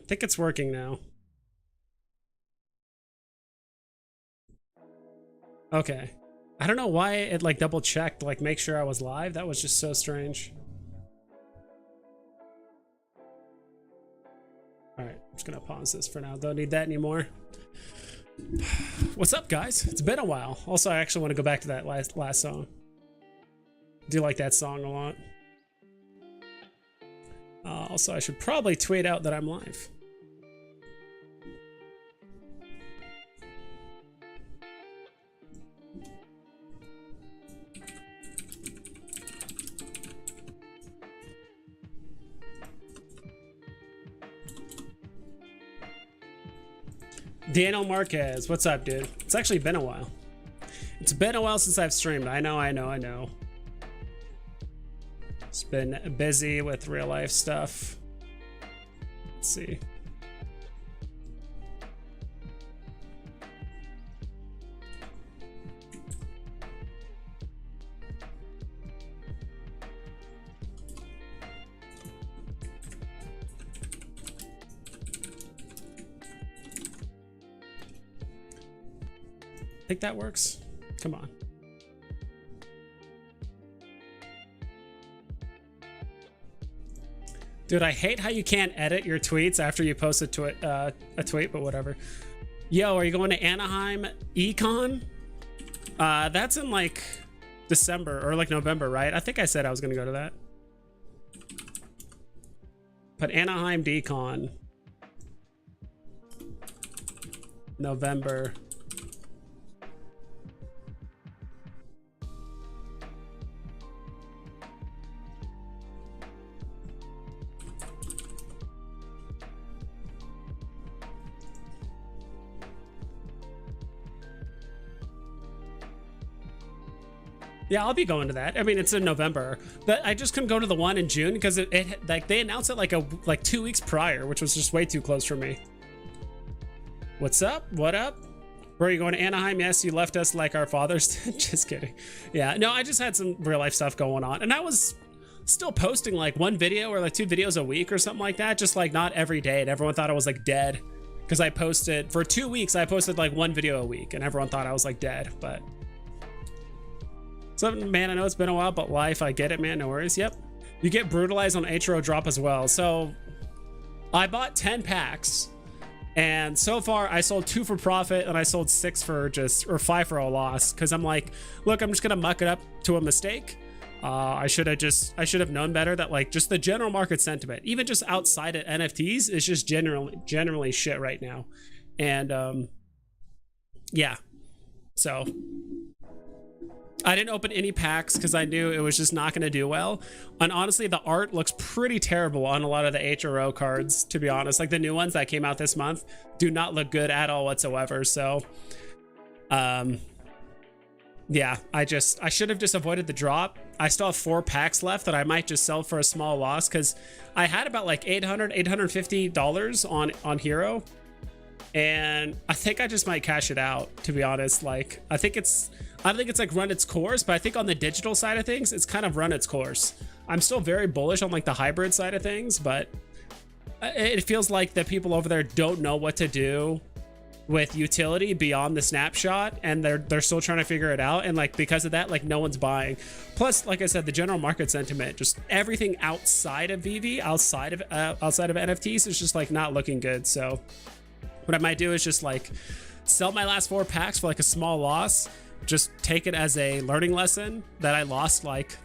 think it's working now. Okay. I don't know why it like double checked, like make sure I was live. That was just so strange. All right, I'm just gonna pause this for now. Don't need that anymore. What's up, guys? It's been a while. Also, I actually want to go back to that last song. Do like that song a lot. Also, I should probably tweet out that I'm live. Daniel Marquez, what's up, dude? It's actually been a while. It's been a while since I've streamed. I know. It's been busy with real life stuff. Let's see. Think that works? Come on. Dude, I hate how you can't edit your tweets after you post a tweet, but whatever. Yo, are you going to Anaheim Econ? That's in like December or like November, right? I think I said I was going to go to that. But Anaheim Decon. November. Yeah, I'll be going to that. I mean, it's in November, but I just couldn't go to the one in June because it like they announced it like 2 weeks prior, which was just way too close for me. What's up? What up? Where are you going to Anaheim? Yes, you left us like our fathers did. Just kidding. Yeah, no, I just had some real life stuff going on, and I was still posting like one video or like 2 videos a week or something like that, just like not every day, and everyone thought I was like dead because I posted for 2 weeks. I posted like 1 video a week, and everyone thought I was like dead, but. So, man, I know it's been a while, but life, I get it, man. No worries. Yep. You get brutalized on HRO drop as well. So, I bought 10 packs, and so far, I sold 2 for profit, and I sold 6 for or 5 for a loss. Because I'm like, look, I'm just gonna muck it up to a mistake. I should have known better that like just the general market sentiment, even just outside of NFTs, is just generally shit right now, and yeah. So. I didn't open any packs because I knew it was just not going to do well. And honestly, the art looks pretty terrible on a lot of the HRO cards, to be honest. Like the new ones that came out this month do not look good at all whatsoever. So, yeah, I should have just avoided the drop. I still have 4 packs left that I might just sell for a small loss because I had about like $850 on Hero. And I think I just might cash it out, to be honest. Like, I don't think it's like run its course, but I think on the digital side of things, it's kind of run its course. I'm still very bullish on like the hybrid side of things, but it feels like the people over there don't know what to do with utility beyond the snapshot, and they're still trying to figure it out. And like because of that, like no one's buying. Plus, like I said, the general market sentiment, just everything outside of Veve, outside of NFTs, is just like not looking good. So what I might do is just like sell my last 4 packs for like a small loss. Just take it as a learning lesson that I lost like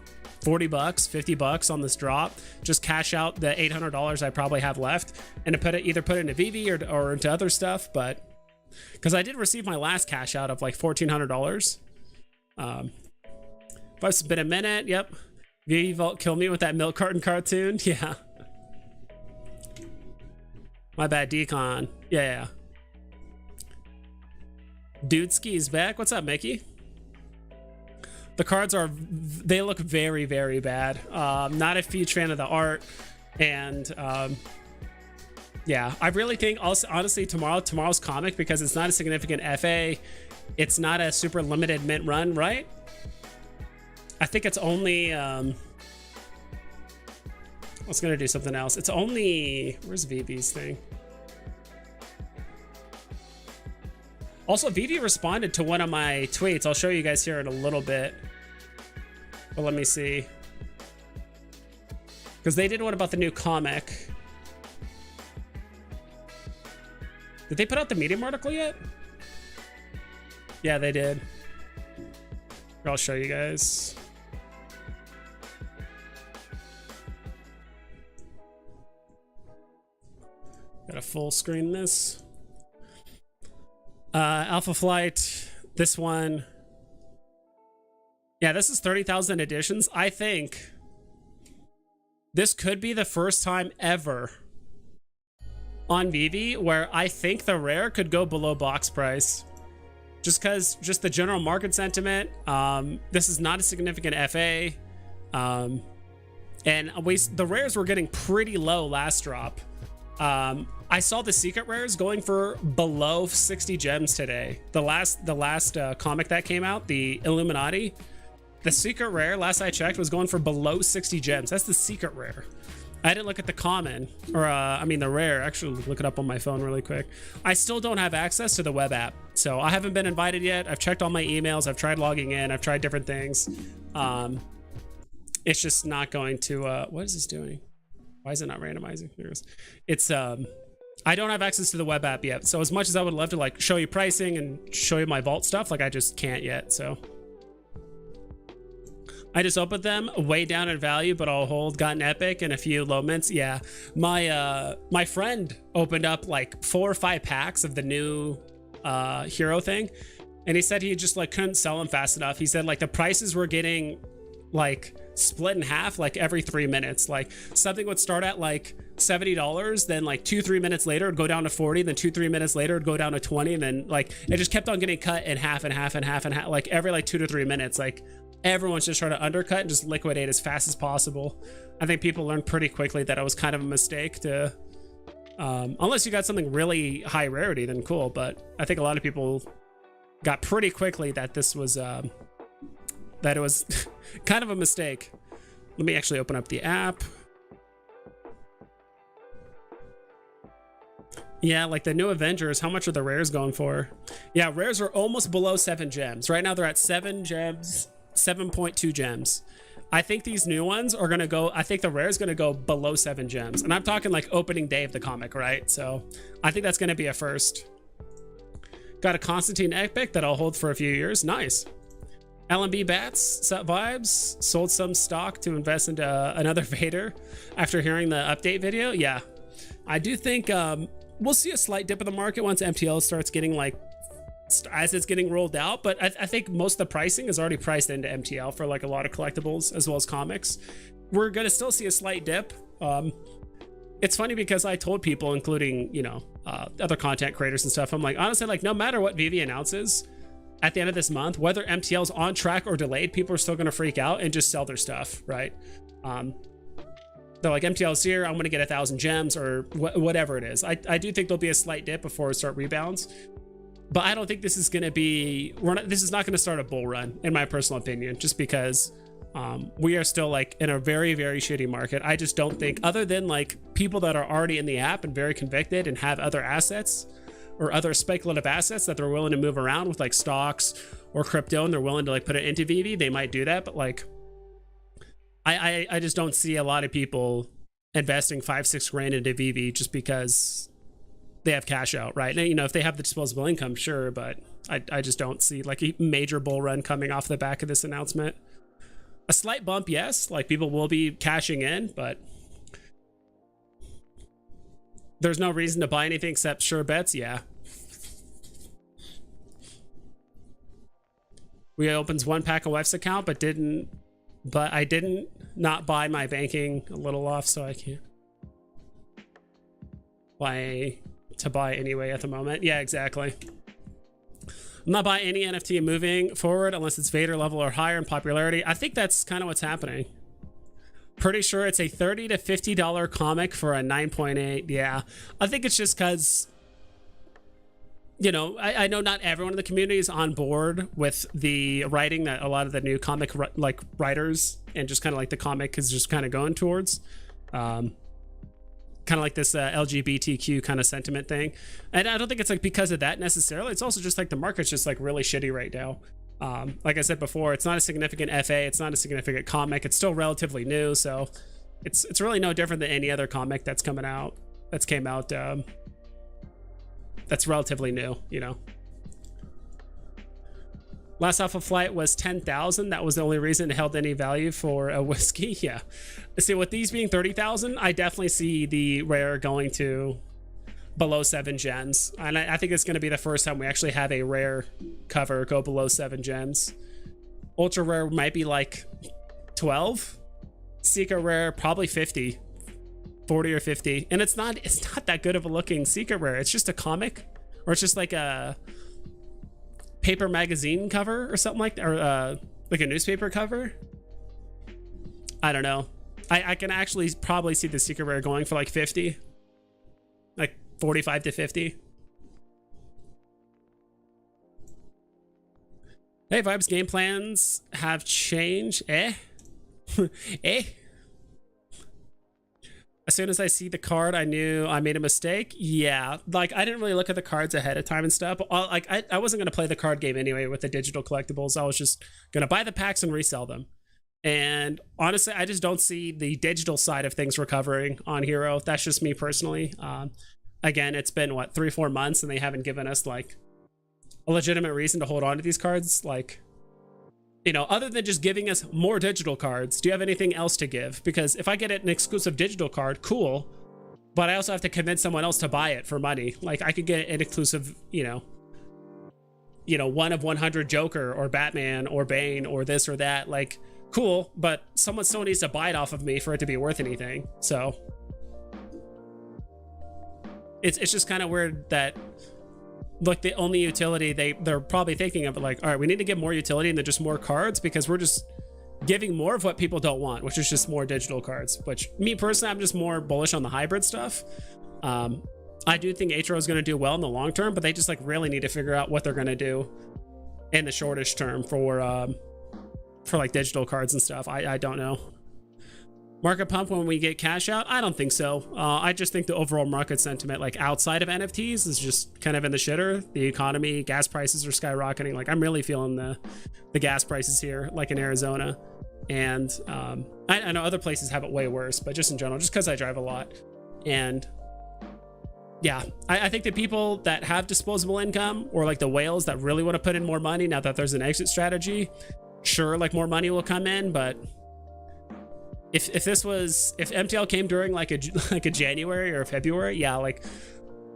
$40, $50 on this drop. Just cash out the $800 I probably have left and to either put it into Veve or into other stuff. But because I did receive my last cash out of like $1,400. But it's been a minute. Yep. Veve Vault kill me with that milk carton cartoon. Yeah. My bad, Decon. Yeah. Dude Ski's back. What's up, Mickey? The cards they look very, very bad. Not a huge fan of the art. And yeah, I really think also, honestly, tomorrow's comic, because it's not a significant FA. It's not a super limited mint run, right? I think it's only I was gonna do something else. It's only, where's Veve's thing? Also, Veve responded to one of my tweets. I'll show you guys here in a little bit. But let me see. Because they did one about the new comic. Did they put out the Medium article yet? Yeah, they did. I'll show you guys. Gotta full screen this. Alpha Flight, this one. Yeah, this is 30,000 editions. I think this could be the first time ever on Veve where I think the rare could go below box price. Just the general market sentiment. This is not a significant FA. And the rares were getting pretty low last drop. I saw the secret rares going for below 60 gems today. The last comic that came out, the Illuminati, the secret rare, last I checked, was going for below 60 gems. That's the secret rare. I didn't look at the common, or I mean the rare. Actually, look it up on my phone really quick. I still don't have access to the web app, so I haven't been invited yet. I've checked all my emails. I've tried logging in. I've tried different things. It's just not going to. What is this doing? Why is it not randomizing? It's I don't have access to the web app yet. So as much as I would love to like show you pricing and show you my vault stuff, like I just can't yet. So I just opened them way down in value, but I'll hold. Got an epic and a few low mints. Yeah, my friend opened up like 4 or 5 packs of the new hero thing, and he said he just like couldn't sell them fast enough. He said like the prices were getting like split in half like every 3 minutes. Like something would start at like $70, then like 2-3 minutes later it'd go down to 40, then 2-3 minutes later it'd go down to 20, and then like it just kept on getting cut in half and half and half and half, like every like 2 to 3 minutes. Like everyone's just trying to undercut and just liquidate as fast as possible. I think people learned pretty quickly that it was kind of a mistake to unless you got something really high rarity, then cool, but I think a lot of people got pretty quickly that this was that it was kind of a mistake. Let me actually open up the app. Yeah, like the new Avengers, how much are the rares going for? Yeah, rares are almost below 7 gems. Right now they're at 7 gems, 7.2 gems. I think these new ones are gonna go, I think the rare is gonna go below 7 gems. And I'm talking like opening day of the comic, right? So I think that's gonna be a first. Got a Constantine epic that I'll hold for a few years. Nice. LMB bats, set vibes, sold some stock to invest into another Vader after hearing the update video. Yeah, I do think we'll see a slight dip in the market once MTL starts getting like, as it's getting rolled out. But I think most of the pricing is already priced into MTL for like a lot of collectibles as well as comics. We're going to still see a slight dip. It's funny because I told people, including, you know, other content creators and stuff, I'm like, honestly, like no matter what Veve announces at the end of this month, whether MTL's on track or delayed, people are still going to freak out and just sell their stuff, right? They're like, MTL's here, I'm going to get 1,000 gems or whatever it is. I do think there'll be a slight dip before it start rebounds, but I don't think this is going to be, this is not going to start a bull run, in my personal opinion, just because we are still like in a very, very shitty market. I just don't think, other than like people that are already in the app and very convicted and have other assets, or other speculative assets that they're willing to move around with, like stocks or crypto, and they're willing to like put it into Veve, they might do that. But like I just don't see a lot of people investing 5-6 grand into Veve just because they have cash out, right? And, you know, if they have the disposable income, sure, but I just don't see like a major bull run coming off the back of this announcement. A slight bump, yes, like people will be cashing in, but there's no reason to buy anything except sure bets. Yeah. We opens 1 pack of wife's account, but I didn't not buy my banking a little off, so I can't buy anyway at the moment. Yeah, exactly. I'm not buying any NFT moving forward unless it's Vader level or higher in popularity. I think that's kind of what's happening. Pretty sure it's a $30 to $50 comic for a 9.8. Yeah, I think it's just because, you know, I know not everyone in the community is on board with the writing that a lot of the new comic like writers and just kind of like the comic is just kind of going towards. kind of like this LGBTQ kind of sentiment thing. And I don't think it's like because of that necessarily. It's also just like the market's just like really shitty right now. Like I said before, it's not a significant FA, it's not a significant comic, it's still relatively new, so it's really no different than any other comic that's came out that's relatively new, you know. Last Alpha flight was 10,000. That was the only reason it held any value for a whiskey. Yeah. See, with these being 30,000, I definitely see the rare going to below 7 gems. And I think it's going to be the first time we actually have a rare cover go below 7 gems. Ultra rare might be like 12. Secret rare, probably 50. 40 or 50. And it's not that good of a looking secret rare. It's just a comic, or it's just like a paper magazine cover or something like that, or like a newspaper cover. I don't know. I can actually probably see the secret rare going for like 50, like 45 to 50. Hey Vibes, game plans have changed. Eh? As soon as I see the card, I knew I made a mistake. Yeah, like I didn't really look at the cards ahead of time and stuff. Like I wasn't gonna play the card game anyway with the digital collectibles. I was just gonna buy the packs and resell them. And honestly, I just don't see the digital side of things recovering on Hero. That's just me personally. Again, it's been what, 3-4 months, and they haven't given us like a legitimate reason to hold on to these cards. Like, you know, other than just giving us more digital cards, do you have anything else to give? Because if I get an exclusive digital card, cool, but I also have to convince someone else to buy it for money. Like I could get an exclusive, you know, 1 of 100 Joker or Batman or Bane or this or that. Like, cool, but someone still needs to buy it off of me for it to be worth anything. So it's just kind of weird that, look, the only utility they're probably thinking of, like, all right, we need to give more utility than just more cards, because we're just giving more of what people don't want, which is just more digital cards. Which, me personally, I'm just more bullish on the hybrid stuff. I do think Atro is going to do well in the long term, but they just like really need to figure out what they're going to do in the shortish term for like digital cards and stuff. I don't know. Market pump when we get cash out? I don't think so. I just think the overall market sentiment, like outside of NFTs, is just kind of in the shitter. The economy, gas prices are skyrocketing. Like I'm really feeling the gas prices here, like in Arizona. And I know other places have it way worse, but just in general, just because I drive a lot. And yeah, I think the people that have disposable income, or like the whales that really want to put in more money now that there's an exit strategy, sure, like more money will come in. But if MTL came during like a January or February, yeah, like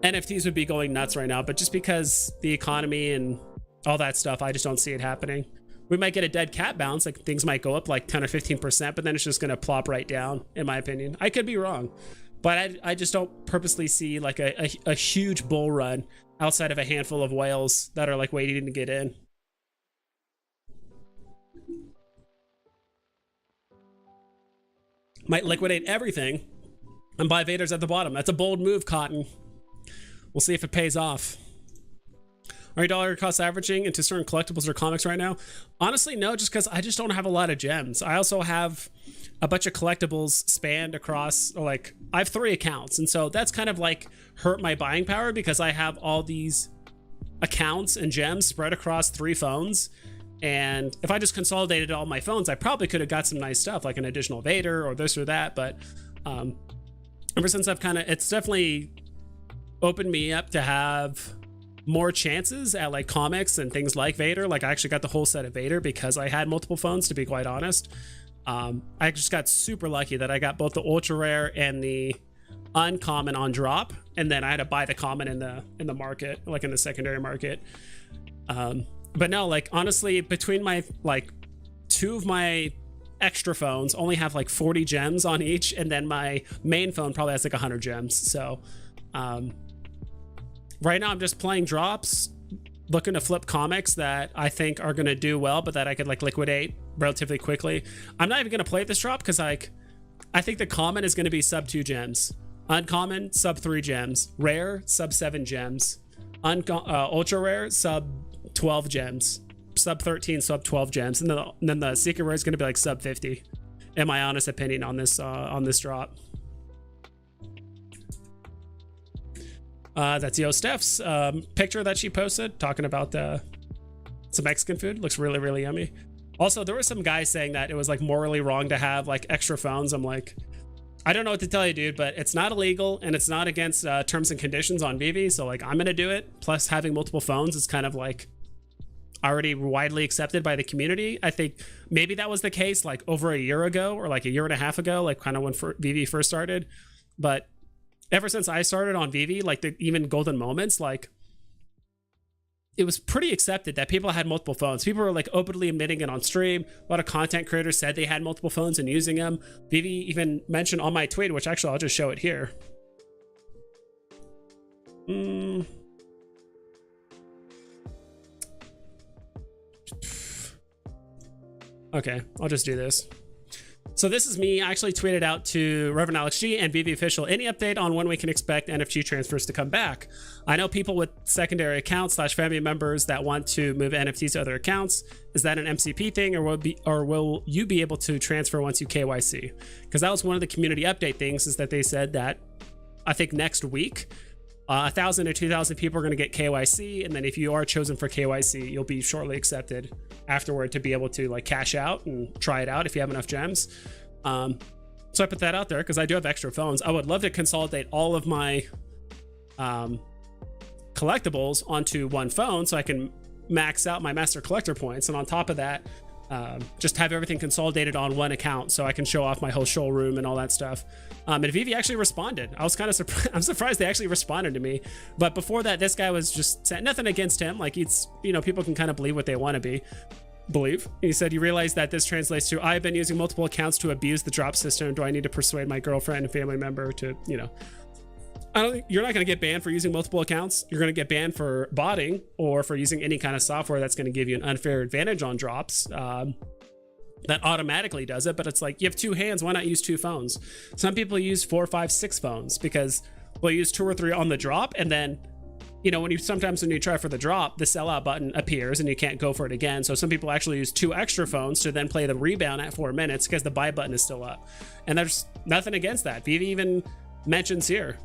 NFTs would be going nuts right now. But just because the economy and all that stuff, I just don't see it happening. We might get a dead cat bounce, like things might go up like 10 or 15%, but then it's just going to plop right down, in my opinion. I could be wrong, but I just don't purposely see like a huge bull run outside of a handful of whales that are like waiting to get in. Might liquidate everything and buy Vaders at the bottom. That's a bold move, Cotton. We'll see if it pays off. Are you dollar cost averaging into certain collectibles or comics right now? Honestly, no, just because I just don't have a lot of gems. I also have a bunch of collectibles spanned across, like, I have 3 accounts. And so that's kind of like hurt my buying power, because I have all these accounts and gems spread across 3 phones. And if I just consolidated all my phones, I probably could have got some nice stuff, like an additional Vader or this or that. But ever since I've it's definitely opened me up to have more chances at like comics and things like Vader. Like I actually got the whole set of Vader because I had multiple phones, to be quite honest. I just got super lucky that I got both the ultra rare and the uncommon on drop, and then I had to buy the common in the market, like in the secondary market. But no, like honestly, between my like 2 of my extra phones only have like 40 gems on each, and then my main phone probably has like 100 gems. So right now I'm just playing drops, looking to flip comics that I think are going to do well, but that I could like liquidate relatively quickly. I'm not even going to play this drop because like I think the common is going to be sub 2 gems, uncommon sub 3 gems, rare sub 7 gems, ultra rare sub 12 gems, sub 13 sub 12 gems, and then the secret rare is going to be like sub 50, in my honest opinion, on this drop. That's Yo Steph's picture that she posted talking about some Mexican food. Looks really, really yummy. Also, there were some guys saying that it was like morally wrong to have like extra phones. I'm like, I don't know what to tell you, dude, but it's not illegal and it's not against terms and conditions on Veve. So like, I'm gonna do it. Plus, having multiple phones is kind of like already widely accepted by the community. I think maybe that was the case like over a year ago or like a year and a half ago, like kind of when Veve first started. But ever since I started on Veve, like even golden moments, like it was pretty accepted that people had multiple phones. People were like openly admitting it on stream. A lot of content creators said they had multiple phones and using them. Veve even mentioned on my tweet, which actually I'll just show it here. Okay, I'll just do this. So this is me. I actually tweeted out to Reverend Alex G and Veve Official, any update on when we can expect NFT transfers to come back? I know people with secondary accounts / family members that want to move NFTs to other accounts. Is that an MCP thing, or will you be able to transfer once you KYC? Because that was one of the community update things, is that they said that I think next week 1,000 to 2,000 people are going to get KYC, and then if you are chosen for KYC, you'll be shortly accepted afterward to be able to like cash out and try it out if you have enough gems. So I put that out there because I do have extra phones. I would love to consolidate all of my collectibles onto one phone so I can max out my master collector points, and on top of that, just have everything consolidated on one account so I can show off my whole showroom and all that stuff. And Veve actually responded. I was kind of surprised. I'm surprised they actually responded to me. But before that, this guy was just saying nothing against him. Like, it's, you know, people can kind of believe what they want to believe. He said, you realize that this translates to, I've been using multiple accounts to abuse the drop system. Do I need to persuade my girlfriend and family member to, you know, I don't think you're not going to get banned for using multiple accounts. You're going to get banned for botting or for using any kind of software that's going to give you an unfair advantage on drops. That automatically does it, but it's like, you have two hands, why not use two phones? Some people use 4, 5, 6 phones because they'll use 2 or 3 on the drop, and then, you know, when you try for the drop, the sellout button appears and you can't go for it again. So some people actually use 2 extra phones to then play the rebound at 4 minutes because the buy button is still up. And there's nothing against that. Veve even mentions here,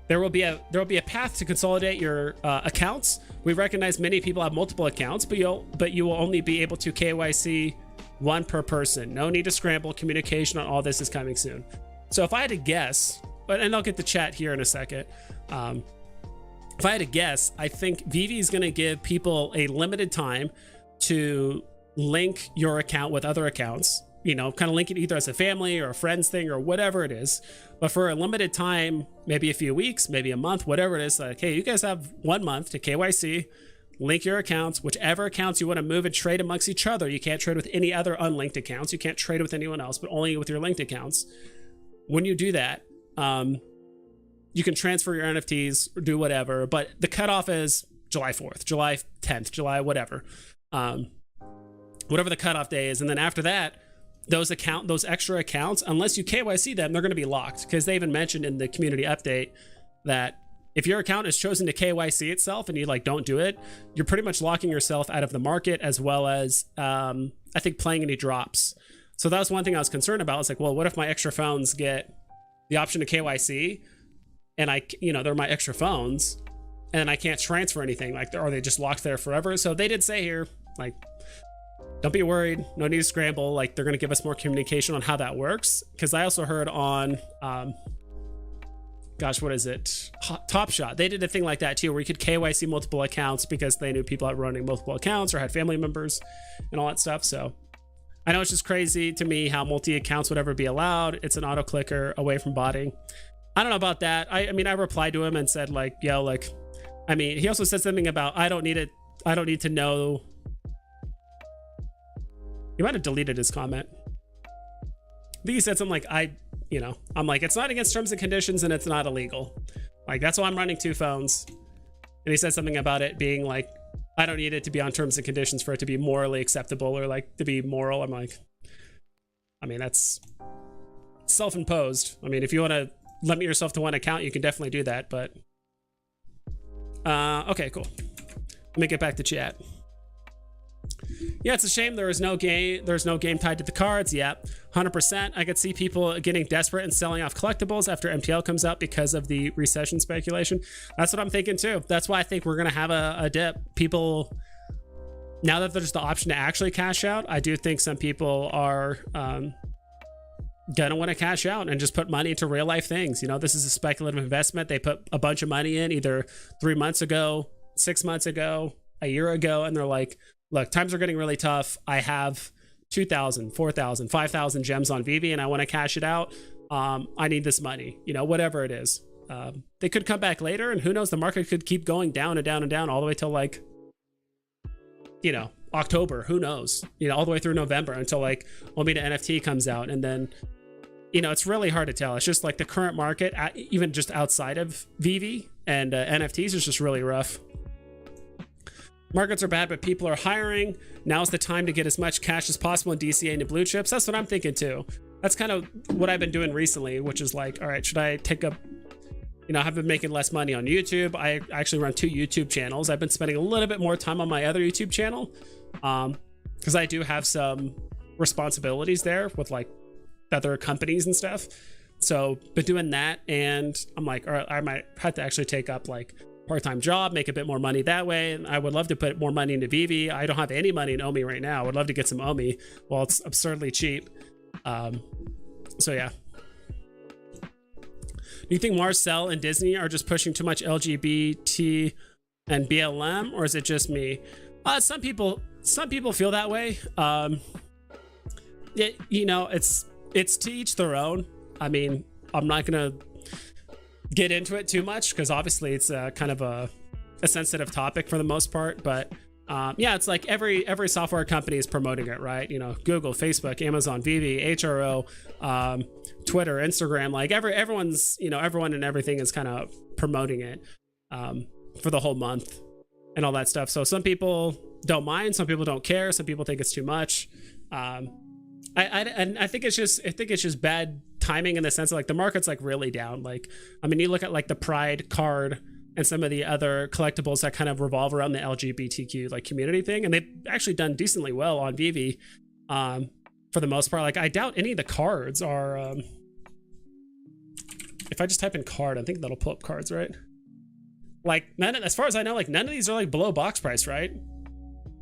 there will be a path to consolidate your accounts. We recognize many people have multiple accounts, but you will only be able to KYC 1 per person. No need to scramble. Communication on all this is coming soon. So if I had to guess, and I'll get the chat here in a second. If I had to guess, I think Veve is going to give people a limited time to link your account with other accounts. You know, kind of link it either as a family or a friends thing or whatever it is. But for a limited time, maybe a few weeks, maybe a month, whatever it is, like, hey, you guys have 1 month to KYC, link your accounts, whichever accounts you want to move and trade amongst each other. You can't trade with any other unlinked accounts. You can't trade with anyone else, but only with your linked accounts. When you do that, you can transfer your NFTs or do whatever, but the cutoff is July 4th, July 10th, July whatever. Whatever the cutoff day is. And then after that, those extra accounts, unless you KYC them, they're going to be locked, because they even mentioned in the community update that if your account is chosen to KYC itself and you like don't do it, you're pretty much locking yourself out of the market, as well as I think playing any drops. So that was one thing I was concerned about. It's like, well, what if my extra phones get the option to KYC and they're my extra phones and I can't transfer anything? Like, are they just locked there forever? So they did say here, like, don't be worried, no need to scramble. Like, they're going to give us more communication on how that works. Because I also heard on, what is it? Top Shot. They did a thing like that too, where you could KYC multiple accounts because they knew people were running multiple accounts or had family members and all that stuff. So I know it's just crazy to me how multi-accounts would ever be allowed. It's an auto clicker away from botting. I don't know about that. I mean, I replied to him and said, like, yo, like, I mean, he also said something about, I don't need to know. He might have deleted his comment. I think he said something like, I'm like, it's not against terms and conditions and it's not illegal. Like, that's why I'm running 2 phones. And he said something about it being like, I don't need it to be on terms and conditions for it to be morally acceptable or like to be moral. I'm like, I mean, that's self-imposed. I mean, if you want to limit yourself to 1 account, you can definitely do that. But okay, cool. Let me get back to chat. Yeah, it's a shame there's no game tied to the cards. Yeah, 100%. I could see people getting desperate and selling off collectibles after MTL comes out because of the recession speculation. That's what I'm thinking too. That's why I think we're gonna have a dip. People, now that there's the option to actually cash out, I do think some people are gonna want to cash out and just put money into real life things. You know, this is a speculative investment. They put a bunch of money in either 3 months ago, 6 months ago, a year ago, and they're like, look, times are getting really tough. I have 2,000, 4,000, 5,000 gems on Veve and I want to cash it out. I need this money, you know, whatever it is. They could come back later, and who knows, the market could keep going down and down and down all the way till like, you know, October, who knows, you know, all the way through November until like OMI to NFT comes out. And then, you know, it's really hard to tell. It's just like the current market, even just outside of Veve and NFTs, is just really rough. Markets are bad, but people are hiring. Now's the time to get as much cash as possible in DCA into blue chips. That's what I'm thinking too. That's kind of what I've been doing recently, which is like, all right, should I take up, you know, I've been making less money on YouTube. I actually run 2 YouTube channels. I've been spending a little bit more time on my other YouTube channel because I do have some responsibilities there with like other companies and stuff. So been doing that, and I'm like, all right, I might have to actually take up like part-time job, make a bit more money that way. And I would love to put more money into Veve. I don't have any money in OMI right now. I would love to get some OMI while it's absurdly cheap. So yeah. Do you think Marcel and Disney are just pushing too much LGBT and BLM, or is it just me? Some people feel that way. You know, it's to each their own. I mean, I'm not gonna get into it too much because obviously it's kind of a sensitive topic for the most part. But yeah, it's like every software company is promoting it, right? You know, Google, Facebook, Amazon, Veve, HRO, Twitter, Instagram, like everyone's, you know, everyone and everything is kind of promoting it for the whole month and all that stuff. So some people don't mind, some people don't care, some people think it's too much. I think it's just bad timing in the sense of like the market's like really down. Like, I mean, you look at like the Pride card and some of the other collectibles that kind of revolve around the LGBTQ like community thing, and they've actually done decently well on Veve for the most part. Like, I doubt any of the cards are if I just type in card, I think that'll pull up cards, right? Like, as far as I know, like none of these are like below box price, right?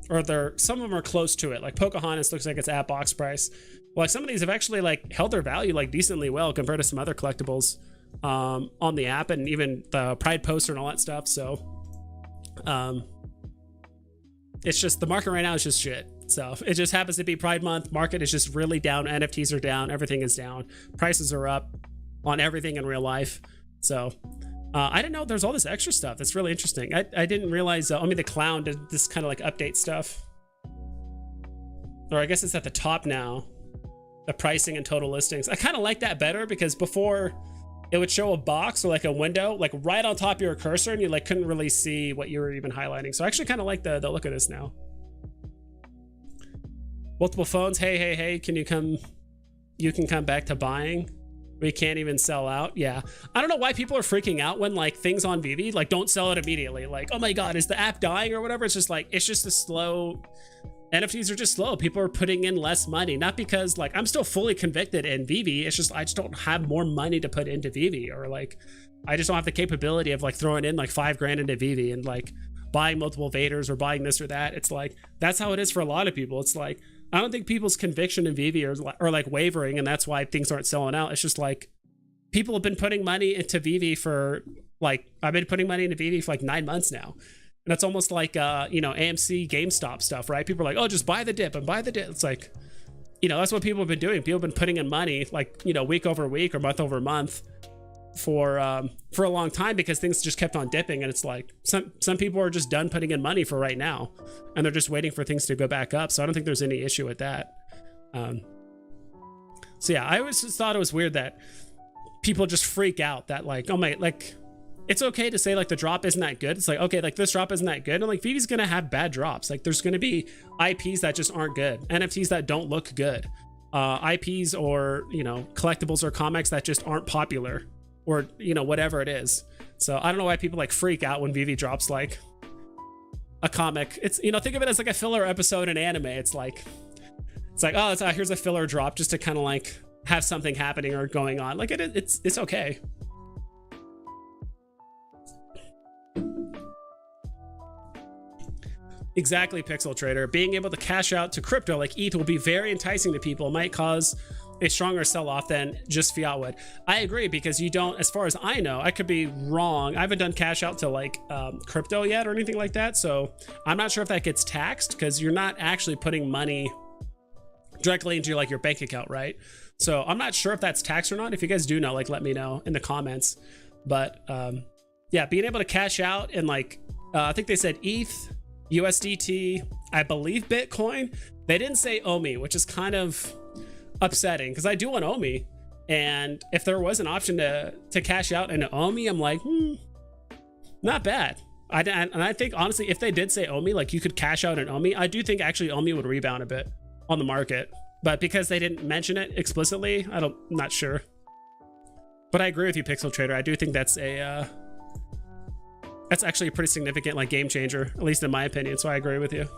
Or some of them are close to it. Like Pocahontas looks like it's at box price. Well, like some of these have actually like held their value like decently well compared to some other collectibles on the app, and even the Pride poster and all that stuff. So it's just the market right now is just shit. So it just happens to be Pride month. Market is just really down. NFTs are down. Everything is down. Prices are up on everything in real life. So I didn't know there's all this extra stuff. That's really interesting. I didn't realize OMI the Clown did this kind of like update stuff. Or I guess it's at the top now. The pricing and total listings. I kind of like that better because before it would show a box or like a window like right on top of your cursor, and you like couldn't really see what you were even highlighting. So I actually kind of like the look of this now. Multiple phones. Hey, you can come back to buying. We can't even sell out. Yeah, I don't know why people are freaking out when like things on Veve like don't sell it immediately. Like, oh my god, is the app dying or whatever? It's just like, it's just a slow. NFTs are just slow. People are putting in less money, not because like I'm still fully convicted in Veve. It's just I just don't have more money to put into Veve, or like I just don't have the capability of like throwing in like $5,000 into Veve and like buying multiple Vaders or buying this or that. It's like that's how it is for a lot of people. It's like I don't think people's conviction in Veve are like wavering, and that's why things aren't selling out. It's just like people have been putting money into Veve for like, I've been putting money into Veve for like 9 months now. And it's almost like, you know, AMC, GameStop stuff, right? People are like, oh, just buy the dip and buy the dip. It's like, you know, that's what people have been doing. People have been putting in money like, you know, week over week or month over month for a long time because things just kept on dipping. And it's like some people are just done putting in money for right now, and they're just waiting for things to go back up. So I don't think there's any issue with that. So yeah, I always just thought it was weird that people just freak out that like, oh my, like it's okay to say like the drop isn't that good. It's like, okay, like this drop isn't that good. And like Veve's gonna have bad drops. Like there's gonna be IPs that just aren't good, NFTs that don't look good, IPs or, you know, collectibles or comics that just aren't popular, or, you know, whatever it is. So I don't know why people like freak out when Veve drops like a comic. It's, you know, think of it as like a filler episode in anime. It's like, oh, here's a filler drop just to kind of like have something happening or going on. Like it's okay. Exactly, Pixel Trader. Being able to cash out to crypto like ETH will be very enticing to people. It might cause a stronger sell-off than just fiat would. I agree, because you don't, as far as I know, I could be wrong. I haven't done cash out to like crypto yet or anything like that. So I'm not sure if that gets taxed, because you're not actually putting money directly into like your bank account, right? So I'm not sure if that's taxed or not. If you guys do know, like, let me know in the comments. But yeah, being able to cash out in like, I think they said ETH, USDT, I believe Bitcoin. They didn't say OMI, which is kind of upsetting, because I do want OMI, and if there was an option to cash out in OMI, I'm like, not bad. And I think honestly, if they did say OMI, like you could cash out in OMI, I do think actually OMI would rebound a bit on the market, but because they didn't mention it explicitly, I'm not sure. But I agree with you, Pixel Trader. I do think that's that's actually a pretty significant like game changer, at least in my opinion. So I agree with you.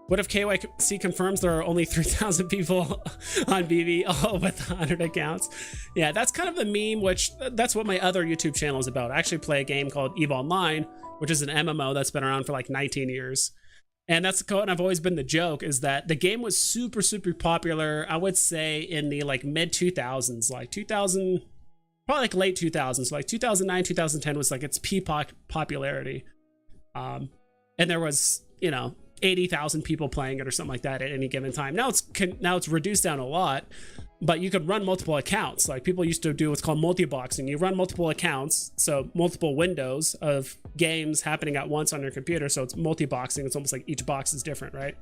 What if KYC confirms there are only 3,000 people on Veve, all with 100 accounts? Yeah, that's kind of the meme, which that's what my other YouTube channel is about. I actually play a game called EVE Online, which is an MMO that's been around for like 19 years. And that's what I've always been the joke, is that the game was super, super popular, I would say in the like mid 2000s, like 2000, probably like late 2000s, so like 2009, 2010 was like its peak popularity. And there was, you know, 80,000 people playing it or something like that at any given time. Now it's reduced down a lot, but you could run multiple accounts. Like people used to do what's called multi-boxing. You run multiple accounts, so multiple windows of games happening at once on your computer. So it's multi-boxing. It's almost like each box is different, right?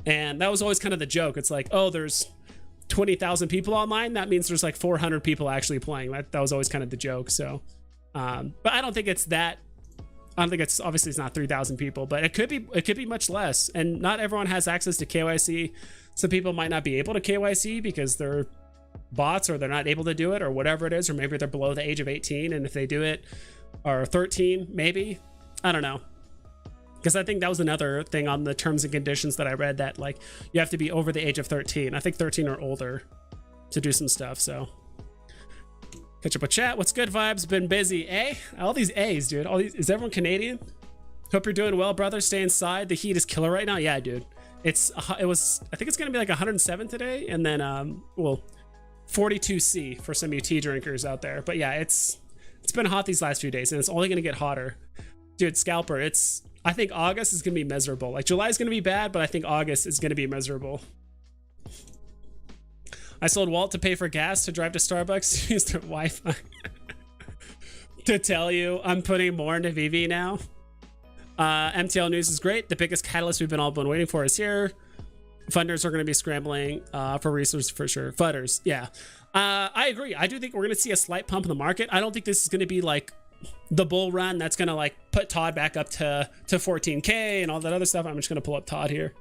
And that was always kind of the joke. It's like, oh, there's 20,000 people online. That means there's like 400 people actually playing. That was always kind of the joke. So, but I don't think it's that. I don't think it's, obviously it's not 3,000 people, but it could be much less. And not everyone has access to KYC. Some people might not be able to KYC because they're bots, or they're not able to do it, or whatever it is, or maybe they're below the age of 18. And if they do it, or 13, maybe, I don't know. Because I think that was another thing on the terms and conditions that I read, that like you have to be over the age of 13. I think 13 or older to do some stuff. So catch up with chat. What's good, Vibes? Been busy, eh? All these A's, dude. All these. Is everyone Canadian? Hope you're doing well, brother. Stay inside. The heat is killer right now. Yeah, dude. I think it's gonna be like 107 today, and then well, 42C for some of you tea drinkers out there. But yeah, it's been hot these last few days, and it's only gonna get hotter, dude. Scalper, I think August is gonna be miserable. Like July is gonna be bad, but I think August is gonna be miserable. I sold Walt to pay for gas to drive to Starbucks to use their Wi-Fi. To tell you, I'm putting more into Veve now. MTL news is great. The biggest catalyst we've all been waiting for is here. Funders are going to be scrambling for resources for sure. Fudders, yeah. I agree. I do think we're going to see a slight pump in the market. I don't think this is going to be like the bull run that's going to like put Todd back up to 14K and all that other stuff. I'm just going to pull up Todd here.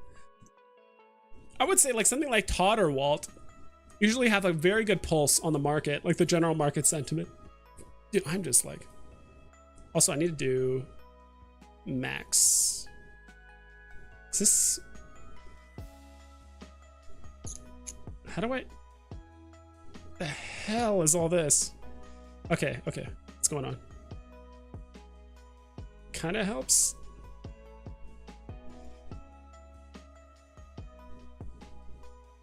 I would say like something like Todd or Walt usually have a very good pulse on the market, like the general market sentiment. Dude, I'm just like, also I need to do max. Is this, how do I, the hell is all this? Okay, what's going on? Kind of helps.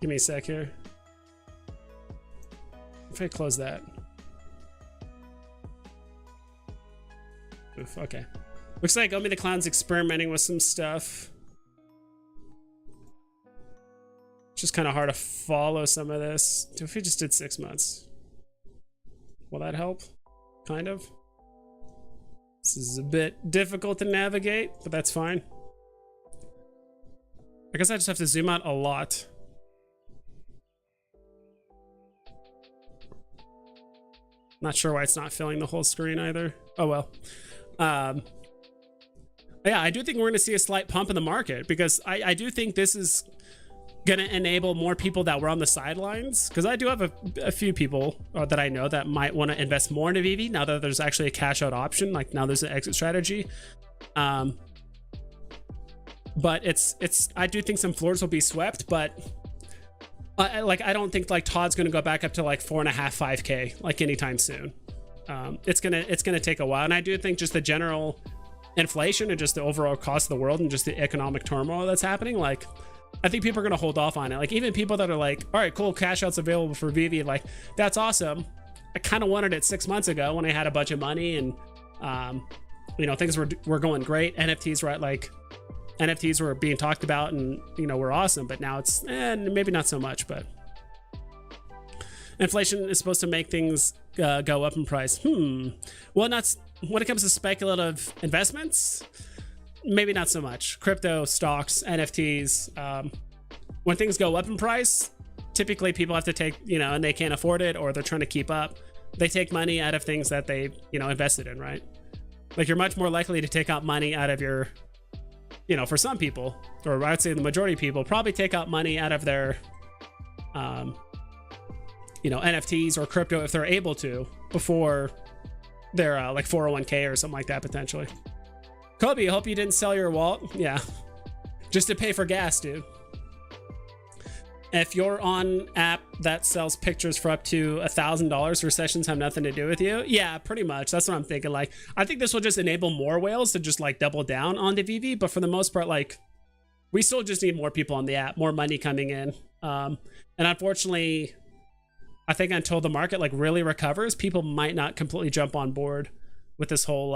Give me a sec here. If I close that. Oof, okay. Looks like Omi the Clown's experimenting with some stuff. It's just kind of hard to follow some of this. If we just did 6 months. Will that help? Kind of. This is a bit difficult to navigate, but that's fine. I guess I just have to zoom out a lot. Not sure why it's not filling the whole screen either. Oh well. Yeah, I do think we're going to see a slight pump in the market, because I do think this is going to enable more people that were on the sidelines, because I do have a few people that I know that might want to invest more into Veve now that there's actually a cash out option. Like now there's an exit strategy. But I do think some floors will be swept, but I don't think like Todd's gonna go back up to like 4.5, 5K like anytime soon. It's gonna take a while, and I do think just the general inflation and just the overall cost of the world and just the economic turmoil that's happening, like I think people are gonna hold off on it. Like even people that are like, all right, cool, cash outs available for Veve, like that's awesome. I kind of wanted it 6 months ago when I had a bunch of money and you know, things were going great. NFTs were being talked about and, you know, were awesome, but now it's maybe not so much. But inflation is supposed to make things go up in price. Well, not when it comes to speculative investments, maybe not so much. Crypto, stocks, NFTs, when things go up in price, typically people have to take, you know, and they can't afford it or they're trying to keep up, they take money out of things that they, you know, invested in, right? Like you're much more likely to take out money out of your, you know, for some people, or I'd say the majority of people probably take out money out of their you know, NFTs or crypto if they're able to before their like 401k or something like that potentially. Kobe, hope you didn't sell your wallet. Yeah, just to pay for gas, dude. If you're on app that sells pictures for up to $1,000, recessions have nothing to do with you. Yeah, pretty much. That's what I'm thinking. Like, I think this will just enable more whales to just like double down on the Veve. But for the most part, like, we still just need more people on the app, more money coming in. And unfortunately, I think until the market like really recovers, people might not completely jump on board with this whole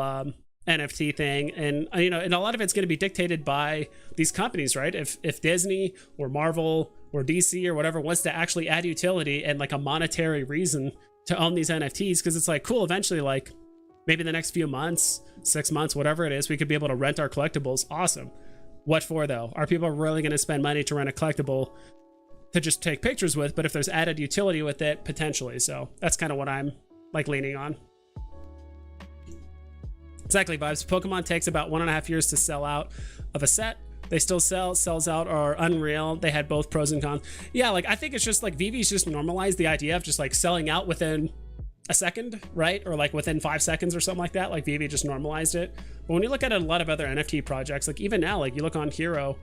NFT thing. And you know, and a lot of it's going to be dictated by these companies, right? If Disney or Marvel or DC or whatever wants to actually add utility and like a monetary reason to own these NFTs, because it's like, cool, eventually, like maybe the next few months, 6 months, whatever it is, we could be able to rent our collectibles. Awesome. What for though? Are people really going to spend money to rent a collectible to just take pictures with? But if there's added utility with it, potentially. So that's kind of what I'm like leaning on. Exactly, Vibes. Pokemon takes about 1.5 years to sell out of a set. They still sells out are unreal. They had both pros and cons. Yeah, like I think it's just like Veve's just normalized the idea of just like selling out within a second, right? Or like within 5 seconds or something like that. Like Veve just normalized it. But when you look at a lot of other NFT projects, like even now, like you look on Hero,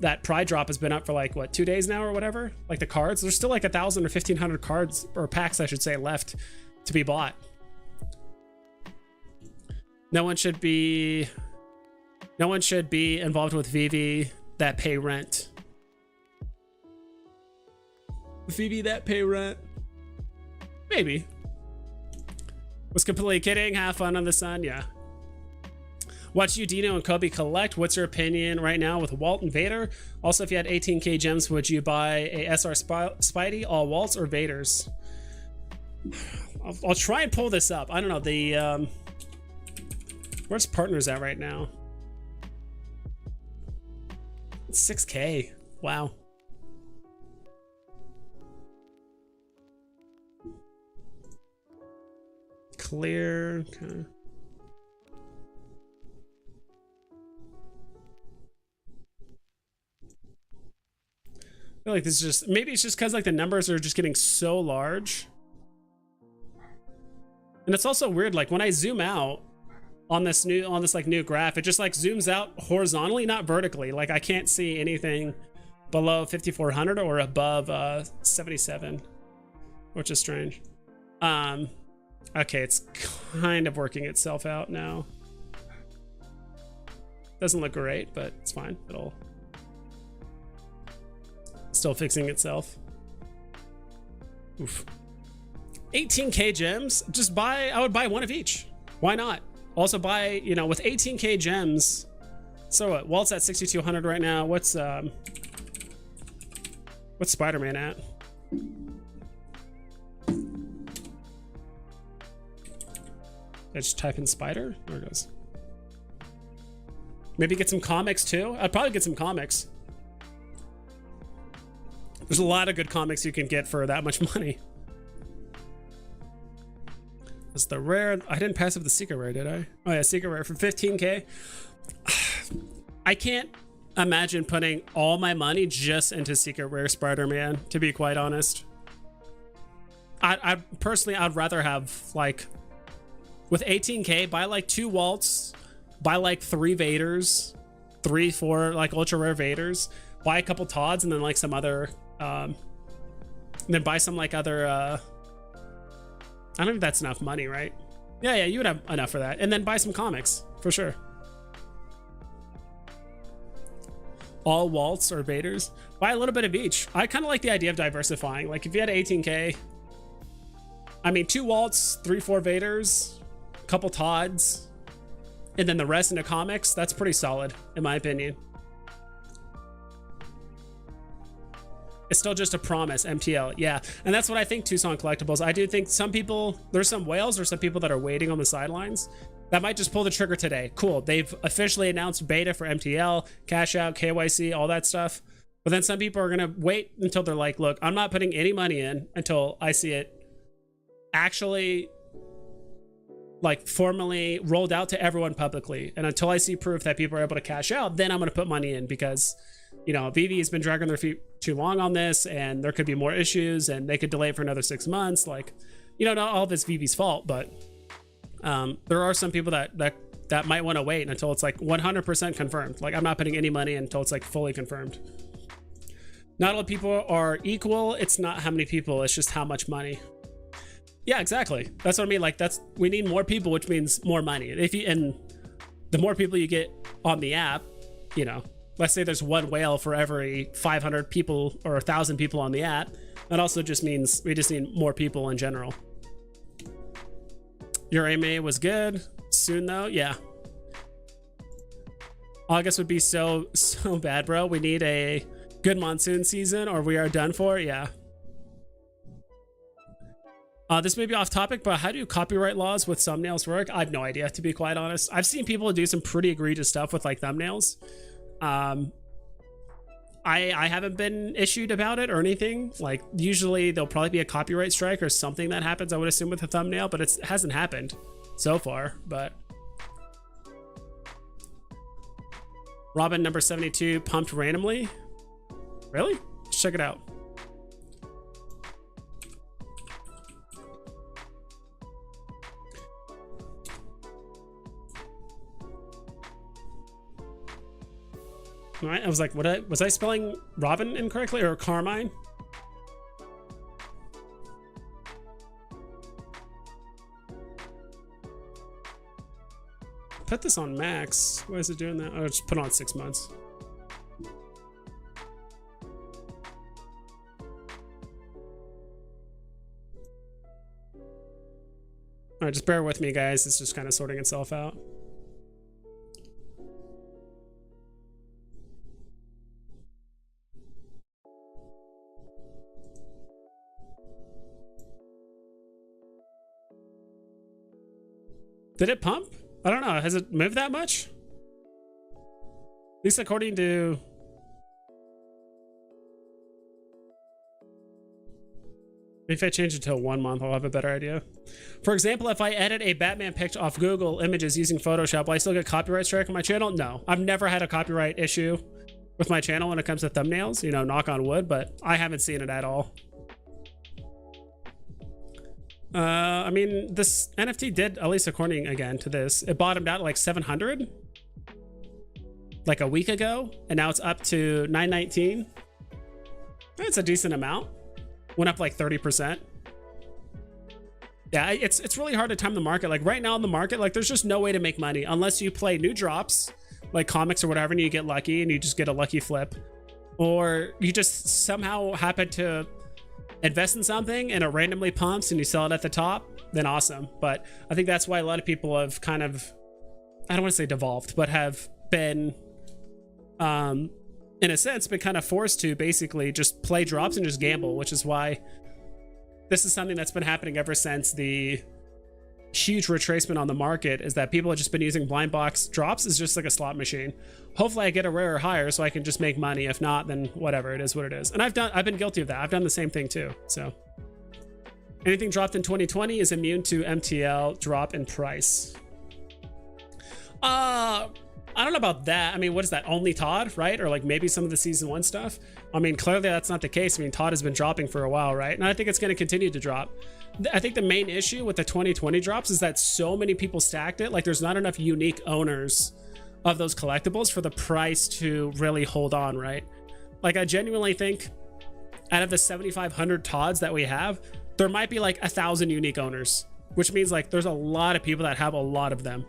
that Pride drop has been up for like what, 2 days now or whatever. Like the cards, there's still like 1,000 or 1,500 cards or packs, I should say, left to be bought. No one should be involved with Veve that pay rent. Veve that pay rent. Maybe. Was completely kidding. Have fun on the sun. Yeah. Watch you, Dino, and Kobe collect. What's your opinion right now with Walt and Vader? Also, if you had 18k gems, would you buy a SR Spidey, all Waltz or Vaders? I'll try and pull this up. I don't know. The where's partners at right now? It's 6k. Wow. Clear. Okay. I feel like this is just, maybe it's just because like the numbers are just getting so large. And it's also weird, like when I zoom out on this like new graph, it just like zooms out horizontally, not vertically. Like I can't see anything below 5,400 or above 77, which is strange. Okay, it's kind of working itself out now. Doesn't look great, but it's fine. It'll still fixing itself. Oof. 18k gems. Just buy. I would buy one of each. Why not? Also buy, you know, with 18k gems. So what? Walt's at 6,200 right now. What's Spider-Man at? I just type in Spider. There it goes. Maybe get some comics too. I'd probably get some comics. There's a lot of good comics you can get for that much money. That's the rare. I didn't pass up the secret rare, did I? Oh yeah, secret rare for 15k. I can't imagine putting all my money just into secret rare Spider-Man, to be quite honest. I personally, I'd rather have like, with 18k, buy like 2 Waltz, buy like 3 Vaders, 3-4 like ultra rare Vaders, buy a couple Todds, and then like some other and then buy some like other I don't think that's enough money, right? Yeah, you would have enough for that. And then buy some comics for sure. All Waltz or Vaders. Buy a little bit of each. I kind of like the idea of diversifying. Like if you had 18K, I mean 2 Waltz, 3-4 Vaders, a couple Todds, and then the rest into comics, that's pretty solid in my opinion. It's still just a promise, MTL. Yeah, and that's what I think Tucson Collectibles. I do think some people, there's some whales or some people that are waiting on the sidelines that might just pull the trigger today. Cool, they've officially announced beta for MTL, cash out, KYC, all that stuff. But then some people are gonna wait until they're like, look, I'm not putting any money in until I see it actually like formally rolled out to everyone publicly. And until I see proof that people are able to cash out, then I'm gonna put money in, because you know, Veve has been dragging their feet too long on this, and there could be more issues, and they could delay it for another 6 months. Like, you know, not all of it's Veve's fault, but there are some people that might want to wait until it's like 100% confirmed. Like, I'm not putting any money in until it's like fully confirmed. Not all people are equal. It's not how many people, it's just how much money. Yeah, exactly. That's what I mean. Like, we need more people, which means more money. And the more people you get on the app, you know, let's say there's 1 whale for every 500 people or 1,000 people on the app. That also just means we just need more people in general. Your AMA was good. Soon though, yeah. August would be so bad, bro. We need a good monsoon season or we are done for. Yeah. This may be off topic, but how do copyright laws with thumbnails work? I have no idea, to be quite honest. I've seen people do some pretty egregious stuff with like thumbnails. I haven't been issued about it or anything. Like, usually there'll probably be a copyright strike or something that happens, I would assume, with a thumbnail, but it hasn't happened so far. But Robin number 72 pumped randomly. Really? Let's check it out. All right, I was like, was I spelling Robin incorrectly, or Carmine? Put this on max. Why is it doing that? Oh, just put on 6 months. All right, just bear with me, guys. It's just kind of sorting itself out. Did it pump? I don't know. Has it moved that much? At least according to... Maybe if I change it to 1 month, I'll have a better idea. For example, if I edit a Batman picture off Google Images using Photoshop, will I still get copyright strike on my channel? No. I've never had a copyright issue with my channel when it comes to thumbnails. You know, knock on wood, but I haven't seen it at all. I mean, this NFT did, at least according again to this, it bottomed out at like 700 like a week ago, and now it's up to 919. It's a decent amount. Went up like 30%. Yeah, it's really hard to time the market. Like right now in the market, like there's just no way to make money unless you play new drops like comics or whatever, and you get lucky and you just get a lucky flip, or you just somehow happen to invest in something and it randomly pumps and you sell it at the top, then awesome. But I think that's why a lot of people have kind of, I don't want to say devolved, but have been in a sense been kind of forced to basically just play drops and just gamble, which is why this is something that's been happening ever since the huge retracement on the market, is that people have just been using blind box drops as just like a slot machine. Hopefully I get a rare or higher so I can just make money. If not, then whatever, it is what it is. And I've been guilty of that. I've done the same thing too. So anything dropped in 2020 is immune to MTL drop in price. I don't know about that. I mean, what is that? Only Todd, right? Or like maybe some of the season 1 stuff. I mean, clearly that's not the case. I mean, Todd has been dropping for a while, right? And I think it's going to continue to drop. I think the main issue with the 2020 drops is that so many people stacked it. Like there's not enough unique owners of those collectibles for the price to really hold on, right? Like I genuinely think out of the 7,500 Todds that we have, there might be like 1,000 unique owners, which means like there's a lot of people that have a lot of them.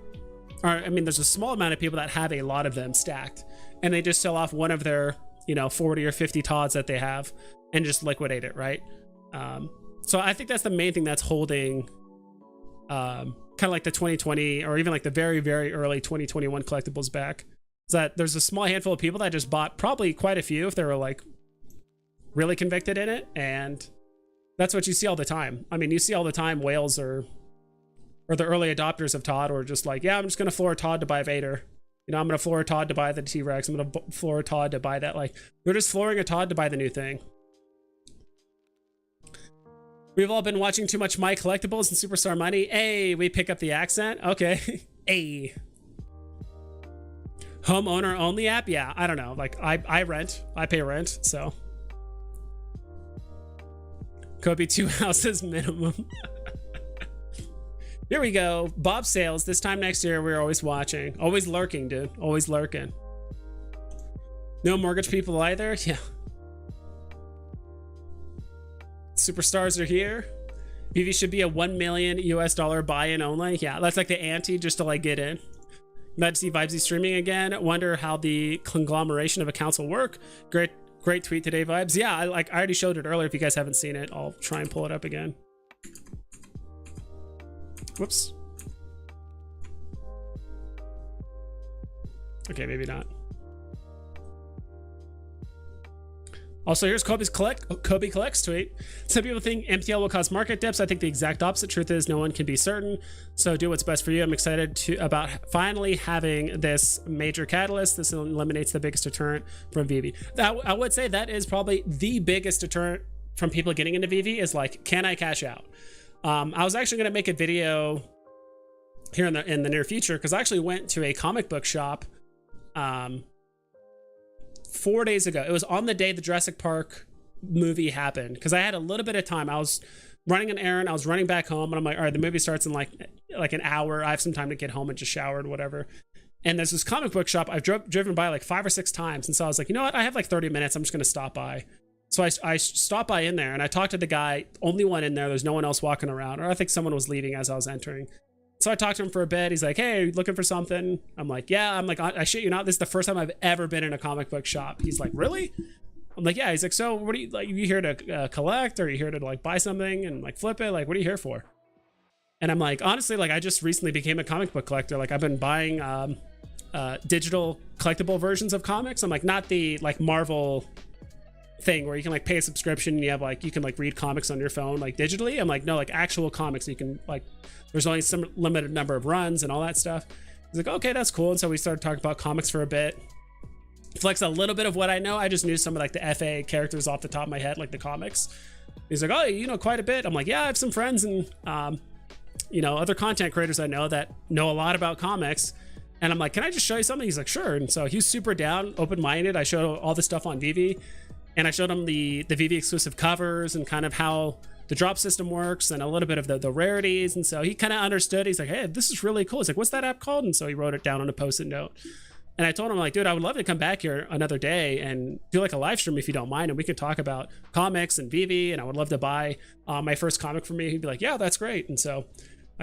Or I mean, there's a small amount of people that have a lot of them stacked, and they just sell off one of their, you know, 40 or 50 Todds that they have and just liquidate it, right? So I think that's the main thing that's holding kind of like the 2020 or even like the very, very early 2021 collectibles back. Is that there's a small handful of people that just bought probably quite a few if they were like really convicted in it, and that's what you see all the time. I mean, you see all the time whales or the early adopters of Todd or just like, yeah, I'm just gonna floor a Todd to buy a Vader. You know, I'm gonna floor a Todd to buy the T-Rex. I'm gonna floor a Todd to buy that. Like, they're just flooring a Todd to buy the new thing. We've all been watching too much My Collectibles and Superstar Money. Hey, we pick up the accent. Okay. Hey. Homeowner only app? Yeah, I don't know. Like, I rent. I pay rent, so. Kobe 2 houses minimum. Here we go. Bob Sales. This time next year, we're always watching. Always lurking, dude. Always lurking. No mortgage people either? Yeah. Superstars are here. Veve should be a $1 million US buy-in only. Yeah, that's like the ante just to like get in. Glad to see Vibesy streaming again. Wonder how the conglomeration of accounts will work. Great tweet today, Vibes. Yeah, I already showed it earlier. If you guys haven't seen it, I'll try and pull it up again. Whoops. Okay, maybe not. Also, here's Kobe Collects tweet. Some people think MTL will cause market dips. I think the exact opposite. Truth is, no one can be certain. So do what's best for you. I'm excited about finally having this major catalyst. This eliminates the biggest deterrent from Veve. I would say that is probably the biggest deterrent from people getting into Veve is like, can I cash out? I was actually going to make a video here in the near future because I actually went to a comic book shop 4 days ago. It was on the day the Jurassic Park movie happened because I had a little bit of time. I was running an errand. I was running back home and I'm like, all right, the movie starts in like an hour. I have some time to get home and just showered, whatever. And there's this comic book shop I've driven by like 5 or 6 times. And so I was like, you know what? I have like 30 minutes. I'm just going to stop by. So I stopped by in there and I talked to the guy, only one in there. There's no one else walking around, or I think someone was leaving as I was entering. So I talked to him for a bit. He's like, hey, looking for something? I'm like, yeah. I'm like, I shit you not, this is the first time I've ever been in a comic book shop. He's like, really? I'm like, yeah. He's like, so what are you, like, you here to collect, or are you here to like buy something and like flip it? Like, what are you here for? And I'm like, honestly, like I just recently became a comic book collector. Like I've been buying digital collectible versions of comics. I'm like, not the like Marvel thing where you can like pay a subscription and you have like, you can like read comics on your phone like digitally. I'm like, no, like actual comics you can like, there's only some limited number of runs and all that stuff. He's like, okay, that's cool. And so we started talking about comics for a bit. Flex a little bit of what I know. I just knew some of like the FA characters off the top of my head, like the comics. He's like, oh, you know quite a bit. I'm like, yeah, I have some friends and you know, other content creators I know that know a lot about comics. And I'm like, can I just show you something? He's like, sure. And so he's super down, open-minded. I showed all the stuff on Veve, and I showed him the Veve exclusive covers and kind of how the drop system works and a little bit of the rarities. And so he kind of understood. He's like, hey, this is really cool. He's like, what's that app called? And so he wrote it down on a post-it note. And I told him, like, dude, I would love to come back here another day and do like a live stream if you don't mind. And we could talk about comics and Veve. And I would love to buy my first comic for me. He'd be like, yeah, that's great. And so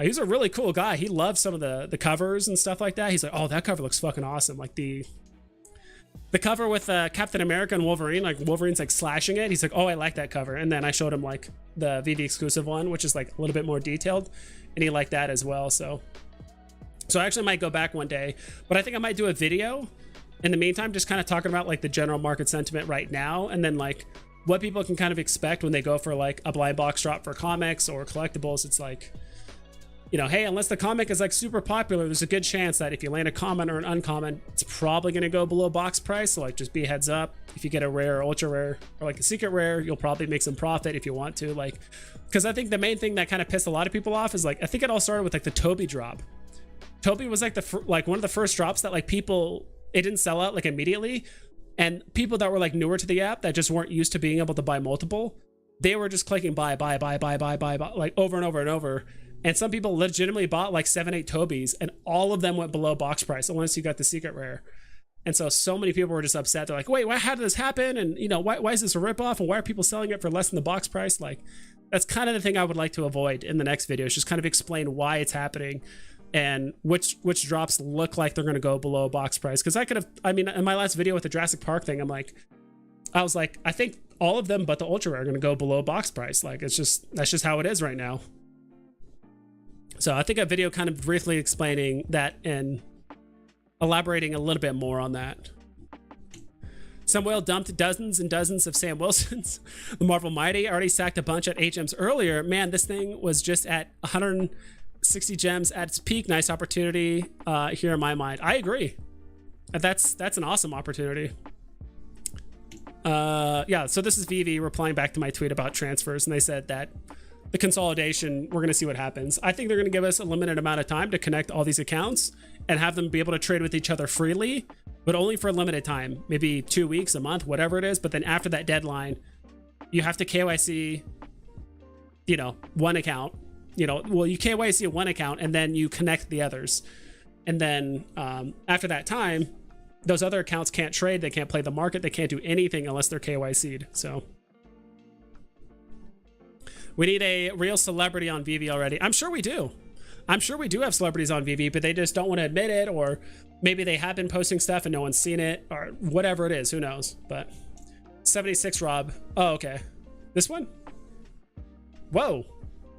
he's a really cool guy. He loves some of the covers and stuff like that. He's like, oh, that cover looks fucking awesome. Like the cover with Captain America and Wolverine, like Wolverine's like slashing it. He's like, oh, I like that cover. And then I showed him like the Veve exclusive one, which is like a little bit more detailed, and he liked that as well. So I actually might go back one day, but I think I might do a video in the meantime, just kind of talking about like the general market sentiment right now, and then like what people can kind of expect when they go for like a blind box drop for comics or collectibles. It's like, you know, hey, unless the comic is like super popular, there's a good chance that if you land a common or an uncommon, it's probably going to go below box price. So like, just be heads up. If you get a rare or ultra rare or like a secret rare, you'll probably make some profit if you want to. Like, because I think the main thing that kind of pissed a lot of people off is like, I think it all started with like the Toby drop. Toby was like one of the first drops that like people, it didn't sell out like immediately, and people that were like newer to the app that just weren't used to being able to buy multiple they were just clicking buy, like over and over and over. And some people legitimately bought like 7-8 Tobis, and all of them went below box price unless you got the secret rare. And so many people were just upset. They're like, wait, how did this happen? And you know, why is this a ripoff? And why are people selling it for less than the box price? Like, that's kind of the thing I would like to avoid in the next video. Is just kind of explain why it's happening and which drops look like they're going to go below box price. Because I mean, in my last video with the Jurassic Park thing, I was like, I think all of them but the ultra rare are going to go below box price. Like, that's just how it is right now. So I think a video kind of briefly explaining that and elaborating a little bit more on that. Some whale dumped dozens and dozens of Sam Wilsons. The Marvel Mighty already sacked a bunch at 8 gems earlier. Man, this thing was just at 160 gems at its peak. Nice opportunity here in my mind. I agree. That's an awesome opportunity. Yeah, so this is Veve replying back to my tweet about transfers, and they said that the consolidation, we're going to see what happens. I think they're going to give us a limited amount of time to connect all these accounts and have them be able to trade with each other freely, but only for a limited time, maybe 2 weeks, a month, whatever it is. But then after that deadline, you have to KYC, you know, one account, you know, well, you KYC one account and then you connect the others. And then after that time, those other accounts can't trade. They can't play the market. They can't do anything unless they're KYC'd. So we need a real celebrity on Veve already. I'm sure we do. I'm sure we do have celebrities on Veve, but they just don't want to admit it, or maybe they have been posting stuff and no one's seen it, or whatever it is. Who knows? But 76 Rob. Oh, okay. This one? Whoa.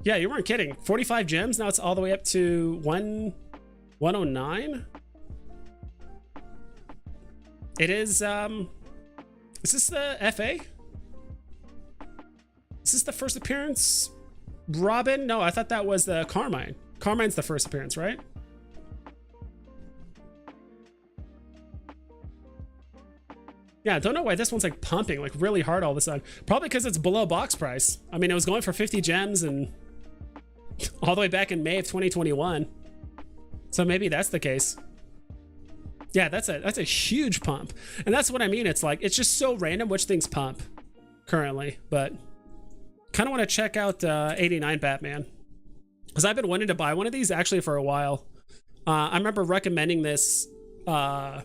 Yeah, you weren't kidding. 45 gems. Now it's all the way up to 109. It is, is this the FA? Is this the first appearance? Robin? No, I thought that was the Carmine. Carmine's the first appearance, right? Yeah, I don't know why this one's like pumping like really hard all of a sudden. Probably because it's below box price. I mean, it was going for 50 gems and all the way back in May of 2021. So maybe that's the case. Yeah, that's a huge pump. And that's what I mean. It's like, it's just so random which things pump currently, but kind of want to check out 89 Batman, because I've been wanting to buy one of these actually for a while. I remember recommending this. I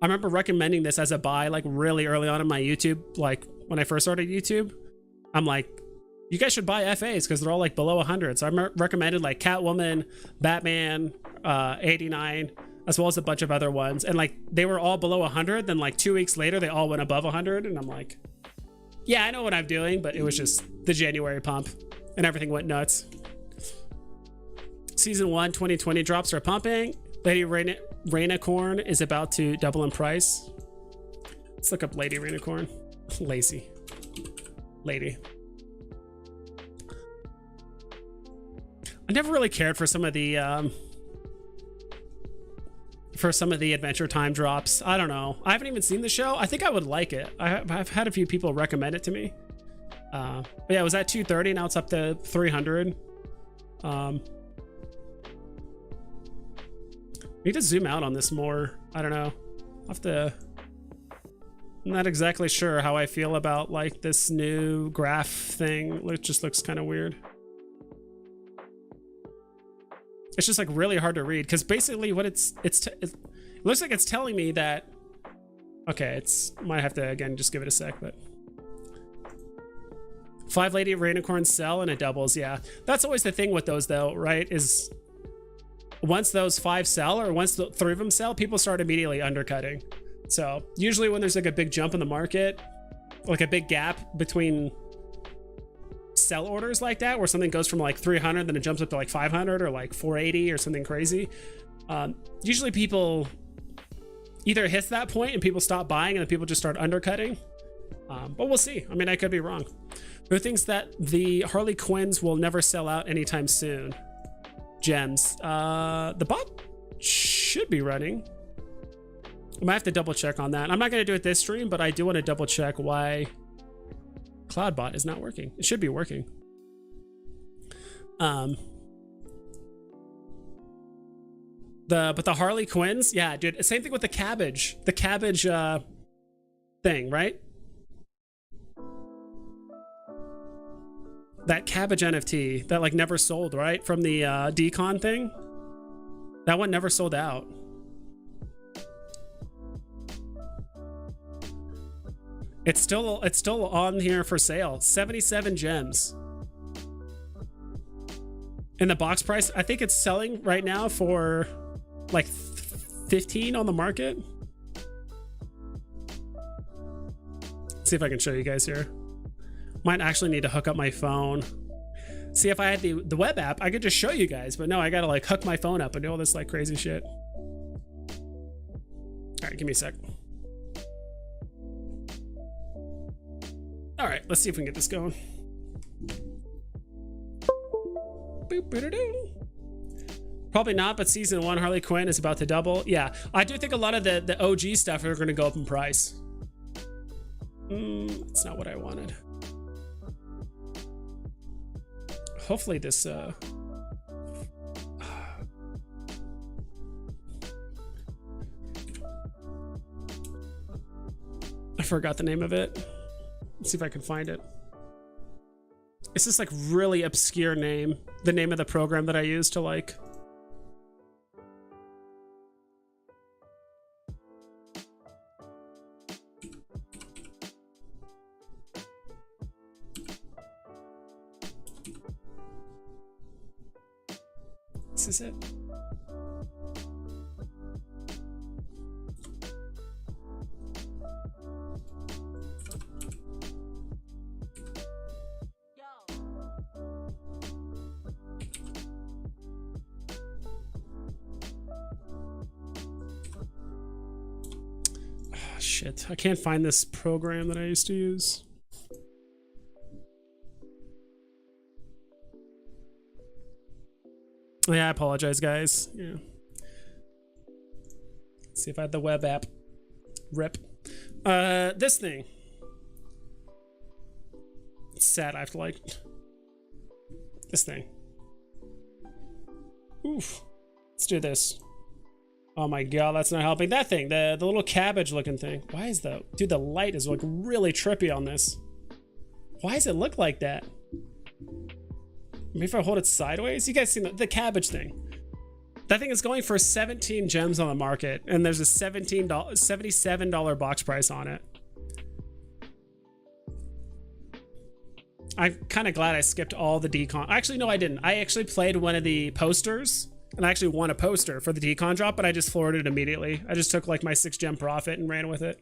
remember recommending this as a buy like really early on in my YouTube. Like when I first started YouTube, I'm like, you guys should buy FAs because they're all like below 100. So I recommended like Catwoman, Batman, 89, as well as a bunch of other ones. And like they were all below 100. Then like 2 weeks later, they all went above 100. And I'm like, yeah, I know what I'm doing, but it was just the January pump and everything went nuts. Season 1 2020 drops are pumping. Lady Rainicorn is about to double in price. Let's look up Lady Rainicorn. Lazy. Lady. I never really cared for some of the Adventure Time drops. I don't know. I haven't even seen the show. I think I would like it. I've had a few people recommend it to me. But yeah, it was at 230. Now it's up to 300. Need to zoom out on this more. I don't know. I'll have to. I'm not exactly sure how I feel about like this new graph thing. It just looks kind of weird. It's just like really hard to read because basically what it looks like it's telling me that. Okay, might have to again just give it a sec, but 5 Lady Rainicorns sell and it doubles. Yeah, that's always the thing with those though, right? Is once those 5 sell or once the 3 of them sell, people start immediately undercutting. So usually when there's like a big jump in the market, like a big gap between sell orders like that, where something goes from like 300 then it jumps up to like 500 or like 480 or something crazy, usually people either hits that point and people stop buying and then people just start undercutting, but we'll see. I mean, I could be wrong. Who thinks that the Harley Quinns will never sell out anytime soon? Gems. The bot should be running. I might have to double check on that. I'm not going to do it this stream, but I do want to double check why CloudBot is not working. It should be working. But the Harley Quinns, yeah, dude. Same thing with the cabbage thing, right? That cabbage NFT that like never sold, right? From the decon thing. That one never sold out. It's still on here for sale. 77 gems. And the box price, I think it's selling right now for like 15 on the market. Let's see if I can show you guys here. Might actually need to hook up my phone. See, if I had the web app, I could just show you guys, but no, I gotta like hook my phone up and do all this like crazy shit. All right, give me a sec. All right, let's see if we can get this going. Probably not, but season 1 Harley Quinn is about to double. Yeah, I do think a lot of the OG stuff are going to go up in price. It's not what I wanted. Hopefully this I forgot the name of it. Let's see if I can find it. It's this like really obscure name. The name of the program that I use to like. This is it. Shit, I can't find this program that I used to use. Yeah, I apologize, guys. Yeah. Let's see if I had the web app. Rip. This thing. It's sad I have to like... This thing. Oof. Let's do this. Oh my god, that's not helping. That thing, the little cabbage looking thing. Why is the... Dude, the light is like really trippy on this. Why does it look like that? Maybe if I hold it sideways? You guys see the cabbage thing. That thing is going for 17 gems on the market, and there's a $77 box price on it. I'm kind of glad I skipped all the decon. Actually, no, I didn't. I actually played one of the posters, and I actually won a poster for the decon drop, but I just floored it immediately. I just took like my 6 gem profit and ran with it.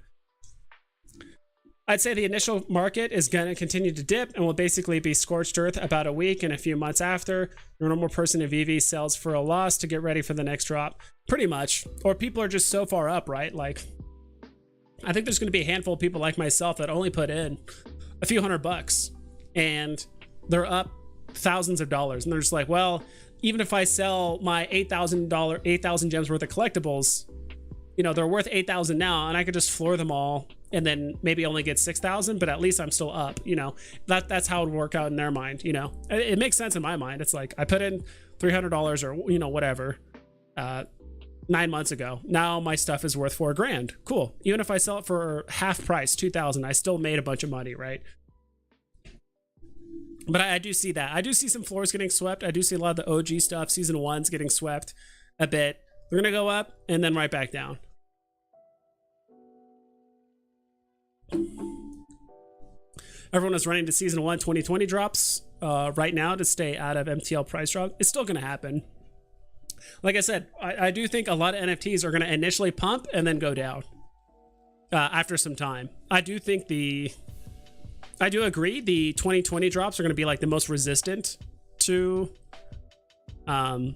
I'd say the initial market is going to continue to dip and will basically be scorched earth about a week and a few months after. Your normal person in Veve sells for a loss to get ready for the next drop. Pretty much. Or people are just so far up, right? Like, I think there's going to be a handful of people like myself that only put in a few $100 and they're up thousands of dollars. And they're just like, well, even if I sell my $8,000 gems worth of collectibles, you know, they're worth 8,000 now and I could just floor them all and then maybe only get 6,000, but at least I'm still up, you know. That's how it would work out in their mind, you know. It makes sense in my mind. It's like I put in $300 or, you know, whatever 9 months ago. Now my stuff is worth $4,000. Cool. Even if I sell it for half price, 2,000, I still made a bunch of money, right? But I do see that. I do see some floors getting swept. I do see a lot of the OG stuff, season 1's getting swept a bit. We're gonna go up and then right back down. Everyone is running to season 1 2020 drops right now to stay out of MTL price drop. It's still going to happen. Like I said, I do think a lot of NFTs are going to initially pump and then go down after some time. I do agree the 2020 drops are going to be like the most resistant to some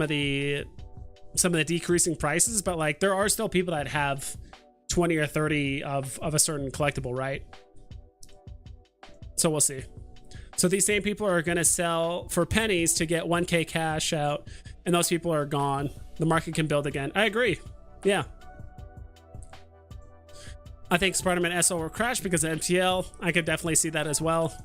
of the decreasing prices, but like there are still people that have 20 or 30 of a certain collectible, right? So we'll see. So these same people are going to sell for pennies to get 1K cash out, and those people are gone. The market can build again. I agree. Yeah. I think Spider-Man SL will crash because of MTL. I could definitely see that as well.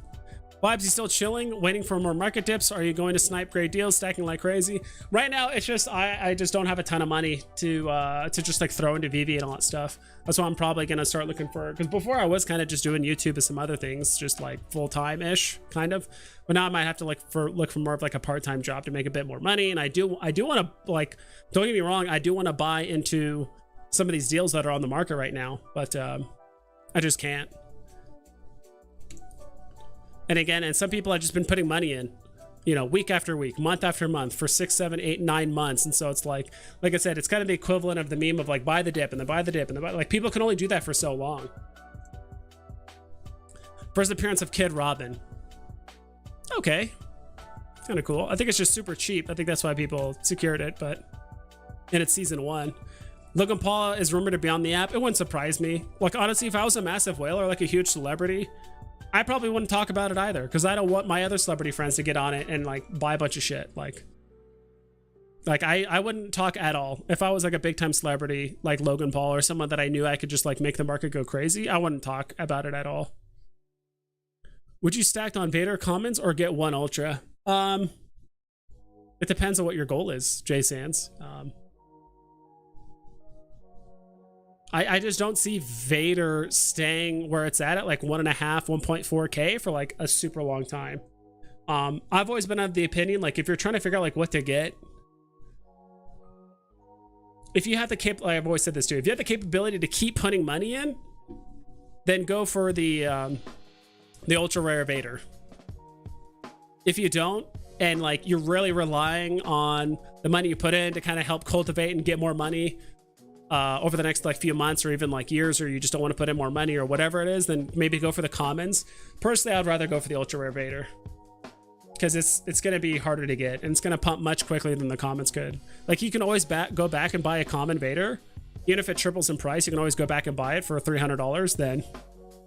Vibes, you still chilling, waiting for more market dips? Are you going to snipe great deals, stacking like crazy? Right now, it's just I just don't have a ton of money to just like throw into Veve and all that stuff. That's why I'm probably gonna start looking for, because before I was kind of just doing YouTube and some other things, just like full-time ish kind of. But now I might have to look for more of like a part-time job to make a bit more money. And I do want to, like, don't get me wrong, I do want to buy into some of these deals that are on the market right now, but I just can't. And again, and some people have just been putting money in, you know, week after week, month after month for 6, 7, 8, 9 months. And so it's like I said, it's kind of the equivalent of the meme of like buy the dip and then buy the dip and then buy, like people can only do that for so long. First appearance of Kid Robin. Okay. Kind of cool. I think it's just super cheap. I think that's why people secured it, but, and it's season 1. Logan Paul is rumored to be on the app. It wouldn't surprise me. Like, honestly, if I was a massive whale or like a huge celebrity, I probably wouldn't talk about it either, because I don't want my other celebrity friends to get on it and like buy a bunch of shit. Like I wouldn't talk at all. If I was like a big time celebrity like Logan Paul or someone that I knew I could just like make the market go crazy, I wouldn't talk about it at all. Would you stack on Vader Commons or get one Ultra? It depends on what your goal is, Jay Sands. I just don't see Vader staying where it's at like 1.5, 1.4K for like a super long time. I've always been of the opinion, like if you're trying to figure out like what to get, if you have the I've always said this too, if you have the capability to keep putting money in, then go for the ultra rare Vader. If you don't, and like you're really relying on the money you put in to kind of help cultivate and get more money over the next like few months or even like years, or you just don't want to put in more money or whatever it is, then maybe go for the commons. Personally, I'd rather go for the ultra rare Vader, because it's going to be harder to get and it's going to pump much quicker than the commons could. Like you can always go back and buy a common Vader, even if it triples in price. You can always go back and buy it for $300. Then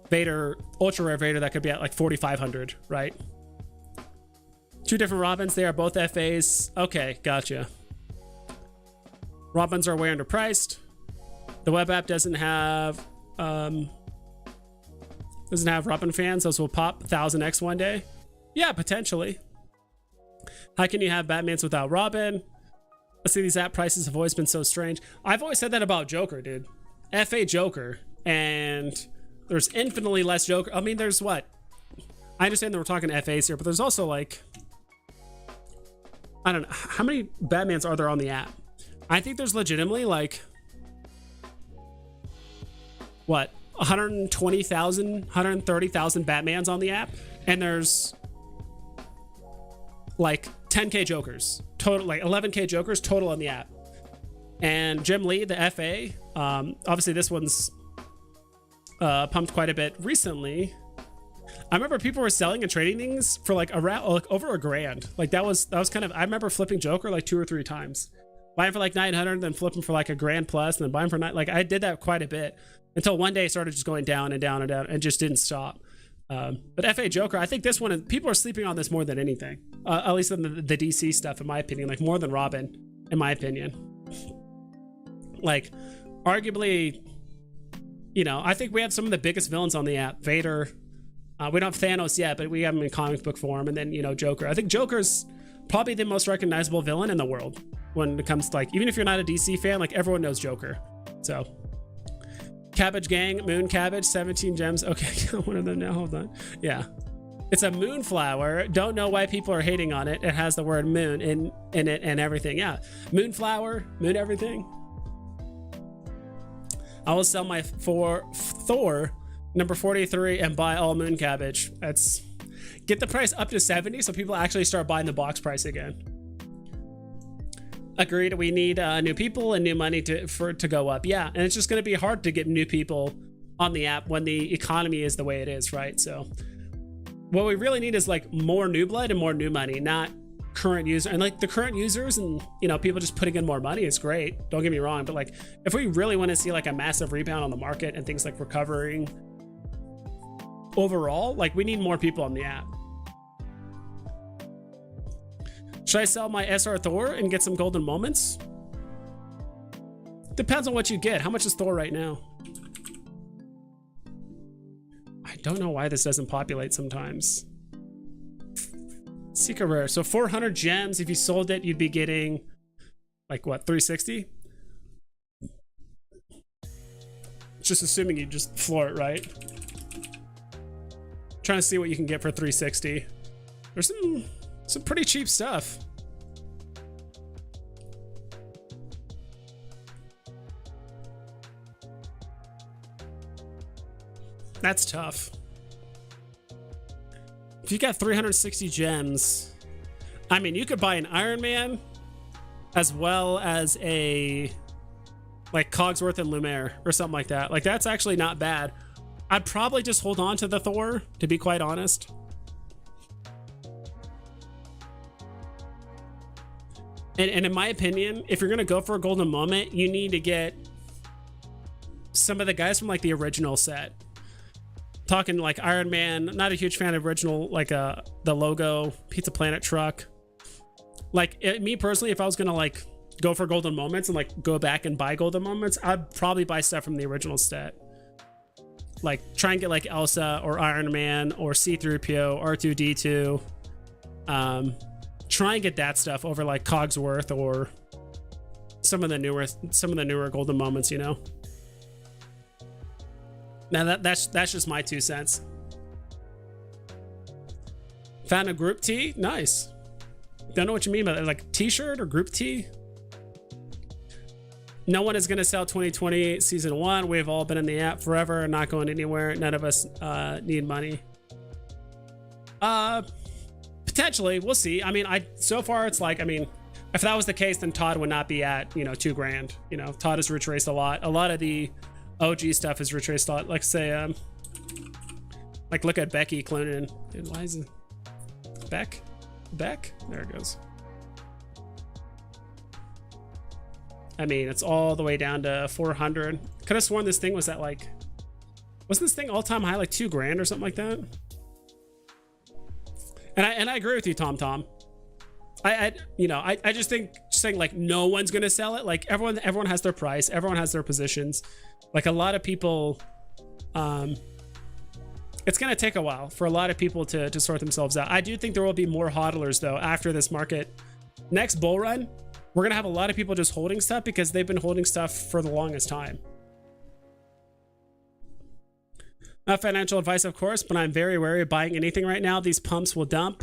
Vader, ultra rare Vader, that could be at like 4,500, right? Two different Robins. They are both FAs. Okay, gotcha. Robins are way underpriced. The web app doesn't have Robin fans. Those will pop 1000x one day. Yeah, potentially. How can you have Batmans without Robin? Let's see, these app prices have always been so strange. I've always said that about Joker, dude. FA Joker, and there's infinitely less Joker. I mean, there's what? I understand that we're talking FAs here, but there's also like, I don't know, how many Batmans are there on the app? I think there's legitimately like, what, 120,000, 130,000 Batmans on the app, and there's like 10k Jokers total, like 11k Jokers total on the app. And Jim Lee, the FA, obviously this one's pumped quite a bit recently. I remember people were selling and trading things for like around like over $1,000. Like that was kind of, I remember flipping Joker like 2 or 3 times, buying for like 900, then flipping for like $1,000 plus, and then buying for like I did that quite a bit until one day it started just going down and down and down and just didn't stop. But FA Joker, I think this one, people are sleeping on this more than anything, at least in the DC stuff, in my opinion, like more than Robin, in my opinion. Like arguably, you know, I think we have some of the biggest villains on the app. Vader, we don't have Thanos yet, but we have him in comic book form. And then, you know, Joker. I think Joker's probably the most recognizable villain in the world when it comes to like, even if you're not a DC fan, like everyone knows Joker. So Cabbage Gang, Moon Cabbage, 17 gems. Okay, one of them now, hold on. Yeah. It's a moonflower. Don't know why people are hating on it. It has the word moon in it and everything. Yeah, moonflower, moon everything. I will sell my Thor number 43 and buy all moon cabbage. That's, get the price up to 70 so people actually start buying the box price again. Agreed. We need new people and new money to go up. Yeah, and it's just going to be hard to get new people on the app when the economy is the way it is, right? So what we really need is like more new blood and more new money, not current user. And like the current users and, you know, people just putting in more money is great, don't get me wrong, but like if we really want to see like a massive rebound on the market and things like recovering overall, like we need more people on the app. Should I sell my SR Thor and get some golden moments? Depends on what you get. How much is Thor right now? I don't know why this doesn't populate sometimes. Secret rare. So 400 gems. If you sold it, you'd be getting like what, 360? Just assuming you just floor it, right? Trying to see what you can get for 360. There's some pretty cheap stuff. That's tough. If you got 360 gems, I mean, you could buy an Iron Man as well as a like Cogsworth and Lumiere or something like that. Like, that's actually not bad. I'd probably just hold on to the Thor, to be quite honest. And in my opinion, if you're gonna go for a golden moment, you need to get some of the guys from like the original set. Talking like Iron Man, not a huge fan of original, like the logo Pizza Planet truck. Like me personally, if I was gonna like go for golden moments and like go back and buy golden moments, I'd probably buy stuff from the original set. Like try and get like Elsa or Iron Man or C-3PO, R2D2. Try and get that stuff over like Cogsworth or some of the newer golden moments, you know. Now that's just my 2 cents. Found a group tee, nice. Don't know what you mean by that, like t-shirt or group tee. No one is gonna sell 2020 season 1. We've all been in the app forever, not going anywhere. None of us need money. Potentially, we'll see. I mean, so far it's like, I mean, if that was the case, then Todd would not be at, you know, $2,000. You know, Todd has retraced a lot. A lot of the OG stuff is retraced a lot. Like say, like look at Becky Cloonan. Dude, why is it Beck? There it goes. I mean, it's all the way down to 400. Could have sworn this thing was at like, wasn't this thing all-time high like $2,000 or something like that? And I agree with you, Tom. I just think saying like no one's gonna sell it. Like everyone has their price, everyone has their positions. Like a lot of people, it's gonna take a while for a lot of people to sort themselves out. I do think there will be more hodlers though after this market. Next bull run, we're gonna have a lot of people just holding stuff because they've been holding stuff for the longest time. Not financial advice, of course, but I'm very wary of buying anything right now. These pumps will dump,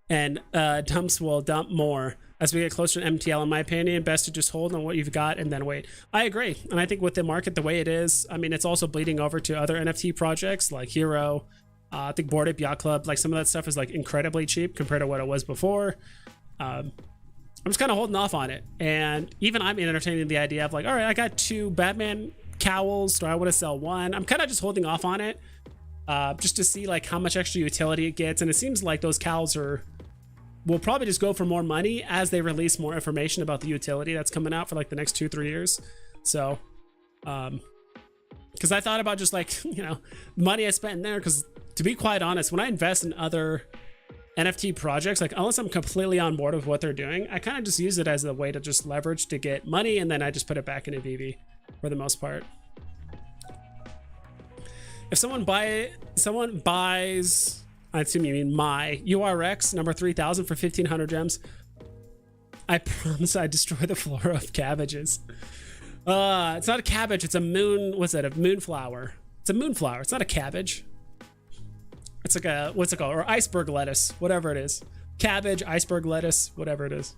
and dumps will dump more as we get closer to MTL. In my opinion, best to just hold on what you've got and then wait. I agree, and I think with the market the way it is, I mean, it's also bleeding over to other NFT projects like Hero. I think Bored Ape Yacht Club, like some of that stuff is like incredibly cheap compared to what it was before. I'm just kind of holding off on it, and even I'm entertaining the idea of like, all right, I got 2 Batman cowls, do I want to sell 1? I'm kind of just holding off on it just to see like how much extra utility it gets, and it seems like those cowls will probably just go for more money as they release more information about the utility that's coming out for like the next 2-3 years. So because I thought about just like, you know, money I spent in there, because to be quite honest, when I invest in other NFT projects, like unless I'm completely on board with what they're doing, I kind of just use it as a way to just leverage to get money, and then I just put it back into Veve for the most part. If someone buys, I assume you mean my URX number 3000 for 1500 gems, I promise I destroy the floor of cabbages. It's not a cabbage, it's a moon, what's that, a moonflower? It's a moonflower, it's not a cabbage. It's like a, what's it called? Or iceberg lettuce, whatever it is. Cabbage, iceberg lettuce, whatever it is.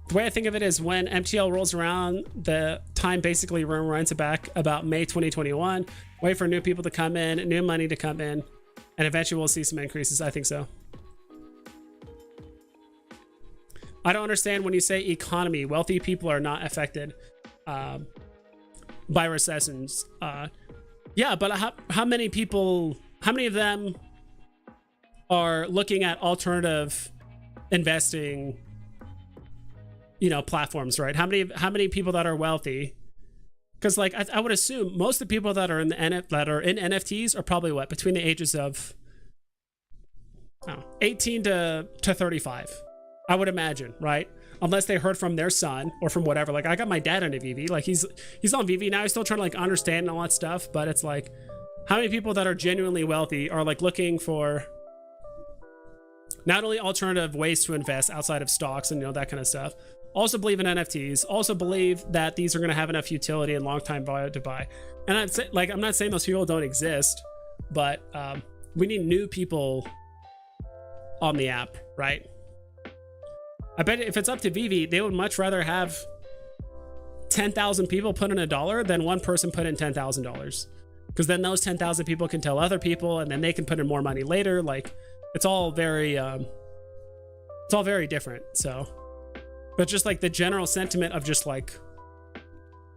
The way I think of it is when MTL rolls around, the time basically runs back about May 2021. Wait for new people to come in, new money to come in, and eventually we'll see some increases. I think so. I don't understand when you say economy. Wealthy people are not affected by recessions. Yeah, but how many people... How many of them are looking at alternative investing, you know, platforms, right? How many people that are wealthy? Because like I would assume most of the people that are in NFTs are probably what, between the ages of 18 to 35, I would imagine, right? Unless they heard from their son or from whatever. Like I got my dad into Veve, like he's on Veve now. He's still trying to like understand all that stuff, but it's like, how many people that are genuinely wealthy are like looking for Not only alternative ways to invest outside of stocks and that kind of stuff. Also believe in NFTs. Also believe that these are going to have enough utility and long time value to buy. And I'm not saying those people don't exist, but we need new people on the app, right? I bet if it's up to Veve, they would much rather have 10,000 people put in $1 than one person put in $10,000, because then those 10,000 people can tell other people, and then they can put in more money later. Like, it's all very different. So, but just like the general sentiment of just like,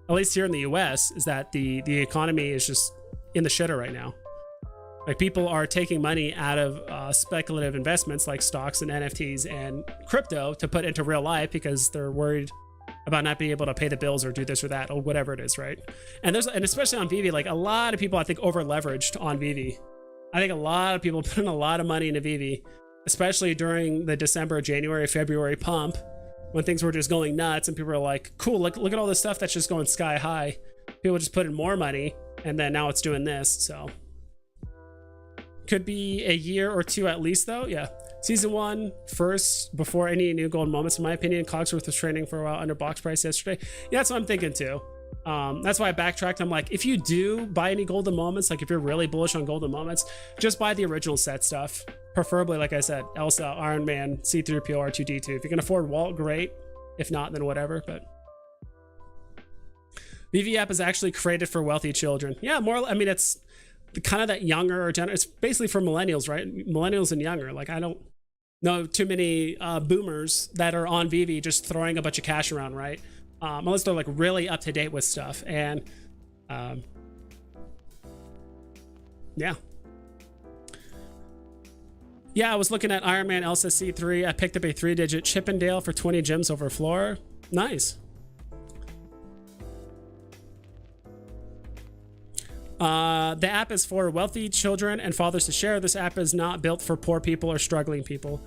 at least here in the US, is that the economy is just in the shitter right now. Like, people are taking money out of speculative investments like stocks and NFTs and crypto to put into real life because they're worried about not being able to pay the bills or do this or that or whatever it is, right? And especially on Veve, like a lot of people I think over leveraged on Veve. I think a lot of people put in a lot of money into Veve, especially during the December, January, February pump when things were just going nuts and people were like, cool, look at all this stuff that's just going sky high. People just put in more money and then now it's doing this. So could be a year or two at least though. Yeah. Season 1 first before any new golden moments, in my opinion. Cogsworth was trading for a while under box price yesterday. Yeah, that's what I'm thinking too. That's why I backtracked. I'm like, if you do buy any golden moments, like if you're really bullish on golden moments, just buy the original set stuff. Preferably, like I said, Elsa, Iron Man, C3PO, R2D2. If you can afford Walt, great. If not, then whatever. But Veve app is actually created for wealthy children. Yeah, more. I mean, it's kind of that younger or it's basically for millennials, right? Millennials and younger. Like, I don't know too many boomers that are on Veve just throwing a bunch of cash around, right? Unless they're like really up to date with stuff. And yeah. Yeah, I was looking at Iron Man Elsa C3. I picked up a 3-digit Chippendale for 20 gems over floor. Nice. The app is for wealthy children and fathers to share. This app is not built for poor people or struggling people.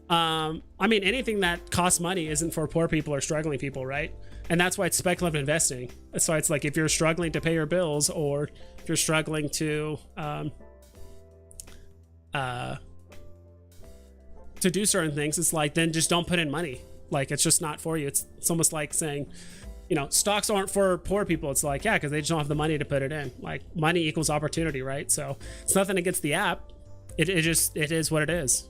I mean, anything that costs money isn't for poor people or struggling people, right? And that's why it's speculative investing. That's why it's like, if you're struggling to pay your bills, or if you're struggling to do certain things, it's like, then just don't put in money. Like, it's just not for you. It's almost like saying, stocks aren't for poor people. It's like, yeah, because they just don't have the money to put it in. Like, money equals opportunity, right? So it's nothing against the app. It is what it is.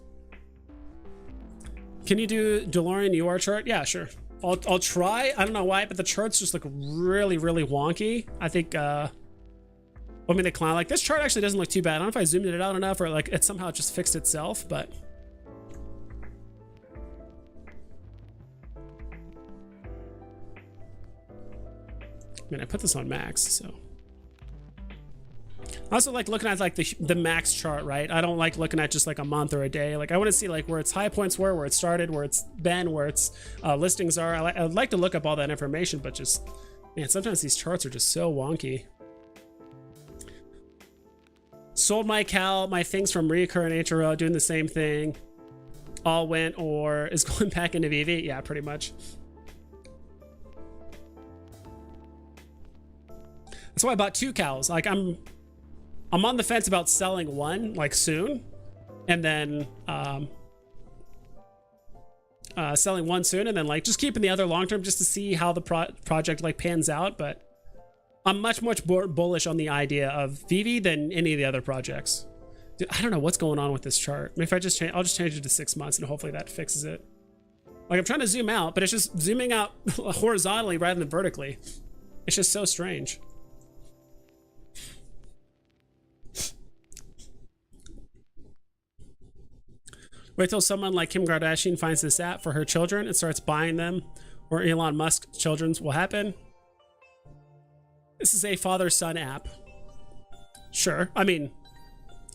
Can you do DeLorean UR chart? Yeah, sure. I'll try. I don't know why, but the charts just look really, really wonky. I think the client, like, this chart actually doesn't look too bad. I don't know if I zoomed it out enough or like it somehow just fixed itself, but I mean, I put this on max, so. I also like looking at like the max chart, right? I don't like looking at just like a month or a day. Like, I want to see like where its high points were, where it started, where it's been, where its listings are. I'd like to look up all that information, but just, man, sometimes these charts are just so wonky. Sold my things from Recur and HRO, doing the same thing. All went or is going back into Veve. Yeah, pretty much. That's why I bought 2 cows. Like, I'm on the fence about selling one, like, soon, and then selling one soon, and then like just keeping the other long term just to see how the project like pans out. But I'm much more bullish on the idea of Veve than any of the other projects. Dude, I don't know what's going on with this chart. I mean, if I just change, I'll just change it to 6 months, and hopefully that fixes it. Like, I'm trying to zoom out, but it's just zooming out horizontally rather than vertically. It's just so strange. Wait till someone like Kim Kardashian finds this app for her children and starts buying them, or Elon Musk's children's will happen. This is a father-son app. Sure. I mean,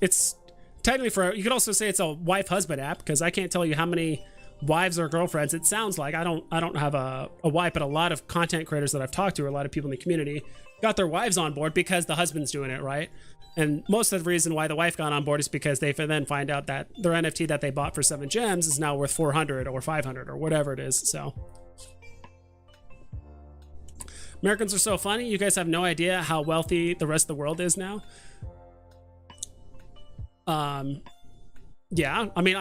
it's technically for, you could also say it's a wife-husband app, because I can't tell you how many wives or girlfriends. It sounds like, I don't have a wife, but a lot of content creators that I've talked to, or a lot of people in the community, got their wives on board because the husband's doing it, right? And most of the reason why the wife got on board is because they then find out that their NFT that they bought for 7 gems is now worth 400 or 500 or whatever it is. So Americans are so funny. You guys have no idea how wealthy the rest of the world is now. Yeah, I mean,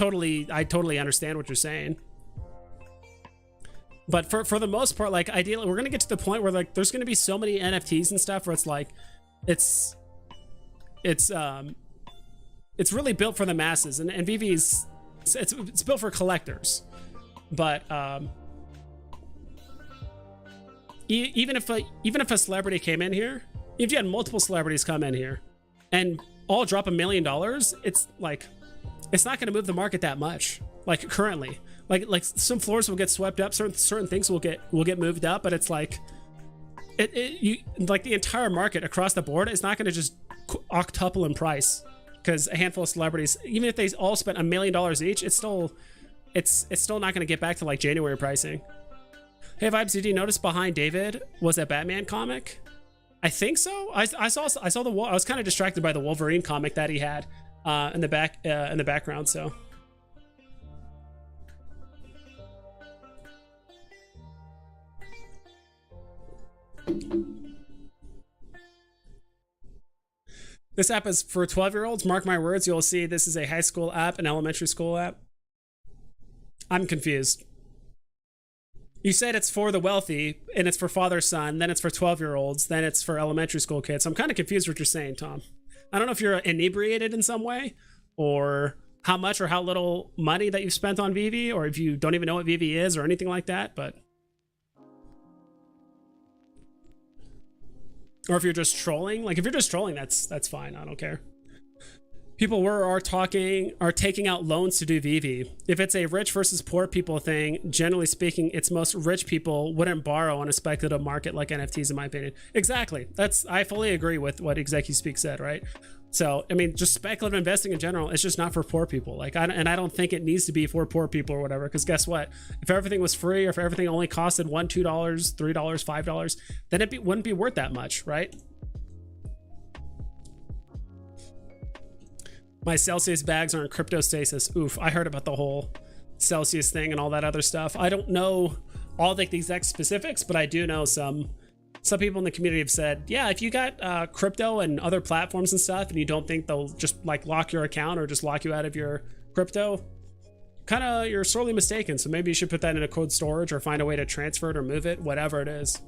I totally understand what you're saying. But for the most part, like ideally, we're gonna get to the point where like there's gonna be so many NFTs and stuff where it's like, it's really built for the masses, and Veve it's built for collectors. But even if a celebrity came in here, if you had multiple celebrities come in here and all drop $1 million, it's like, it's not going to move the market that much. Like currently, like some floors will get swept up, certain things will get moved up, but it's like you like the entire market across the board is not going to just octuple in price because a handful of celebrities, even if they all spent $1 million each, it's still not going to get back to like January pricing. Hey Vibes, did you notice behind David was a Batman comic? I think so. I saw the I was kind of distracted by the Wolverine comic that he had in the background. So this app is for 12-year-olds. Mark my words, you'll see this is a high school app, an elementary school app. I'm confused. You said it's for the wealthy, and it's for father-son, then it's for 12-year-olds, then it's for elementary school kids. So I'm kind of confused what you're saying, Tom. I don't know if you're inebriated in some way, or how much or how little money that you've spent on Veve, or if you don't even know what Veve is or anything like that, but... Or if you're just trolling. Like, if you're just trolling, that's fine. I don't care. People are taking out loans to do Veve. If it's a rich versus poor people thing, generally speaking, it's most rich people wouldn't borrow on a speculative market like NFTs, in my opinion. Exactly. I fully agree with what ExecuSpeak said, right? So, I mean, just speculative investing in general, it's just not for poor people. Like, I don't think it needs to be for poor people or whatever, because guess what? If everything was free, or if everything only costed $1, $2, $3, $5, then it wouldn't be worth that much, right? My Celsius bags are in crypto stasis. Oof, I heard about the whole Celsius thing and all that other stuff. I don't know all the exact specifics, but I do know some people in the community have said, yeah, if you got crypto and other platforms and stuff, and you don't think they'll just like lock your account or just lock you out of your crypto, you're sorely mistaken. So maybe you should put that in a cold storage or find a way to transfer it or move it, whatever it is.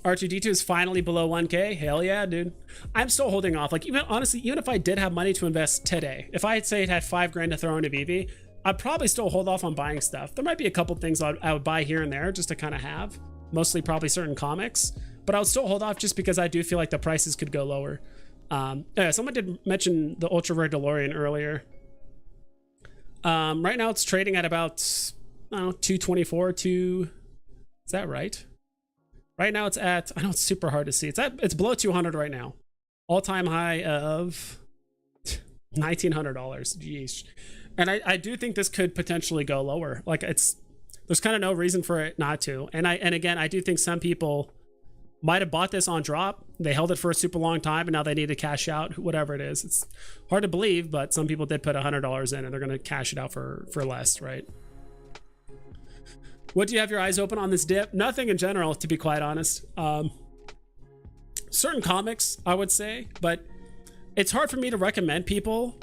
R2D2 is finally below 1K. Hell yeah, dude. I'm still holding off. Like, honestly, even if I did have money to invest today, if I'd say it had $5 to throw into Veve, I'd probably still hold off on buying stuff. There might be a couple things I would buy here and there just to kind of have, mostly probably certain comics, but I would still hold off just because I do feel like the prices could go lower. Yeah, someone did mention the ultra rare DeLorean earlier. Right now it's trading at about, I don't know, 224. Is that right? Right now it's at, I know it's super hard to see. It's below 200 right now. All-time high of $1,900. Jeez. And I do think this could potentially go lower. Like, there's kind of no reason for it not to. And again, I do think some people might have bought this on drop. They held it for a super long time, and now they need to cash out, whatever it is. It's hard to believe, but some people did put $100 in, and they're going to cash it out for less, right? What do you have your eyes open on this dip? Nothing in general, to be quite honest. Certain comics, I would say, but it's hard for me to recommend people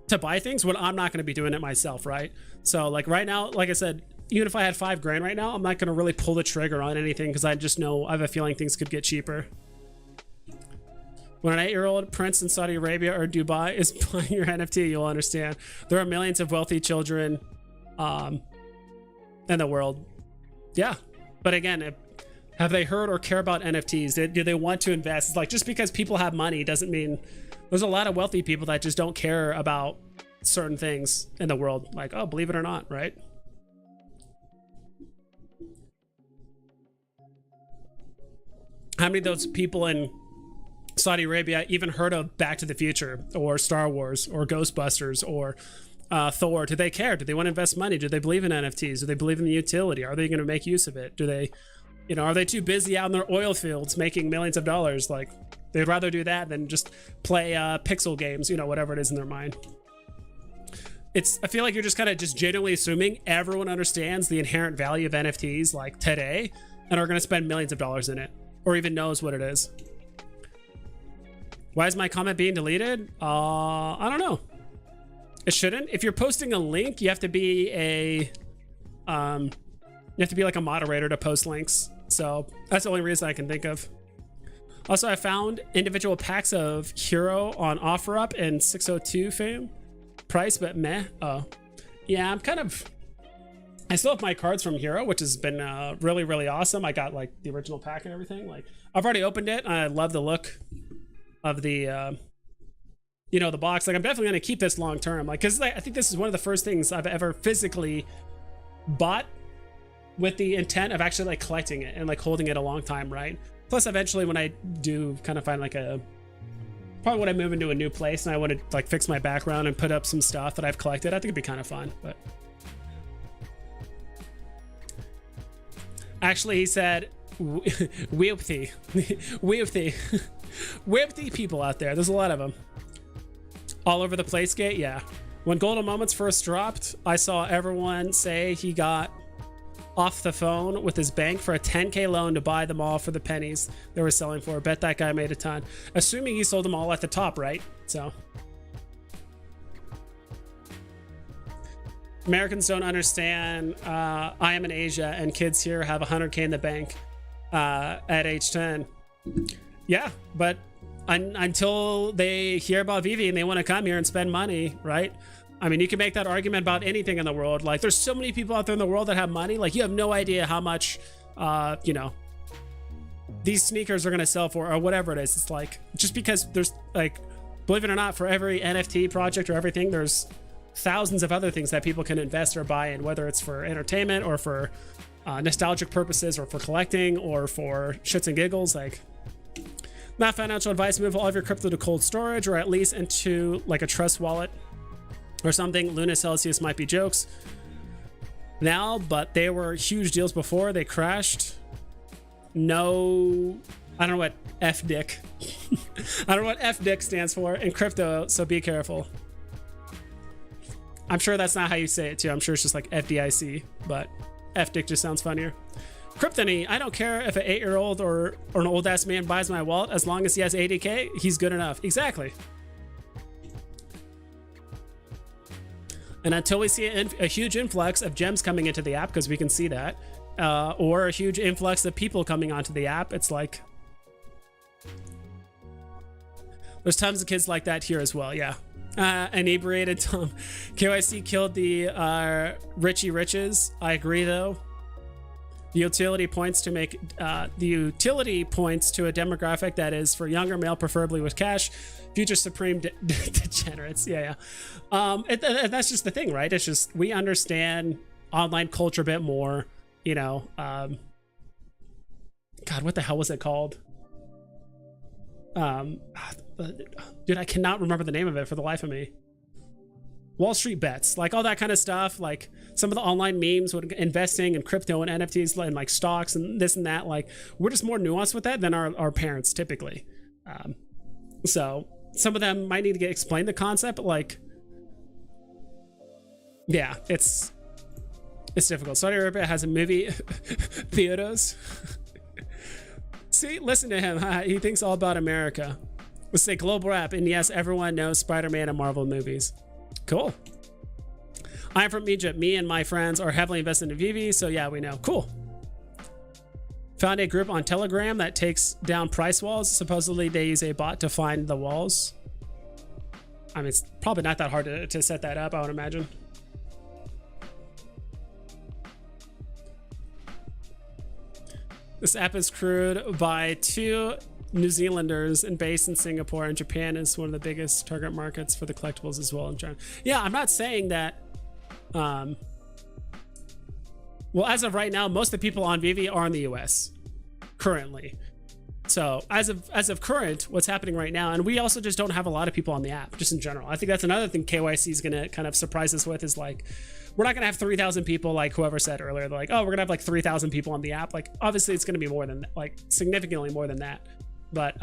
to buy things when I'm not going to be doing it myself, right? So like right now, like I said, even if I had $5 right now, I'm not going to really pull the trigger on anything because I just know, I have a feeling things could get cheaper. When an 8-year-old prince in Saudi Arabia or Dubai is buying your NFT, you'll understand. There are millions of wealthy children in the world. Yeah, but again, have they heard or care about NFTs? Do they want to invest? It's like, just because people have money doesn't mean... There's a lot of wealthy people that just don't care about certain things in the world. Like, oh, believe it or not, right? How many of those people in Saudi Arabia even heard of Back to the Future or Star Wars or Ghostbusters or Thor? Do they care? Do they want to invest money? Do they believe in NFTs? Do they believe in the utility? Are they going to make use of it? Do they, are they too busy out in their oil fields making millions of dollars? Like, they'd rather do that than just play pixel games, whatever it is in their mind. I feel like you're just kind of just genuinely assuming everyone understands the inherent value of NFTs like today and are going to spend millions of dollars in it or even knows what it is. Why is my comment being deleted? I don't know. It shouldn't. If you're posting a link, you have to be like a moderator to post links. So that's the only reason I can think of. Also, I found individual packs of Hero on OfferUp and 602 fame price, but meh. Oh, yeah, I still have my cards from Hero, which has been really, really awesome. I got like the original pack and everything. Like, I've already opened it. And I love the look of the, the box. Like, I'm definitely going to keep this long term. Like, because I think this is one of the first things I've ever physically bought with the intent of actually like collecting it and like holding it a long time, right? Plus, eventually, when I do kind of find like probably when I move into a new place and I want to like fix my background and put up some stuff that I've collected, I think it'd be kind of fun. But actually, he said, "Whipty, whipty people out there. There's a lot of them all over the place." Gate, yeah. When Golden Moments first dropped, I saw everyone say he got off the phone with his bank for a 10K loan to buy them all for the pennies they were selling for. Bet that guy made a ton. Assuming he sold them all at the top, right? So Americans don't understand. I am in Asia and kids here have 100K in the bank at age 10. Yeah, but until they hear about Veve and they want to come here and spend money, right? I mean, you can make that argument about anything in the world. Like, there's so many people out there in the world that have money. Like, you have no idea how much, these sneakers are going to sell for or whatever it is. It's like, just because there's like, believe it or not, for every NFT project or everything, there's thousands of other things that people can invest or buy in, whether it's for entertainment or for nostalgic purposes or for collecting or for shits and giggles. Like, not financial advice. Move all of your crypto to cold storage or at least into like a trust wallet or something. Luna Celsius might be jokes now, but they were huge deals before they crashed. No, I don't know what FDIC I don't know what FDIC stands for in crypto, so be careful. I'm sure that's not how you say it too. I'm sure it's just like FDIC, but FDIC just sounds funnier. Kryptony, I don't care if an 8-year-old or an old ass man buys my wallet, as long as he has 80K, he's good enough. Exactly. And until we see a huge influx of gems coming into the app, because we can see that, or a huge influx of people coming onto the app, it's like there's tons of kids like that here as well. Yeah. Inebriated Tom. KYC killed the Richie Riches. I agree though. The utility points to a demographic that is for younger male, preferably with cash. Future supreme degenerates. Yeah. And that's just the thing, right? It's just, we understand online culture a bit more, God, what the hell was it called? Dude, I cannot remember the name of it for the life of me. Wall Street bets, like all that kind of stuff, like some of the online memes with investing in crypto and NFTs and like stocks and this and that. Like, we're just more nuanced with that than our parents typically. So some of them might need to get explained the concept, but like, yeah, it's difficult. Saudi Arabia has a movie, Theodos. See, listen to him. He thinks all about America. Let's say global rap, and yes, everyone knows Spider-Man and Marvel movies. Cool. I'm from Egypt. Me and my friends are heavily invested in Veve, so yeah, we know. Cool. Found a group on Telegram that takes down price walls. Supposedly they use a bot to find the walls. I mean, it's probably not that hard to set that up, I would imagine. This app is crewed by 2 New Zealanders and based in Singapore, and Japan is one of the biggest target markets for the collectibles as well in China. Yeah, I'm not saying that. Well, as of right now, most of the people on Veve are in the US currently. So as of current, what's happening right now, and we also just don't have a lot of people on the app, just in general. I think that's another thing KYC is going to kind of surprise us with, is like, we're not going to have 3,000 people like whoever said earlier. They're like, oh, we're going to have like 3,000 people on the app. Like, obviously it's going to be more than that, like significantly more than that. But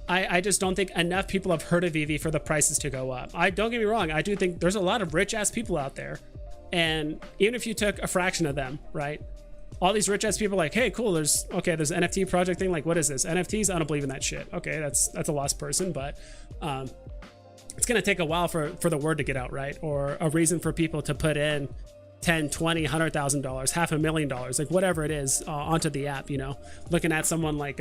I just don't think enough people have heard of Veve for the prices to go up. Don't get me wrong, I do think there's a lot of rich ass people out there, and even if you took a fraction of them, right? All these rich ass people are like, hey, cool, there's an NFT project thing. Like, what is this? NFTs? I don't believe in that shit. Okay, that's a lost person, but it's going to take a while for the word to get out, right? Or a reason for people to put in 10, 20, $100,000, $500,000, like whatever it is, onto the app, you know. Looking at someone like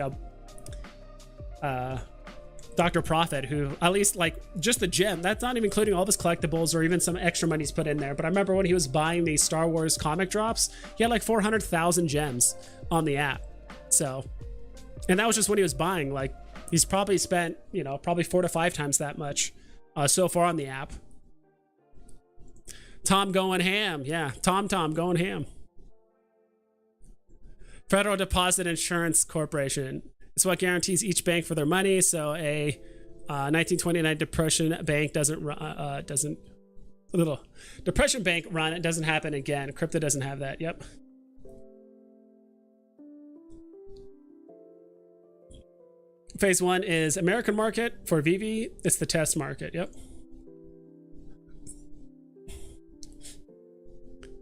Dr. Profit, who at least like just the gem, that's not even including all of his collectibles or even some extra money he's put in there. But I remember when he was buying the Star Wars comic drops, he had like 400,000 gems on the app. So, and that was just when he was buying. Like he's probably spent, you know, probably 4 to 5 times that much so far on the app. Tom going ham. Yeah, Tom going ham. Federal Deposit Insurance Corporation. It's what guarantees each bank for their money. So a 1929 depression bank depression bank run. It doesn't happen again. Crypto doesn't have that. Yep. Phase 1 is American market for Veve. It's the test market. Yep.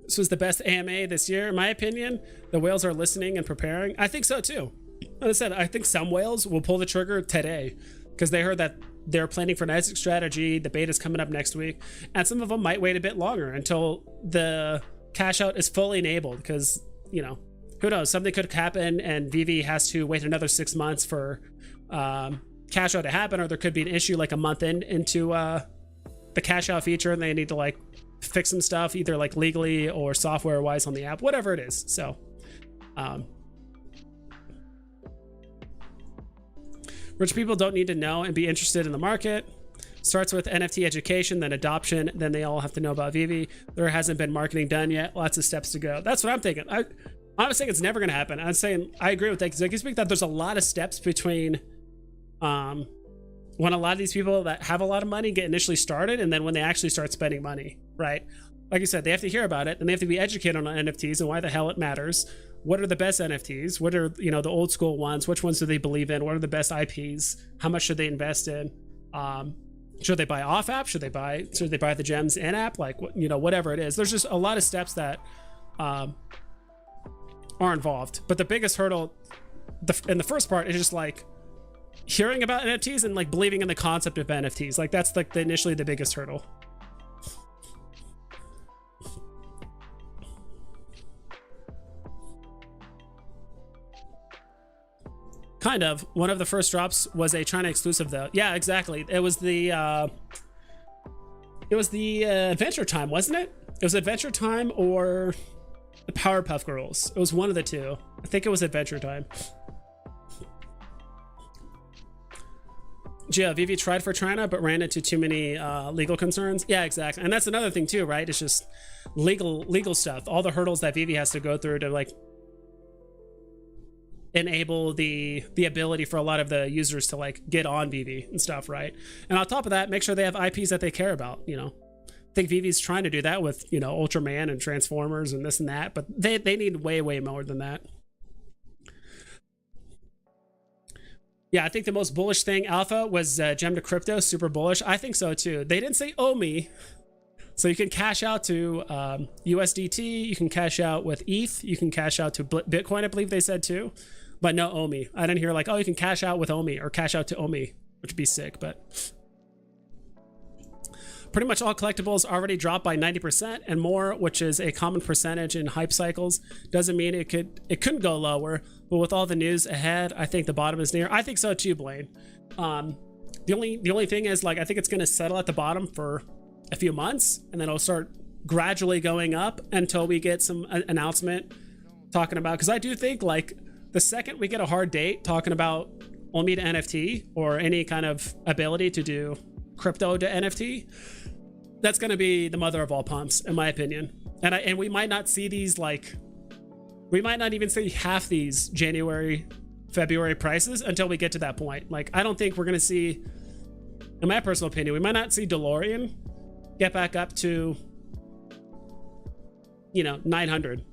This was the best AMA this year, in my opinion. The whales are listening and preparing. I think so too. Like I said, I think some whales will pull the trigger today because they heard that they're planning for an exit strategy. The beta's coming up next week. And some of them might wait a bit longer until the cash out is fully enabled because, you know, who knows? Something could happen and Veve has to wait another 6 months for cash out to happen, or there could be an issue like a month into the cash out feature and they need to like fix some stuff either like legally or software wise on the app, whatever it is. So rich people don't need to know and be interested in the market. Starts with NFT education, then adoption, then they all have to know about Veve. There hasn't been marketing done yet. Lots of steps to go. That's what I'm thinking. I'm not saying it's never going to happen. I'm saying I agree with that because I can speak that there's a lot of steps between when a lot of these people that have a lot of money get initially started and then when they actually start spending money, right? Like you said, they have to hear about it and they have to be educated on NFTs and why the hell it matters. What are the best NFTs? What are, you know, the old school ones? Which ones do they believe in? What are the best IPs? How much should they invest in? Should they buy off app? Should they buy the gems in app? Like, you know, whatever it is. There's just a lot of steps that are involved. But the biggest hurdle in the first part is just like hearing about NFTs and like believing in the concept of NFTs. Like that's like initially the biggest hurdle. Kind of. One of the first drops was a China exclusive though. Yeah, exactly. It was the Adventure Time, wasn't it? It was Adventure Time or the Powerpuff Girls. It was one of the two. I think it was Adventure Time. Yeah, Veve tried for China but ran into too many legal concerns. Yeah, exactly. And that's another thing too, right? It's just legal stuff. All the hurdles that Veve has to go through to like enable the ability for a lot of the users to like get on Veve and stuff, right? And on top of that, make sure they have IPs that they care about, you know. I think Vive's trying to do that with, you know, Ultraman and Transformers and this and that, but they need way more than that. Yeah, I think the most bullish thing alpha was Gem to Crypto, super bullish. I think so too. They didn't say OMI. So you can cash out to USDT, you can cash out with ETH, you can cash out to Bitcoin, I believe they said too. But no OMI. I didn't hear like, oh, you can cash out with OMI or cash out to OMI, which would be sick, but pretty much all collectibles already dropped by 90% and more, which is a common percentage in hype cycles. Doesn't mean it couldn't go lower, but with all the news ahead, I think the bottom is near. I think so too, Blaine. The only thing is like I think it's going to settle at the bottom for a few months and then it'll start gradually going up until we get some announcement talking about, because I do think like the second we get a hard date talking about OMI to NFT or any kind of ability to do crypto to NFT, that's going to be the mother of all pumps in my opinion. And we might not see these, like we might not even see half these January February prices until we get to that point. Like I don't think we're going to see, in my personal opinion, we might not see DeLorean get back up to, you know, 900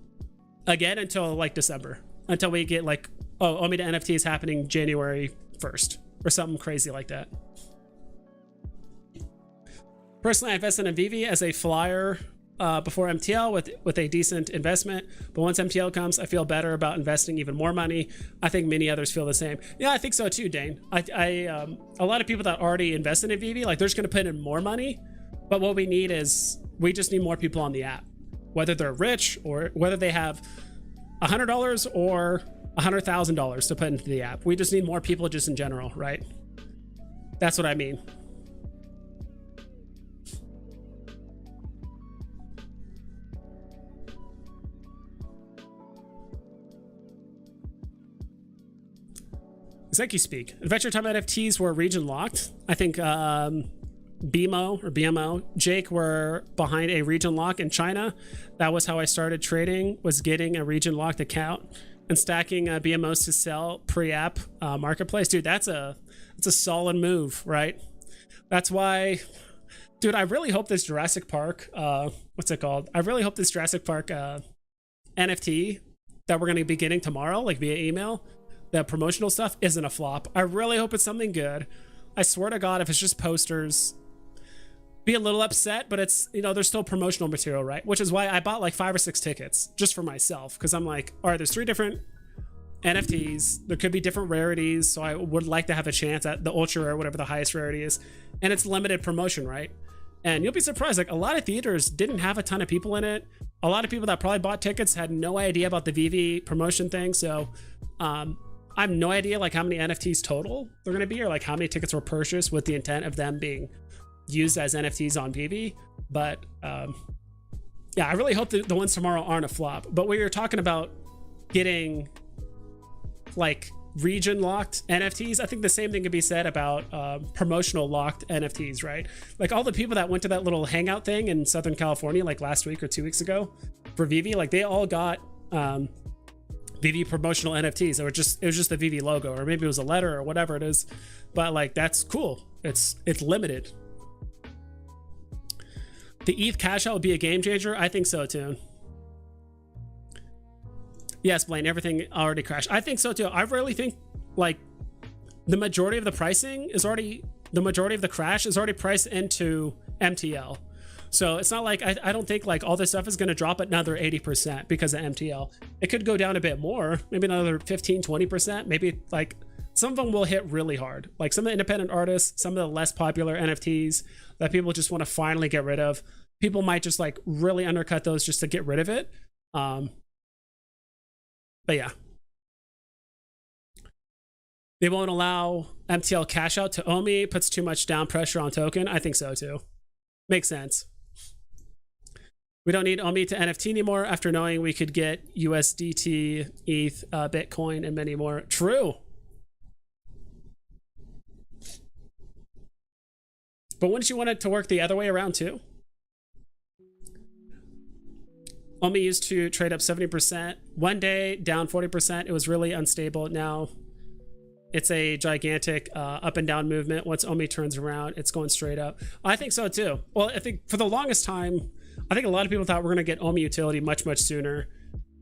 again until like December, until we get like, oh, OMI to NFT is happening January 1st or something crazy like that. Personally, I invested in Veve as a flyer before MTL with a decent investment. But once MTL comes, I feel better about investing even more money. I think many others feel the same. Yeah, I think so too, Dane. A lot of people that already invested in Veve, like they're just going to put in more money. But what we need is we just need more people on the app, whether they're rich or whether they have $100 or $100,000 to put into the app. We just need more people just in general, right? That's what I mean. It's like you speak. Adventure Time NFTs were region locked. I think BMO, Jake were behind a region lock in China. That was how I started trading, was getting a region locked account and stacking BMOs to sell pre-app marketplace. Dude, that's a solid move, right? That's why, dude, I really hope this Jurassic Park, what's it called? I really hope this Jurassic Park NFT that we're going to be getting tomorrow, like via email, the promotional stuff, isn't a flop. I really hope it's something good. I swear to God, if it's just posters, be a little upset, but it's, you know, there's still promotional material, right? Which is why I bought like 5 or 6 tickets just for myself, because I'm like, all right, there's 3 different NFTs. There could be different rarities, so I would like to have a chance at the ultra rare, whatever the highest rarity is, and it's limited promotion, right? And you'll be surprised, like a lot of theaters didn't have a ton of people in it. A lot of people that probably bought tickets had no idea about the Veve promotion thing, so I have no idea like how many NFTs total they're going to be, or like how many tickets were purchased with the intent of them being used as NFTs on Veve. But yeah, I really hope that the ones tomorrow aren't a flop. But we were talking about getting like region locked NFTs. I think the same thing could be said about promotional locked NFTs, right? Like all the people that went to that little hangout thing in Southern California like last week or 2 weeks ago for Veve, like they all got Veve promotional NFTs. It was just the Veve logo, or maybe it was a letter or whatever it is. But like that's cool. It's limited. The ETH cash out would be a game changer. I think so too. Yes, Blaine, everything already crashed. I think so too. I really think like the majority of the pricing is already, the majority of the crash is already priced into MTL. So it's not like, I don't think like all this stuff is going to drop another 80% because of MTL. It could go down a bit more, maybe another 15, 20%. Maybe like some of them will hit really hard. Like some of the independent artists, some of the less popular NFTs that people just want to finally get rid of. People might just like really undercut those just to get rid of it. But yeah. They won't allow MTL cash out to OMI. Puts too much down pressure on token. I think so too. Makes sense. We don't need OMI to NFT anymore after knowing we could get USDT, ETH, Bitcoin, and many more. True. But wouldn't you want it to work the other way around too? OMI used to trade up 70%. One day, down 40%. It was really unstable. Now, it's a gigantic up and down movement. Once OMI turns around, it's going straight up. I think so too. Well, I think for the longest time, I think a lot of people thought we're going to get OMI utility much, much sooner.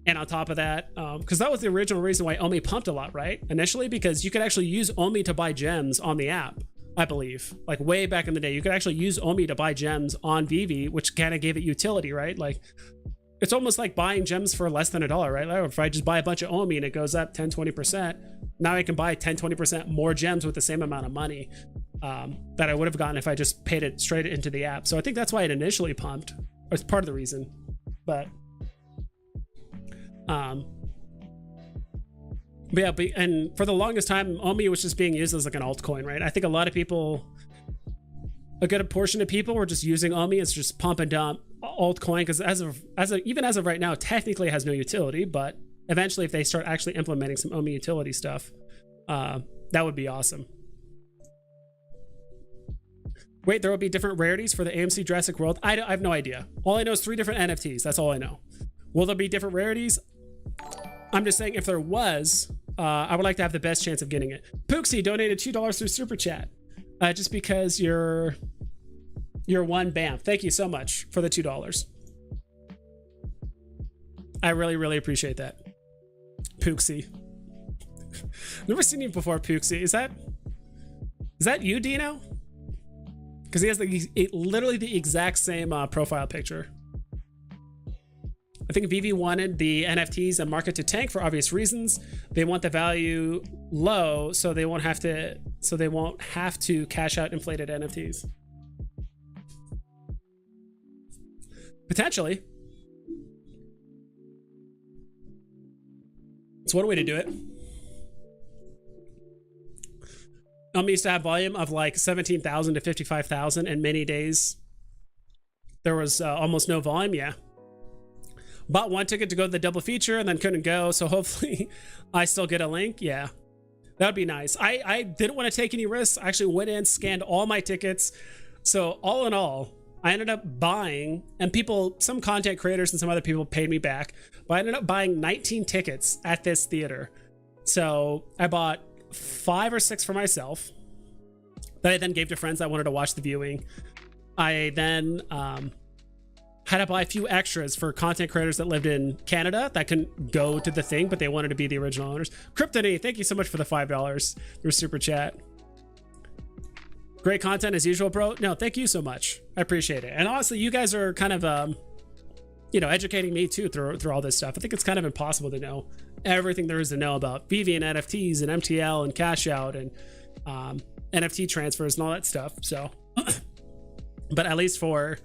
And on top of that, because that was the original reason why OMI pumped a lot, right? Initially, because you could actually use OMI to buy gems on the app, I believe. Like way back in the day, you could actually use OMI to buy gems on Veve, which kind of gave it utility, right? Like it's almost like buying gems for less than $1, right? Like if I just buy a bunch of OMI and it goes up 10, 20%, now I can buy 10, 20% more gems with the same amount of money that I would have gotten if I just paid it straight into the app. So I think that's why it initially pumped. It's part of the reason. But yeah, and for the longest time, OMI was just being used as like an altcoin, right? I think a lot of people, a good portion of people were just using OMI as just pump and dump altcoin, because even as of right now, technically it has no utility, but eventually if they start actually implementing some OMI utility stuff, that would be awesome. Wait, there will be different rarities for the AMC Jurassic World? I have no idea. All I know is 3 different NFTs. That's all I know. Will there be different rarities? I'm just saying if there was, I would like to have the best chance of getting it. Pooksy donated $2 through Super Chat. Just because you're one, bam. Thank you so much for the $2. I really, really appreciate that. Pooksy. Never seen you before, Pooksy. Is that you, Dino? Because he has literally the exact same profile picture. I think Veve wanted the NFTs and market to tank for obvious reasons. They want the value low, so they won't have to cash out inflated NFTs. Potentially. It's one way to do it. Used to have volume of like 17,000 to 55,000 in many days. There was almost no volume. Yeah. Bought one ticket to go to the double feature and then couldn't go. So hopefully I still get a link. Yeah, that would be nice. I didn't want to take any risks. I actually went in, scanned all my tickets. So all in all, I ended up buying, and some content creators and some other people paid me back, but I ended up buying 19 tickets at this theater. So I bought 5 or 6 for myself that I then gave to friends that wanted to watch the viewing. I then had to buy a few extras for content creators that lived in Canada that can go to the thing, but they wanted to be the original owners. Kryptony, thank you so much for the $5 through Super Chat. Great content as usual, bro. No, thank you so much. I appreciate it. And honestly, you guys are kind of, educating me too through all this stuff. I think it's kind of impossible to know everything there is to know about Veve and NFTs and MTL and cashout and NFT transfers and all that stuff. So, but at least for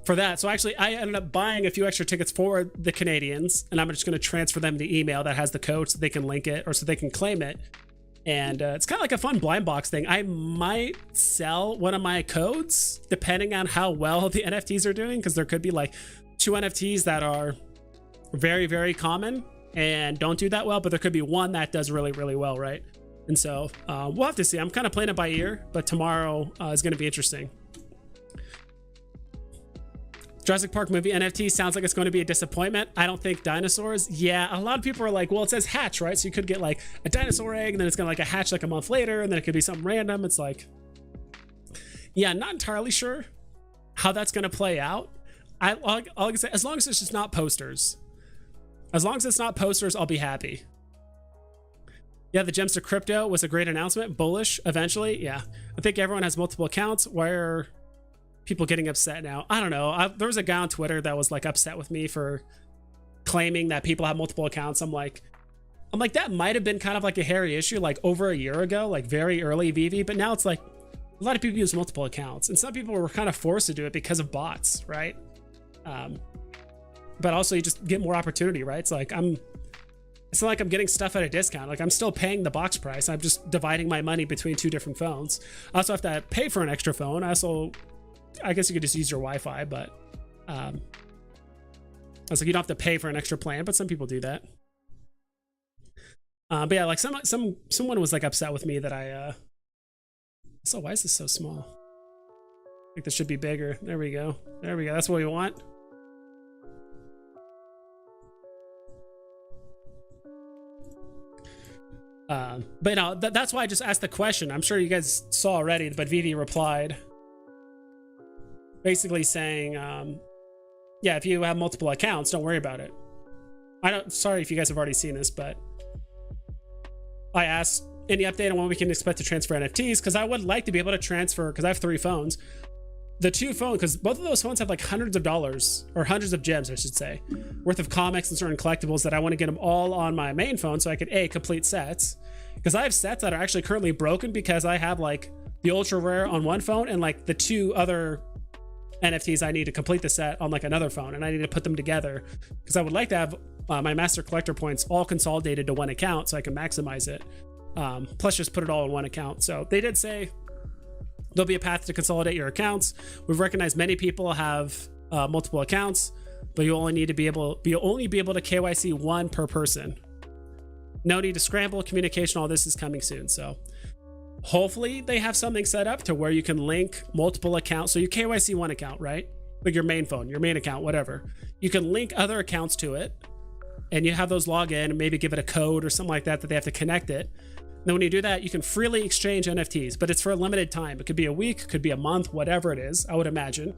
that. So actually, I ended up buying a few extra tickets for the Canadians, and I'm just going to transfer them the email that has the code so they can link it or so they can claim it. And it's kind of like a fun blind box thing. I might sell one of my codes depending on how well the NFTs are doing, because there could be like 2 NFTs that are very, very common and don't do that well, but there could be one that does really, really well, right? And so we'll have to see. I'm kind of playing it by ear, but tomorrow is going to be interesting. Jurassic Park movie NFT sounds like it's going to be a disappointment. I don't think dinosaurs. Yeah, a lot of people are like, well, it says hatch, right? So you could get like a dinosaur egg, and then it's going to like a hatch like a month later, and then it could be something random. It's like, yeah, not entirely sure how that's going to play out. I'll say, as long as it's just not posters. As long as it's not posters, I'll be happy. Yeah, the Gems to Crypto was a great announcement. Bullish eventually. Yeah, I think everyone has multiple accounts. Why are people getting upset now? I don't know. There was a guy on Twitter that was like upset with me for claiming that people have multiple accounts. I'm like, that might have been kind of like a hairy issue like over a year ago, like very early Veve, but now it's like a lot of people use multiple accounts, and some people were kind of forced to do it because of bots, right? But also you just get more opportunity, right? It's like it's not like I'm getting stuff at a discount. Like I'm still paying the box price. I'm just dividing my money between 2 different phones. I also have to pay for an extra phone. I guess you could just use your Wi-Fi, but I was like, you don't have to pay for an extra plan, but some people do that. But yeah, like someone was like upset with me that so why is this so small? I think this should be bigger. There we go. That's what we want. But that's why I just asked the question. I'm sure you guys saw already, but Veve replied basically saying, yeah, if you have multiple accounts, don't worry about it. Sorry if you guys have already seen this, but I asked any update on when we can expect to transfer NFTs, because I would like to be able to transfer, because I have 3 phones. The 2 phones, because both of those phones have like hundreds of dollars, or hundreds of gems, I should say, worth of comics and certain collectibles that I want to get them all on my main phone so I could complete sets. Because I have sets that are actually currently broken because I have like the ultra rare on one phone and like the 2 other NFTs I need to complete the set on like another phone, and I need to put them together because I would like to have my master collector points all consolidated to one account so I can maximize it. Plus just put it all in one account. So they did say there'll be a path to consolidate your accounts. We've recognized many people have multiple accounts, but you'll only be able to KYC 1 per person. No need to scramble. Communication, all this is coming soon. So hopefully they have something set up to where you can link multiple accounts. So you KYC 1 account, right? Like your main phone, your main account, whatever. You can link other accounts to it, and you have those log in and maybe give it a code or something like that they have to connect it. And then when you do that, you can freely exchange NFTs, but it's for a limited time. It could be a week, could be a month, whatever it is, I would imagine.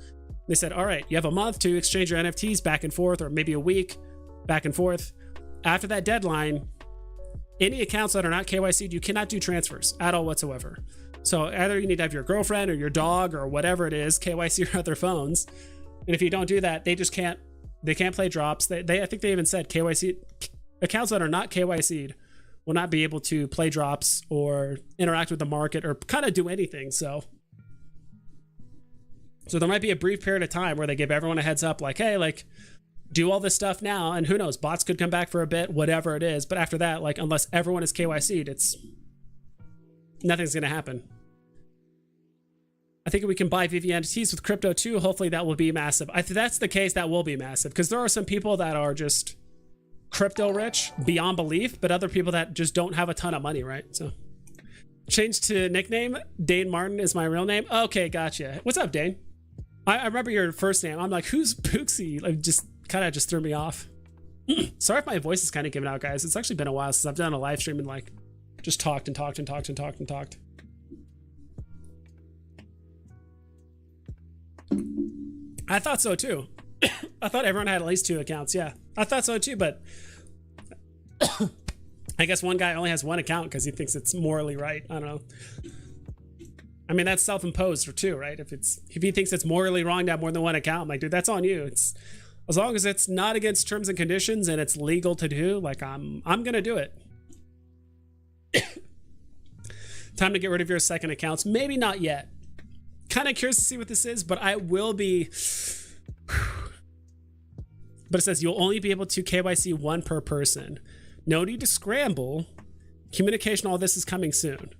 They said, all right, you have a month to exchange your NFTs back and forth, or maybe a week back and forth. After that deadline, any accounts that are not KYC'd, you cannot do transfers at all whatsoever. So either you need to have your girlfriend or your dog or whatever it is KYC your other phones. And if you don't do that, they just can't They can't play drops. They I think they even said KYC accounts that are not KYC'd will not be able to play drops or interact with the market or kind of do anything. So there might be a brief period of time where they give everyone a heads up, like, hey, like, do all this stuff now, and who knows, bots could come back for a bit, whatever it is. But after that, like, unless everyone is KYC'd, nothing's going to happen. I think we can buy Veve entities with crypto too. Hopefully that will be massive. If that's the case, that will be massive, because there are some people that are just crypto rich beyond belief, but other people that just don't have a ton of money, right? So change to nickname. Dane Martin is my real name. Okay, gotcha. What's up, Dane? I remember your first name. I'm like, who's Pooksy? Like, just kind of just threw me off. Sorry if my voice is kind of giving out, guys. It's actually been a while since I've done a live stream and like just talked and talked and talked and talked and talked. I thought so too. I thought everyone had at least 2 accounts. Yeah, I thought so too, but I guess one guy only has 1 account because he thinks it's morally right. I don't know. I mean, that's self-imposed for 2, right? If he thinks it's morally wrong to have more than 1 account, I'm like, dude, that's on you. It's as long as it's not against terms and conditions and it's legal to do, like, I'm gonna do it. Time to get rid of your second accounts. Maybe not yet. Kind of curious to see what this is, but I will be. But it says you'll only be able to KYC 1 per person. No need to scramble. Communication, all this is coming soon.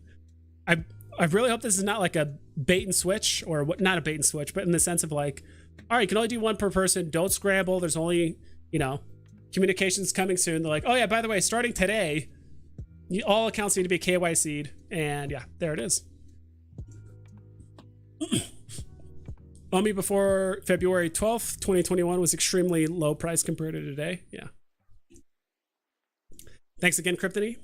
I really hope this is not like a bait and switch, or what, not a bait and switch, but in the sense of like, all right, you can only do 1 per person. Don't scramble. There's only, communications coming soon. They're like, oh yeah, by the way, starting today, all accounts need to be KYC'd. And yeah, there it is. OMI before February 12th, 2021 was extremely low price compared to today. Yeah. Thanks again, Kryptony.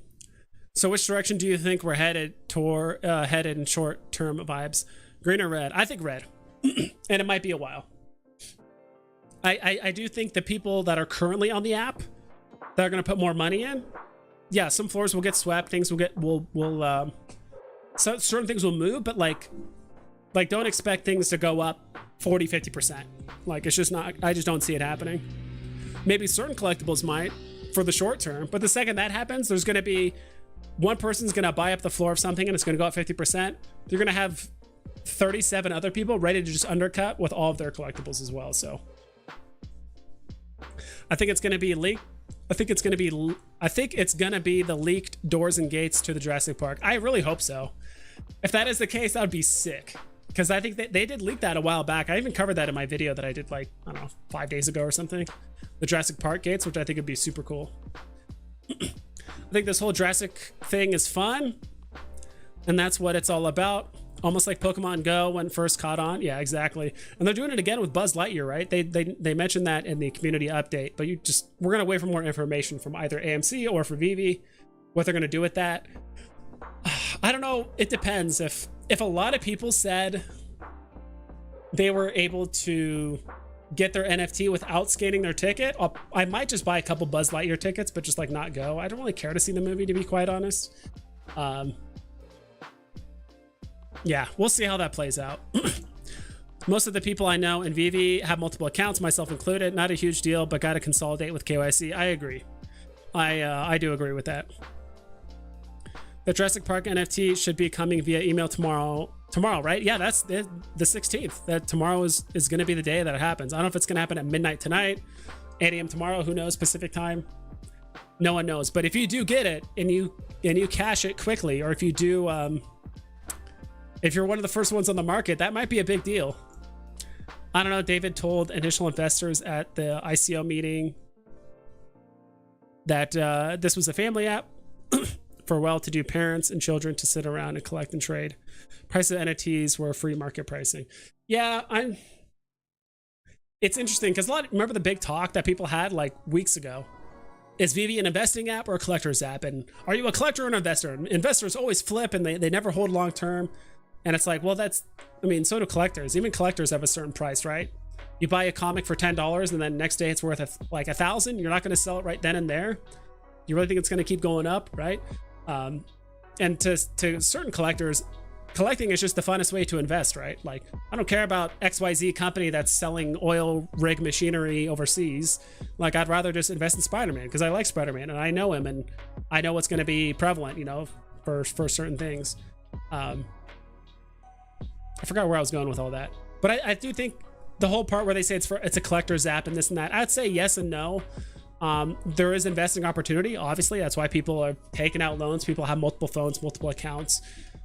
So which direction do you think we're headed in short-term vibes? Green or red? I think red. And it might be a while. I do think the people that are currently on the app that are going to put more money in, yeah, some floors will get swept, things will so certain things will move, but like don't expect things to go up 40-50%. Like, it's just not, I just don't see it happening. Maybe certain collectibles might for the short term, but the second that happens, there's going to be one person's going to buy up the floor of something and it's going to go up 50%. They're going to have 37 other people ready to just undercut with all of their collectibles as well. So I think it's going to be leaked. I think it's going to be the leaked doors and gates to the Jurassic Park. I really hope so. If that is the case, that would be sick. Because I think they did leak that a while back. I even covered that in my video that I did, like, I don't know, 5 days ago or something. The Jurassic Park gates, which I think would be super cool. I think this whole Jurassic thing is fun. And that's what it's all about. Almost like Pokemon Go when first caught on. Yeah, exactly. And they're doing it again with Buzz Lightyear, right? They mentioned that in the community update. But we're going to wait for more information from either AMC or for Veve, what they're going to do with that. I don't know. It depends. If a lot of people said they were able to get their NFT without scanning their ticket, I might just buy a couple Buzz Lightyear tickets, but just like not go. I don't really care to see the movie, to be quite honest. Yeah, we'll see how that plays out. Most of the people I know in Veve have multiple accounts, myself included. Not a huge deal, but got to consolidate with KYC. I agree. I do agree with that. The Jurassic Park NFT should be coming via email tomorrow, right? Yeah, that's the 16th. That tomorrow is going to be the day that it happens. I don't know if it's going to happen at midnight tonight, 8 a.m. tomorrow. Who knows? Pacific time. No one knows. But if you do get it and you cash it quickly, or if you do, if you're one of the first ones on the market, that might be a big deal. I don't know. David told initial investors at the ICO meeting that this was a family app for well-to-do parents and children to sit around and collect and trade. Price of NFTs were free market pricing. Yeah, it's interesting because remember the big talk that people had like weeks ago? Is Veve an investing app or a collector's app? And are you a collector or an investor? Investors always flip and they never hold long-term. And it's like, well, so do collectors. Even collectors have a certain price, right? You buy a comic for $10 and then next day it's worth like $1,000. You're not going to sell it right then and there. You really think it's going to keep going up, right? And to certain collectors, collecting is just the funnest way to invest, right? Like, I don't care about XYZ company that's selling oil rig machinery overseas. Like, I'd rather just invest in Spider-Man because I like Spider-Man and I know him and I know what's going to be prevalent, you know, for certain things. I forgot where I was going with all that, but I do think the whole part where they say it's a collector's app and this and that, I'd say yes and no. There is investing opportunity, obviously. That's why people are taking out loans. People have multiple phones, multiple accounts,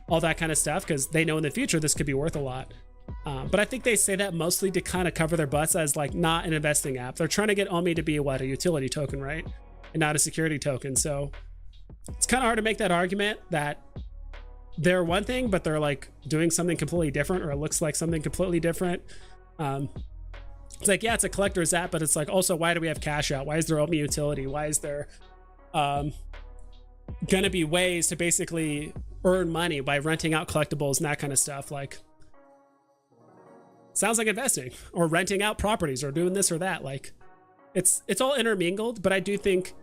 all that kind of stuff, because they know in the future this could be worth a lot. But I think they say that mostly to kind of cover their butts as like not an investing app. They're trying to get OMI to be a utility token, right? And not a security token. So it's kind of hard to make that argument that they're one thing, but they're like doing something completely different, or it looks like something completely different. It's like, yeah, it's a collector's app, but it's like, also, why do we have cash out? Why is there OMI utility? Why is there gonna be ways to basically earn money by renting out collectibles and that kind of stuff? Like, sounds like investing, or renting out properties, or doing this or that. Like, it's all intermingled, but I do think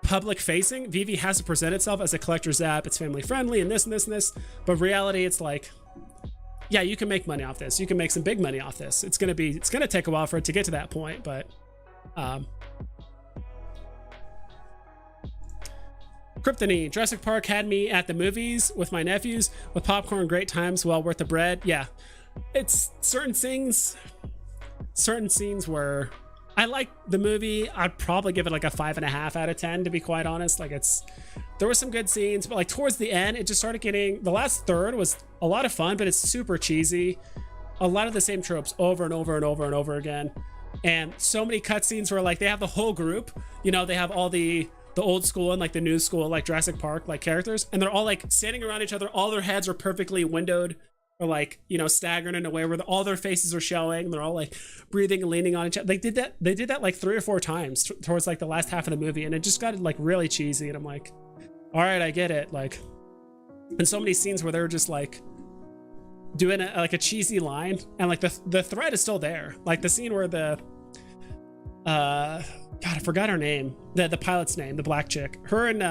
public facing, Veve has to present itself as a collector's app. It's family friendly and this and this and this, but reality, it's like, yeah, you can make money off this. You can make some big money off this. It's gonna take a while for it to get to that point, but Kryptonite, Jurassic Park had me at the movies with my nephews with popcorn, great times, well worth the bread. Yeah, it's certain scenes where I like the movie. I'd probably give it like a 5.5 out of 10, to be quite honest. Like, there were some good scenes, but like towards the end, it just started getting, the last third was a lot of fun, but it's super cheesy. A lot of the same tropes over and over and over and over again. And so many cutscenes where like they have the whole group, you know, they have all the old school and like the new school, like Jurassic Park, like characters, and they're all like standing around each other. All their heads are perfectly windowed, or like, you know, staggered in a way where all their faces are showing, and they're all like breathing and leaning on each other. They did that like 3 or 4 times towards like the last half of the movie, and it just got like really cheesy. And I'm like, all right, I get it. Like, and so many scenes where they're just like doing like a cheesy line, and like the thread is still there. Like the scene where the God, I forgot her name, the pilot's name, the black chick, her and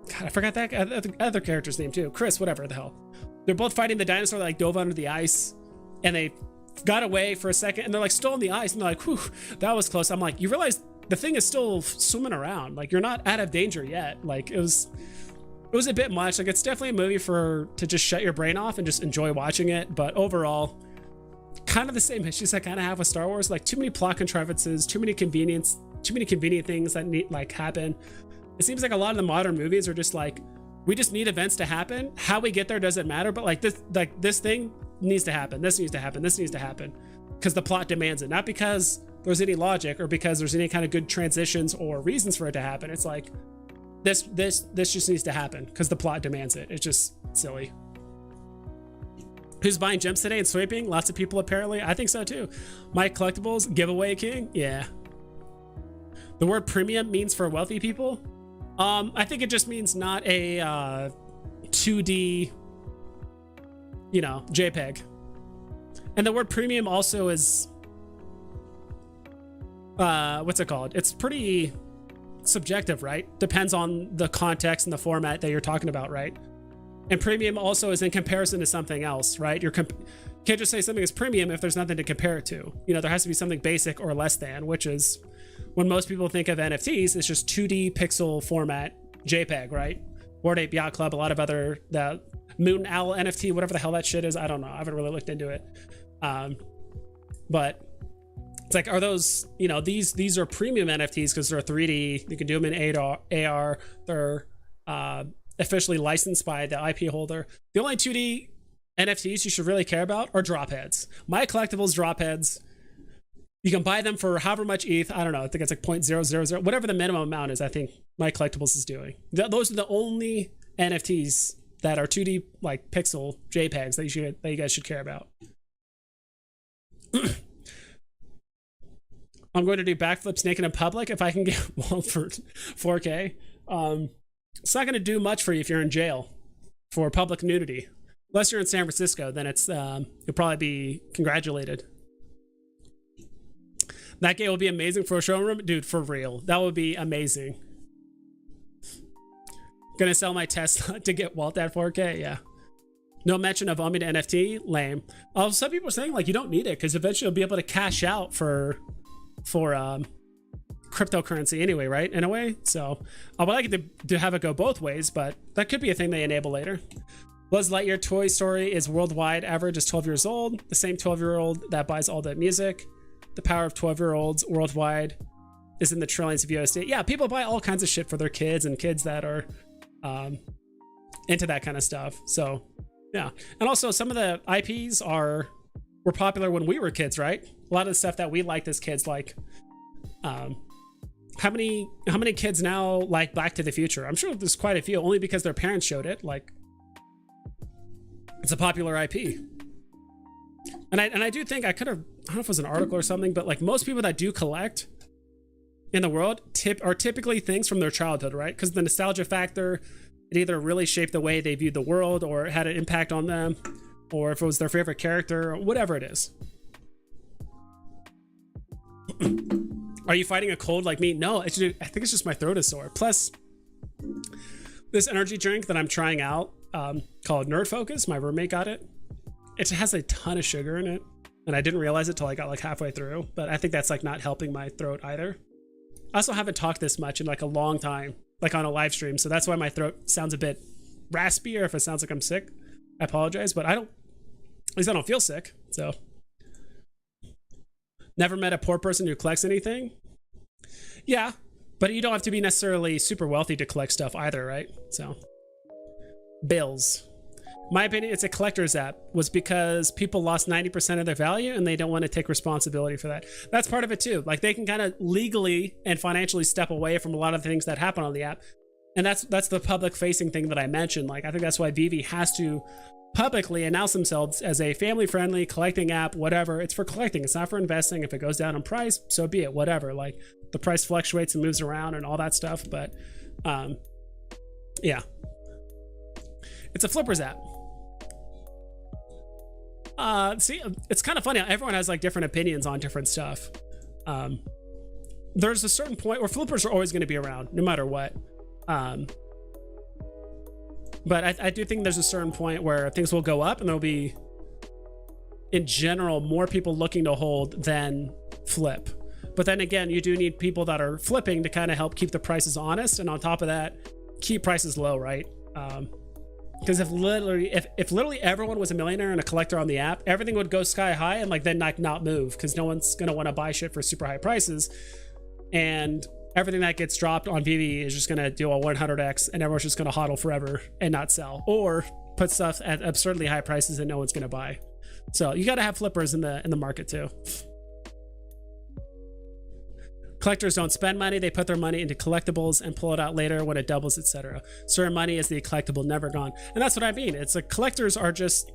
God, I forgot that other character's name too, Chris, whatever the hell. They're both fighting the dinosaur that like dove under the ice, and they got away for a second, and they're like still on the ice, and they're like, whew, that was close. I'm like, you realize the thing is still swimming around, like you're not out of danger yet. Like, it was a bit much. Like, it's definitely a movie to just shut your brain off and just enjoy watching it. But overall, kind of the same issues I kind of have with Star Wars. Like, too many plot contrivances, too many convenient things that need like happen. It seems like a lot of the modern movies are just like, we just need events to happen. How we get there doesn't matter, but like this thing needs to happen. This needs to happen. This needs to happen because the plot demands it, not because there's any logic or because there's any kind of good transitions or reasons for it to happen. It's like this just needs to happen because the plot demands it. It's just silly. Who's buying gems today and sweeping? Lots of people, apparently. I think so too. My collectibles giveaway king. Yeah. The word premium means for wealthy people. I think it just means not a 2D, you know, JPEG. And the word premium also is, what's it called? It's pretty subjective, right? Depends on the context and the format that you're talking about, right? And premium also is in comparison to something else, right? You can't just say something is premium if there's nothing to compare it to. You know, there has to be something basic or less than, which is when most people think of NFTs, it's just 2D pixel format JPEG, right? Bored Ape Yacht Club, a lot of other, the Moon Owl NFT, whatever the hell that shit is. I don't know. I haven't really looked into it. But it's like, are those, you know, these are premium NFTs because they're 3D. You can do them in AR. They're officially licensed by the IP holder. The only 2D NFTs you should really care about are drop heads. My collectibles drop heads. You can buy them for however much ETH. I don't know. I think it's like 0.000, whatever the minimum amount is. I think my collectibles is doing. Those are the only NFTs that are 2D like pixel JPEGs that you guys should care about. I'm going to do backflips naked in public if I can get one for 4K. It's not going to do much for you if you're in jail for public nudity. Unless you're in San Francisco, then it's you'll probably be congratulated. That game will be amazing for a showroom. Dude, for real. That would be amazing. Gonna sell my Tesla to get Walt at 4K. Yeah. No mention of OMI to NFT. Lame. Oh, some people are saying like you don't need it because eventually you'll be able to cash out for cryptocurrency anyway, right? In a way. So I would like it to have it go both ways, but that could be a thing they enable later. Buzz Lightyear Toy Story is worldwide average is 12 years old. The same 12-year-old that buys all the music. The power of 12-year-olds worldwide is in the trillions of USD. Yeah, people buy all kinds of shit for their kids and kids that are into that kind of stuff. So yeah, and also some of the IPs were popular when we were kids, right? A lot of the stuff that we liked as kids, like how many kids now like Back to the Future? I'm sure there's quite a few, only because their parents showed it. Like, it's a popular IP. And I do think I don't know if it was an article or something, but like most people that do collect in the world are typically things from their childhood, right? Because the nostalgia factor, it either really shaped the way they viewed the world or had an impact on them, or if it was their favorite character, or whatever it is. Are you fighting a cold like me? No, I think it's just my throat is sore. Plus, this energy drink that I'm trying out called Nerd Focus, my roommate got it. It has a ton of sugar in it, and I didn't realize it till I got like halfway through, but I think that's like not helping my throat either. I also haven't talked this much in like a long time, like on a live stream, so that's why my throat sounds a bit raspy, or if it sounds like I'm sick, I apologize, but at least I don't feel sick, so. Never met a poor person who collects anything? Yeah, but you don't have to be necessarily super wealthy to collect stuff either, right? So, bills. My opinion, it's a collector's app, was because people lost 90% of their value and they don't want to take responsibility for that. That's part of it too. Like they can kind of legally and financially step away from a lot of things that happen on the app. And that's the public facing thing that I mentioned. Like I think that's why Veve has to publicly announce themselves as a family friendly collecting app, whatever. It's for collecting. It's not for investing. If it goes down in price, so be it, whatever. Like the price fluctuates and moves around and all that stuff. But yeah, it's a flippers app. See, it's kind of funny. Everyone has like different opinions on different stuff. There's a certain point where flippers are always going to be around no matter what. But I do think there's a certain point where things will go up and there'll be, in general, more people looking to hold than flip. But then again, you do need people that are flipping to kind of help keep the prices honest. And on top of that, keep prices low, right? Because if literally everyone was a millionaire and a collector on the app, everything would go sky high and like then not move, because no one's going to want to buy shit for super high prices. And everything that gets dropped on Veve is just going to do a 100x and everyone's just going to hodl forever and not sell, or put stuff at absurdly high prices and no one's going to buy. So you got to have flippers in the market too. Collectors don't spend money, they put their money into collectibles and pull it out later when it doubles, etc. Certain money is the collectible, never gone. And that's what I mean. It's like collectors are just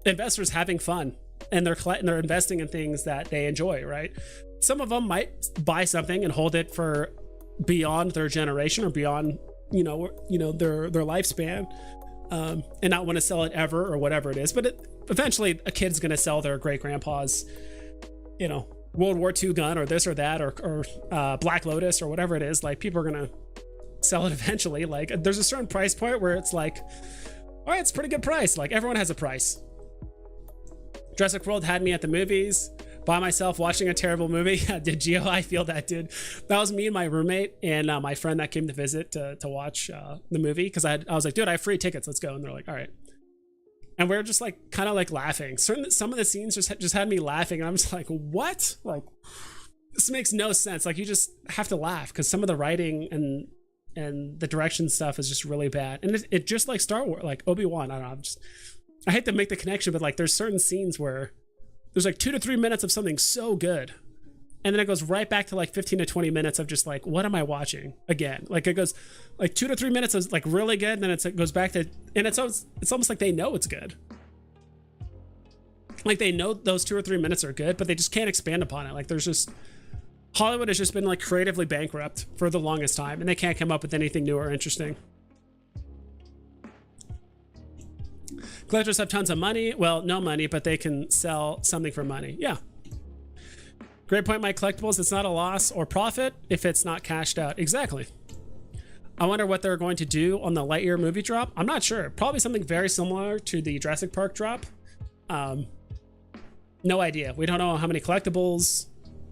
investors having fun, and they're investing in things that they enjoy, right? Some of them might buy something and hold it for beyond their generation or beyond, their lifespan, and not want to sell it ever or whatever it is. But eventually a kid's going to sell their great grandpa's, World War II gun or this or that or Black Lotus or whatever it is. Like people are gonna sell it eventually. Like there's a certain price point where it's like, all right, it's a pretty good price. Like everyone has a price. Jurassic World had me at the movies by myself watching a terrible movie. Did Gio? I feel that, dude. That was me and my roommate and my friend that came to visit to watch the movie, because I was like, dude, I have free tickets, let's go. And they're like, all right. And we're just like kind of like laughing. Some of the scenes just had me laughing, and I'm just like, what? Like, this makes no sense. Like, you just have to laugh because some of the writing and the direction stuff is just really bad. And it just like Star Wars, like Obi-Wan. I don't know. I hate to make the connection, but like there's certain scenes where there's like 2 to 3 minutes of something so good, and then it goes right back to like 15 to 20 minutes of just like, what am I watching again? Like it goes like 2 to 3 minutes of like really good, and then it goes back to, and it's almost like they know it's good. Like they know those 2 or 3 minutes are good, but they just can't expand upon it. Like there's just, Hollywood has just been like creatively bankrupt for the longest time, and they can't come up with anything new or interesting. Collectors have tons of money. Well, no money, but they can sell something for money. Yeah. Great point, my collectibles. It's not a loss or profit if it's not cashed out. Exactly. I wonder what they're going to do on the Lightyear movie drop. I'm not sure. Probably something very similar to the Jurassic Park drop. No idea. We don't know how many collectibles.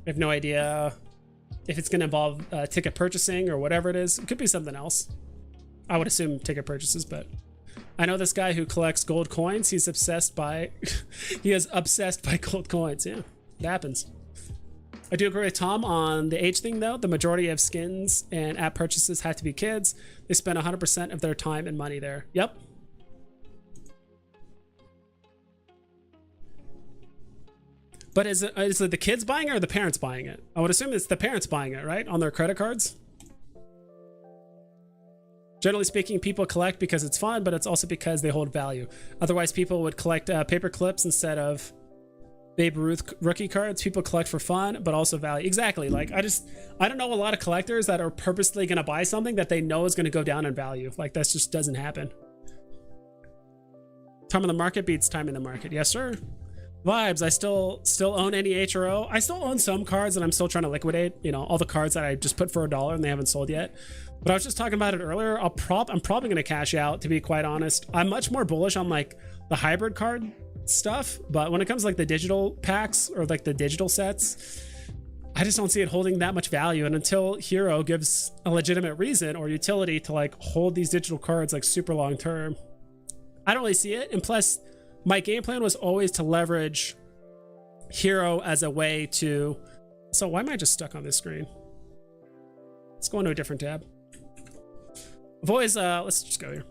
We have no idea if it's going to involve ticket purchasing or whatever it is. It could be something else. I would assume ticket purchases, but I know this guy who collects gold coins. He's obsessed by he is obsessed by gold coins. Yeah, it happens. I do agree with Tom on the age thing, though. The majority of skins and app purchases have to be kids. They spend 100% of their time and money there. Yep. But is it the kids buying it or the parents buying it? I would assume it's the parents buying it, right? On their credit cards? Generally speaking, people collect because it's fun, but it's also because they hold value. Otherwise, people would collect paper clips instead of Babe Ruth rookie cards. People collect for fun, but also value. Exactly. Like, I don't know a lot of collectors that are purposely going to buy something that they know is going to go down in value. Like, that just doesn't happen. Time in the market beats time in the market. Yes, sir. Vibes. I still own any HRO. I still own some cards that I'm still trying to liquidate. You know, all the cards that I just put for $1 and they haven't sold yet. But I was just talking about it earlier. I'm probably going to cash out, to be quite honest. I'm much more bullish on like the hybrid card stuff, but when it comes to like the digital packs or like the digital sets, I just don't see it holding that much value. And until Hero gives a legitimate reason or utility to like hold these digital cards like super long term, I don't really see it. And plus, my game plan was always to leverage Hero as a way to... So why am I just stuck on this screen? Let's go into a different tab. I've always, let's just go here.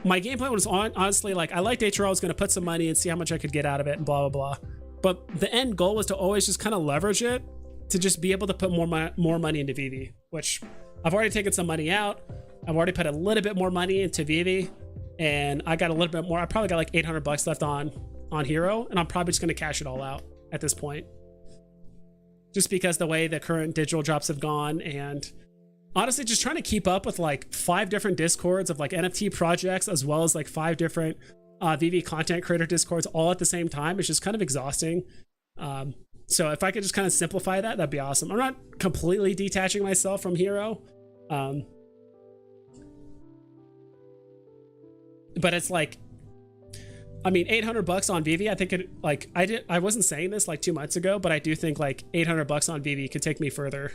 My game plan was honestly like, I liked HRO, I was going to put some money and see how much I could get out of it and blah, blah, blah. But the end goal was to always just kind of leverage it to just be able to put more money into Veve, which I've already taken some money out. I've already put a little bit more money into Veve, and I got a little bit more. I probably got like $800 left on Hero, and I'm probably just going to cash it all out at this point. Just because the way the current digital drops have gone, and honestly just trying to keep up with like 5 different discords of like NFT projects, as well as like 5 different Veve content creator discords all at the same time. It's just kind of exhausting. So if I could just kind of simplify that, that'd be awesome. I'm not completely detaching myself from Hero. But it's like, I mean, $800 on Veve, I think it, like, I wasn't saying this like 2 months ago, but I do think like $800 on Veve could take me further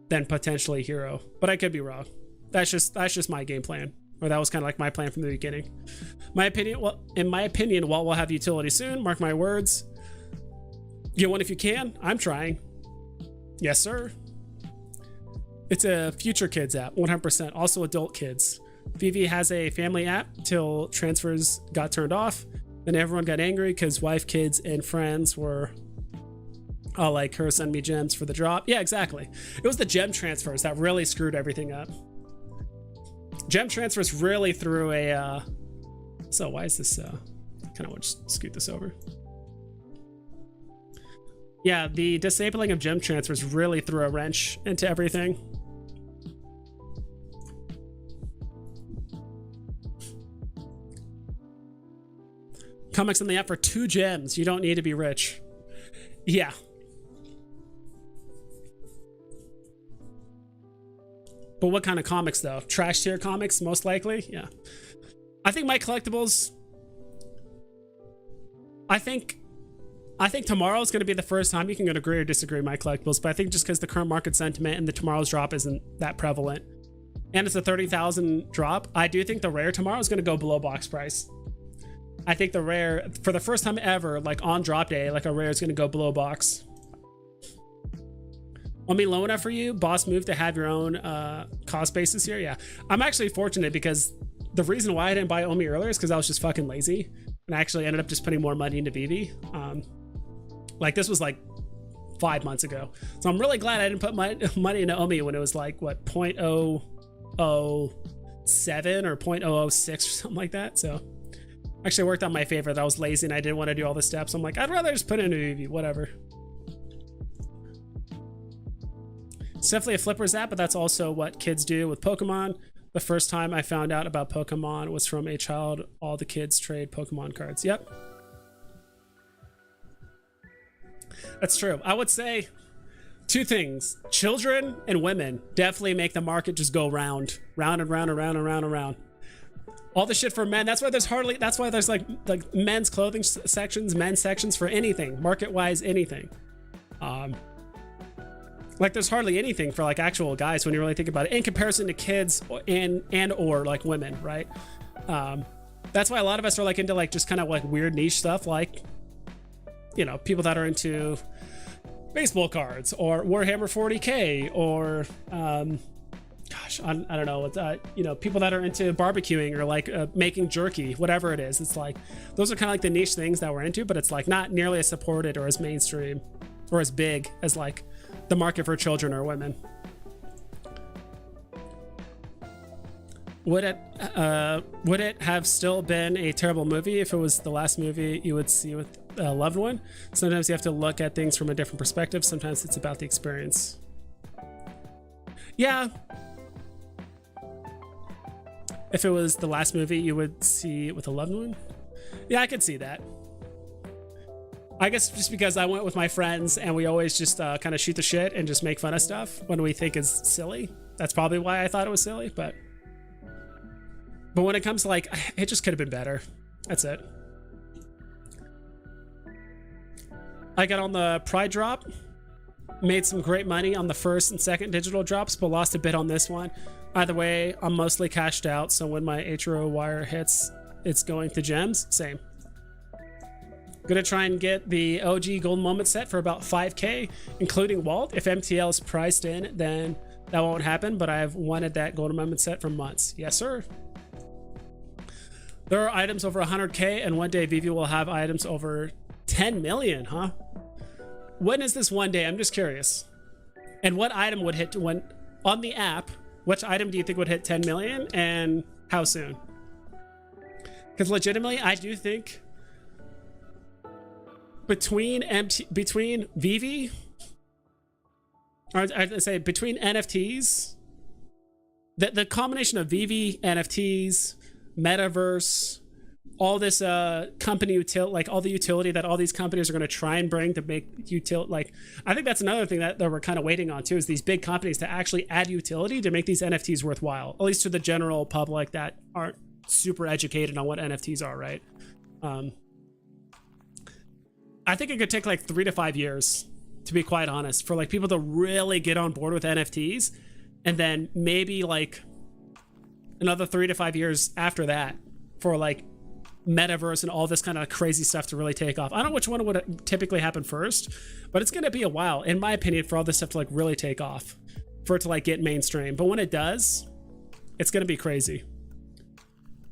than potentially Hero, but I could be wrong. That's just my game plan, or that was kind of like my plan from the beginning. In my opinion, Walt will have utility soon. Mark my words. Get one if you can. I'm trying. Yes, sir. It's a future kids app, 100%. Also adult kids. Veve has a family app till transfers got turned off. Then everyone got angry because wife, kids, and friends were all like, her send me gems for the drop. Yeah, exactly. It was the gem transfers that really screwed everything up. Gem transfers really threw a... So why is this... kind of want to scoot this over. Yeah, the disabling of gem transfers really threw a wrench into everything. Comics in the app for 2 gems. You don't need to be rich. Yeah. But what kind of comics though? Trash tier comics, most likely. Yeah. I think my collectibles... I think tomorrow is going to be the first time you can agree or disagree with my collectibles, but I think just because the current market sentiment and the tomorrow's drop isn't that prevalent, and it's a 30,000 drop, I do think the rare tomorrow is going to go below box price. I think the rare, for the first time ever, like on drop day, like a rare is going to go below box. OMI low enough for you? Boss move to have your own cost basis here? Yeah. I'm actually fortunate because the reason why I didn't buy OMI earlier is because I was just fucking lazy. And I actually ended up just putting more money into Veve. Like this was like 5 months ago. So I'm really glad I didn't put my money into OMI when it was like, what, 0.007 or 0.006 or something like that. So actually worked out my favor that I was lazy and I didn't want to do all the steps. I'm like, I'd rather just put it into Veve, whatever. It's definitely a flippers app, but that's also what kids do with Pokemon. The first time I found out about Pokemon was from a child. All the kids trade Pokemon cards. Yep. That's true. I would say Two things: children and women definitely make the market just go round and round and round and round and round. All the shit for men. That's why there's like men's clothing sections, men's sections for anything, market-wise, anything. Like there's hardly anything for like actual guys when you really think about it, in comparison to kids and or like women, right? That's why a lot of us are like into like just kind of like weird niche stuff, like, you know, people that are into baseball cards or Warhammer 40k or gosh, I don't know, you know, people that are into barbecuing or like making jerky, whatever it is. It's like those are kind of like the niche things that we're into, but it's like not nearly as supported or as mainstream or as big as like the market for children or women. Would it have still been a terrible movie if it was the last movie you would see with a loved one? Sometimes you have to look at things from a different perspective. Sometimes it's about the experience. Yeah. If it was the last movie you would see with a loved one? Yeah, I could see that. I guess just because I went with my friends and we always just kind of shoot the shit and just make fun of stuff when we think is silly. That's probably why I thought it was silly, but when it comes to like, it just could have been better. That's it. I got on the Pride drop, made some great money on the first and second digital drops, but lost a bit on this one. Either way, I'm mostly cashed out, so when my HRO wire hits, it's going to gems. Same. Gonna try and get the OG Golden Moment set for about 5k, including Walt. If MTL is priced in, then that won't happen, but I've wanted that Golden Moment set for months. Yes, sir. There are items over 100k, and one day Veve will have items over 10 million, huh? When is this one day? I'm just curious. And what item would hit when on the app? Which item do you think would hit 10 million, and how soon? Because legitimately, I do think between Veve, or I'd say between NFTs, the combination of Veve, NFTs, metaverse, all this company utility, like all the utility that all these companies are going to try and bring to make utility, like I think that's another thing that we're kind of waiting on too, is these big companies to actually add utility to make these NFTs worthwhile, at least to the general public that aren't super educated on what NFTs are, right? I think it could take like 3 to 5 years, to be quite honest, for like people to really get on board with NFTs, and then maybe like another 3 to 5 years after that for like metaverse and all this kind of crazy stuff to really take off. I don't know which one would typically happen first, but it's going to be a while, in my opinion, for all this stuff to like really take off, for it to like get mainstream. But when it does, it's going to be crazy.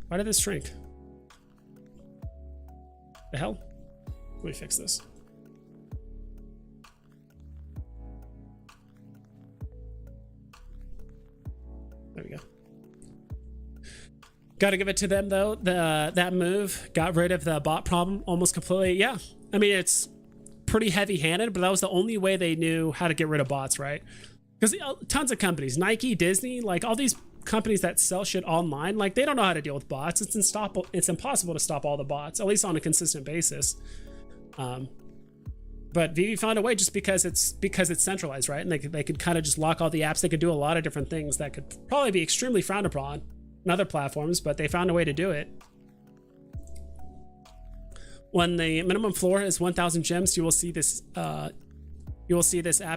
Why did this shrink? The hell? Let me fix this. There we go. Got to give it to them though. That move got rid of the bot problem almost completely. Yeah, I mean, it's pretty heavy-handed, but that was the only way they knew how to get rid of bots, right? Because tons of companies, Nike, Disney, like all these companies that sell shit online, like they don't know how to deal with bots. It's impossible to stop all the bots, at least on a consistent basis. But Veve found a way, just because it's centralized, right? And they could kind of just lock all the apps. They could do a lot of different things that could probably be extremely frowned upon on other platforms, but they found a way to do it. When the minimum floor is 1,000 gems, you will see this app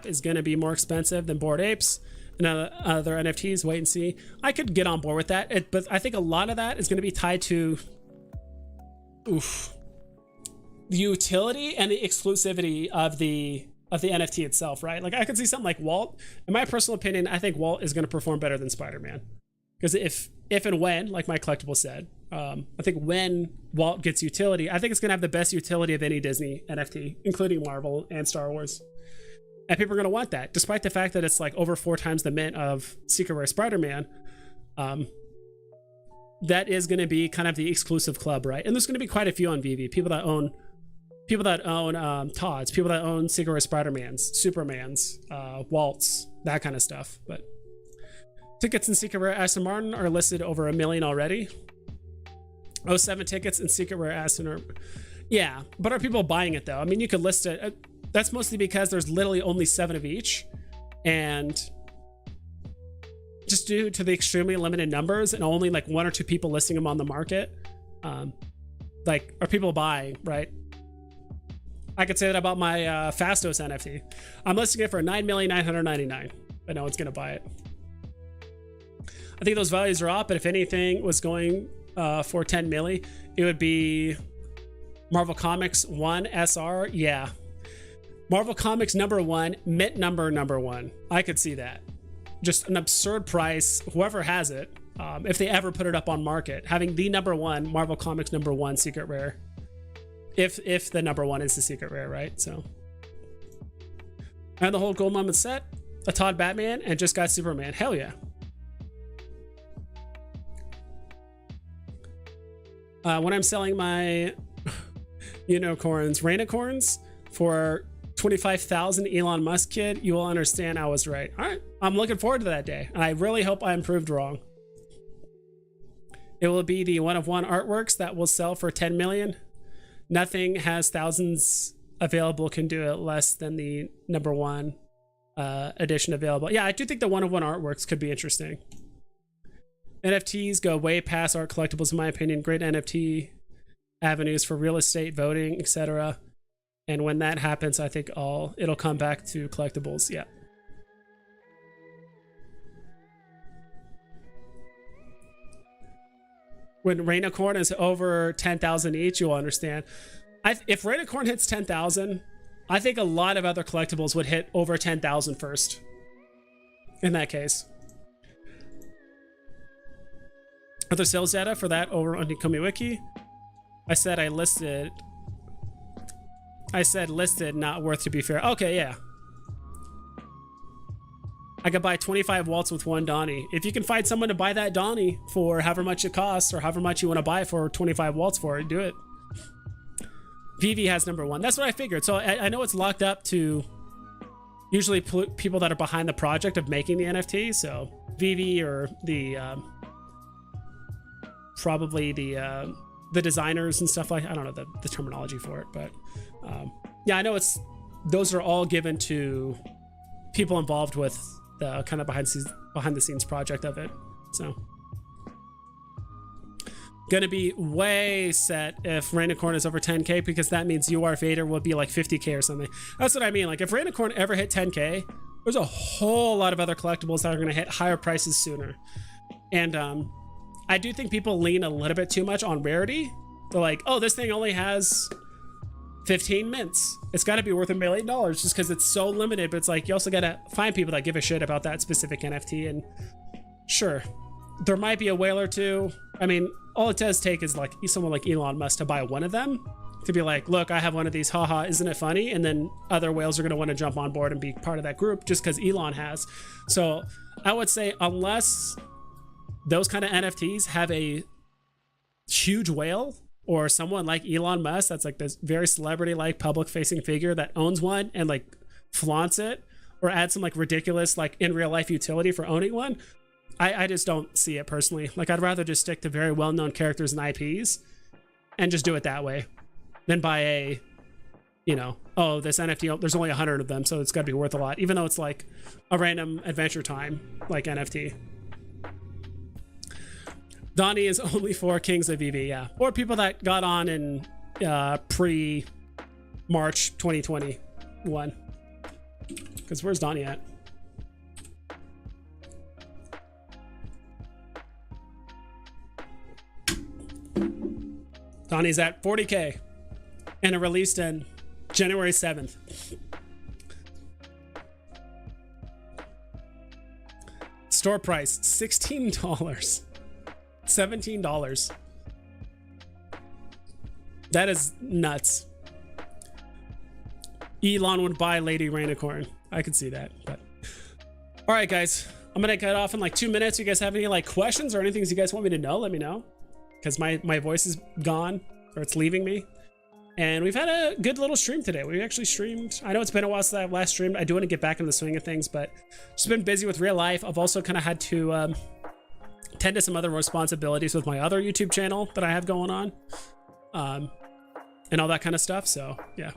is going to be more expensive than Bored Apes and other NFTs. Wait and see. I could get on board with that, but I think a lot of that is going to be tied to the utility and the exclusivity of the NFT itself, right? Like I could see something like Walt. In my personal opinion, I think Walt is going to perform better than Spider-Man, because if and when, like my collectible said, I think when Walt gets utility, I think it's going to have the best utility of any Disney NFT, including Marvel and Star Wars. And people are going to want that, despite the fact that it's like over 4 times the mint of Secret Rare Spider-Man. That is going to be kind of the exclusive club, right? And there's going to be quite a few on Veve. People that own Todds, people that own Secret Rare Spider-Mans, Supermans, Waltz, that kind of stuff. But tickets in Secret Rare Aston Martin are listed over 1 million already. 07 tickets in Secret Rare Aston are, yeah, but are people buying it though? I mean, you could list it. that's mostly because there's literally only 7 of each, and just due to the extremely limited numbers and only like 1 or 2 people listing them on the market, like, are people buying, right? I could say that about my Fastos NFT. I'm listing it for $9,999,000, but no one's gonna buy it. I think those values are up, but if anything was going for 10 milli, it would be Marvel Comics 1 SR. Yeah, Marvel Comics #1, mint number 1. I could see that. Just an absurd price. Whoever has it, if they ever put it up on market, having the #1 Marvel Comics #1 secret rare. If the #1 is the secret rare, right? So, and the whole gold moment set, a Todd Batman, and just got Superman. Hell yeah. When I'm selling my unicorns, rainicorns for 25,000 Elon Musk kid, you will understand I was right. All right, I'm looking forward to that day, and I really hope I proved wrong. It will be the 1-of-1 artworks that will sell for 10 million. Nothing has thousands available can do it less than the #1 edition available. Yeah, I do think the 1-of-1 artworks could be interesting. NFTs go way past art collectibles, in my opinion. Great NFT avenues for real estate, voting, etc. And when that happens, I think it'll come back to collectibles. Yeah. When Rainicorn is over 10,000 each, you'll understand. If Rainicorn hits 10,000, I think a lot of other collectibles would hit over 10,000 first. In that case. Other sales data for that over on the ecomi wiki. I said listed, not worth, to be fair. Okay, yeah. I could buy 25 waltz with 1 Donnie. If you can find someone to buy that Donnie for however much it costs, or however much you want to buy it for 25 waltz for it, do it. Veve has #1. That's what I figured. So I know it's locked up to usually people that are behind the project of making the NFT. So Veve, or the probably the designers and stuff like, I don't know the terminology for it, but yeah, I know those are all given to people involved with the kind of behind the scenes project of it. So gonna be way set if Rainicorn is over 10k, because that means UR Vader will be like 50k or something. That's what I mean. Like, if Rainicorn ever hit 10k, there's a whole lot of other collectibles that are gonna hit higher prices sooner. And I do think people lean a little bit too much on rarity. They're like, oh, this thing only has 15 mints. It's got to be worth $1 million just because it's so limited. But it's like, you also got to find people that give a shit about that specific NFT. And sure, there might be a whale or two. I mean, all it does take is like someone like Elon Musk to buy one of them, to be like, look, I have one of these, haha, isn't it funny? And then other whales are going to want to jump on board and be part of that group just because Elon has. So I would say, unless those kind of NFTs have a huge whale, or someone like Elon Musk that's like this very celebrity-like public-facing figure that owns one and like flaunts it, or add some like ridiculous like in real life utility for owning one, I just don't see it personally. Like, I'd rather just stick to very well-known characters and IPs and just do it that way than buy a, oh, this NFT, there's only 100 of them, so it's got to be worth a lot, even though it's like a random Adventure Time like NFT. Donnie is only for Kings of Veve, yeah. Or people that got on in pre-March 2021. Because where's Donnie at? Donnie's at 40k. And it released in January 7th. Store price, $16. $17. That is nuts. Elon would buy Lady Rainicorn. I could see that. But all right, guys, I'm gonna cut off in like 2 minutes. You guys have any like questions or anything you guys want me to know? Let me know, because my voice is gone, or it's leaving me. And we've had a good little stream today. We actually streamed. I know it's been a while since I've last streamed. I do want to get back into the swing of things, but just been busy with real life. I've also kind of had to tend to some other responsibilities with my other YouTube channel that I have going on, and all that kind of stuff. So yeah.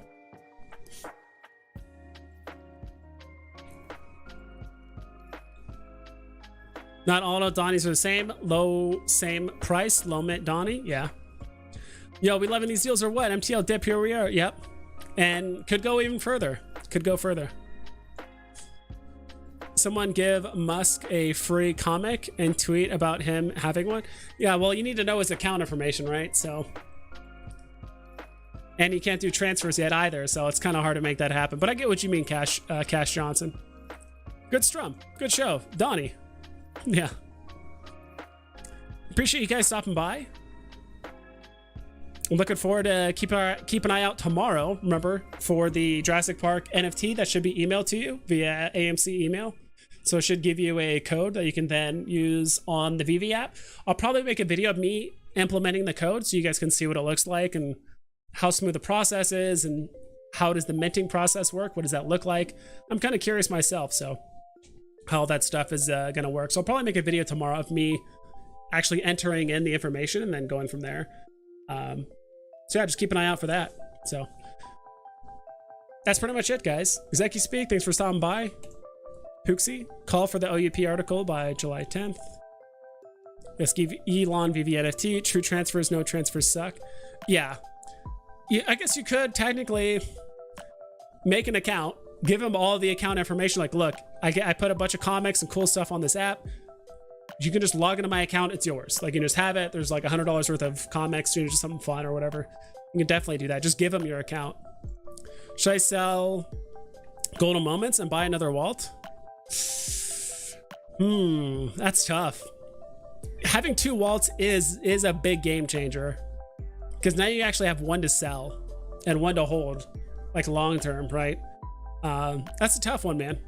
Not all of Donnies are the same. Low, same price. Low mint Donnie. Yeah. Yo, we loving these deals or what? MTL dip, here we are. Yep. And could go even further. Could go further. Someone give Musk a free comic and tweet about him having one. Yeah, well, you need to know his account information, right? So, and you can't do transfers yet either, so it's kind of hard to make that happen. But I get what you mean, Cash Johnson. Good strum. Good show. Donnie. Yeah. Appreciate you guys stopping by. I'm looking forward to keep an eye out tomorrow, remember, for the Jurassic Park NFT that should be emailed to you via AMC email. So it should give you a code that you can then use on the Veve app. I'll probably make a video of me implementing the code so you guys can see what it looks like and how smooth the process is and how does the minting process work? What does that look like? I'm kind of curious myself, so how that stuff is going to work. So I'll probably make a video tomorrow of me actually entering in the information and then going from there. So yeah, just keep an eye out for that. So that's pretty much it, guys. Execu Speak, thanks for stopping by. Pooksy, call for the OUP article by July 10th. Let's give Elon Veve NFT. True transfers, no transfers suck. Yeah, I guess you could technically make an account, give him all the account information. Like, look, I put a bunch of comics and cool stuff on this app. You can just log into my account, it's yours. Like, you just have it. There's like $100 worth of comics, just something fun or whatever. You can definitely do that. Just give them your account. Should I sell Golden Moments and buy another Walt? That's tough. Having two Walts is a big game changer, because now you actually have one to sell and one to hold, like long term, right? That's a tough one, man.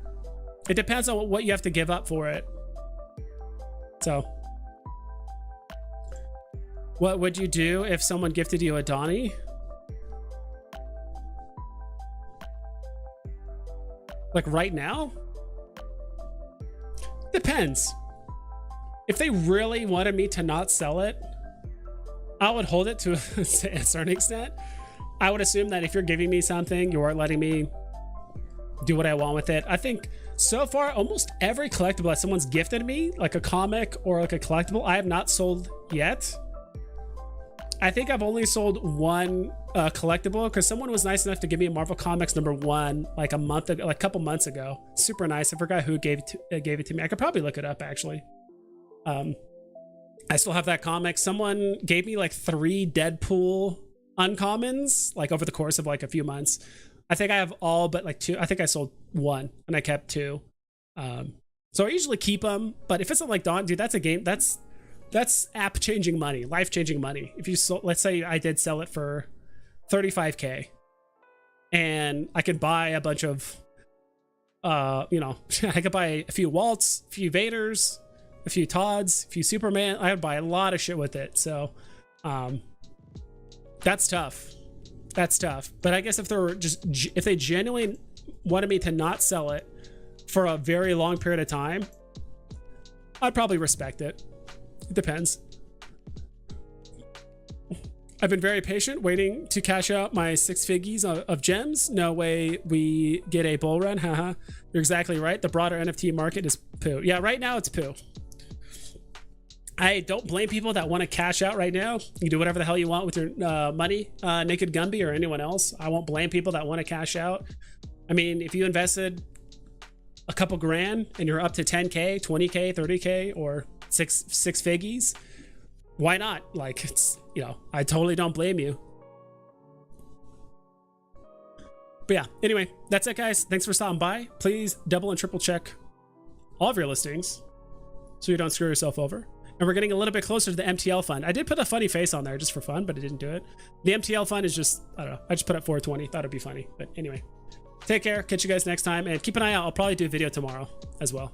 It depends on what you have to give up for it. So, what would you do if someone gifted you a Donnie? Like right now? Depends. If they really wanted me to not sell it, I would hold it to a certain extent. I would assume that if you're giving me something, you are letting me do what I want with it. I think so far, almost every collectible that someone's gifted me, like a comic or like a collectible, I have not sold yet. I think I've only sold one collectible because someone was nice enough to give me a Marvel Comics #1 like a month ago, like a couple months ago. Super nice. I forgot who gave it to me. I could probably look it up actually. I still have that comic. Someone gave me like 3 Deadpool uncommons like over the course of like a few months. I think I have all but like 2. I think I sold 1 and I kept 2. So I usually keep them, but if it's not like Dawn, dude, that's a game. That's app changing money, life changing money. If you sold, let's say I did sell it for 35K, and I could buy a bunch of, I could buy a few Waltz, a few Vaders, a few Todds, a few Superman. I would buy a lot of shit with it. So, that's tough. That's tough. But I guess if they genuinely wanted me to not sell it for a very long period of time, I'd probably respect it. It depends. I've been very patient waiting to cash out my 6 figgies of gems. No way we get a bull run. Haha. You're exactly right. The broader NFT market is poo. Yeah, right now it's poo. I don't blame people that want to cash out right now. You can do whatever the hell you want with your money, Naked Gumby or anyone else. I won't blame people that want to cash out. I mean, if you invested a couple grand and you're up to 10K, 20K, 30K, or six figgies, why not? Like, it's, I totally don't blame you. But yeah, anyway, that's it, guys. Thanks for stopping by. Please double and triple check all of your listings so you don't screw yourself over. And we're getting a little bit closer to the MTL fund. I did put a funny face on there just for fun, but I didn't do it. The MTL fund is just, I don't know, I just put up 420. Thought it'd be funny. But anyway, take care. Catch you guys next time. And keep an eye out. I'll probably do a video tomorrow as well.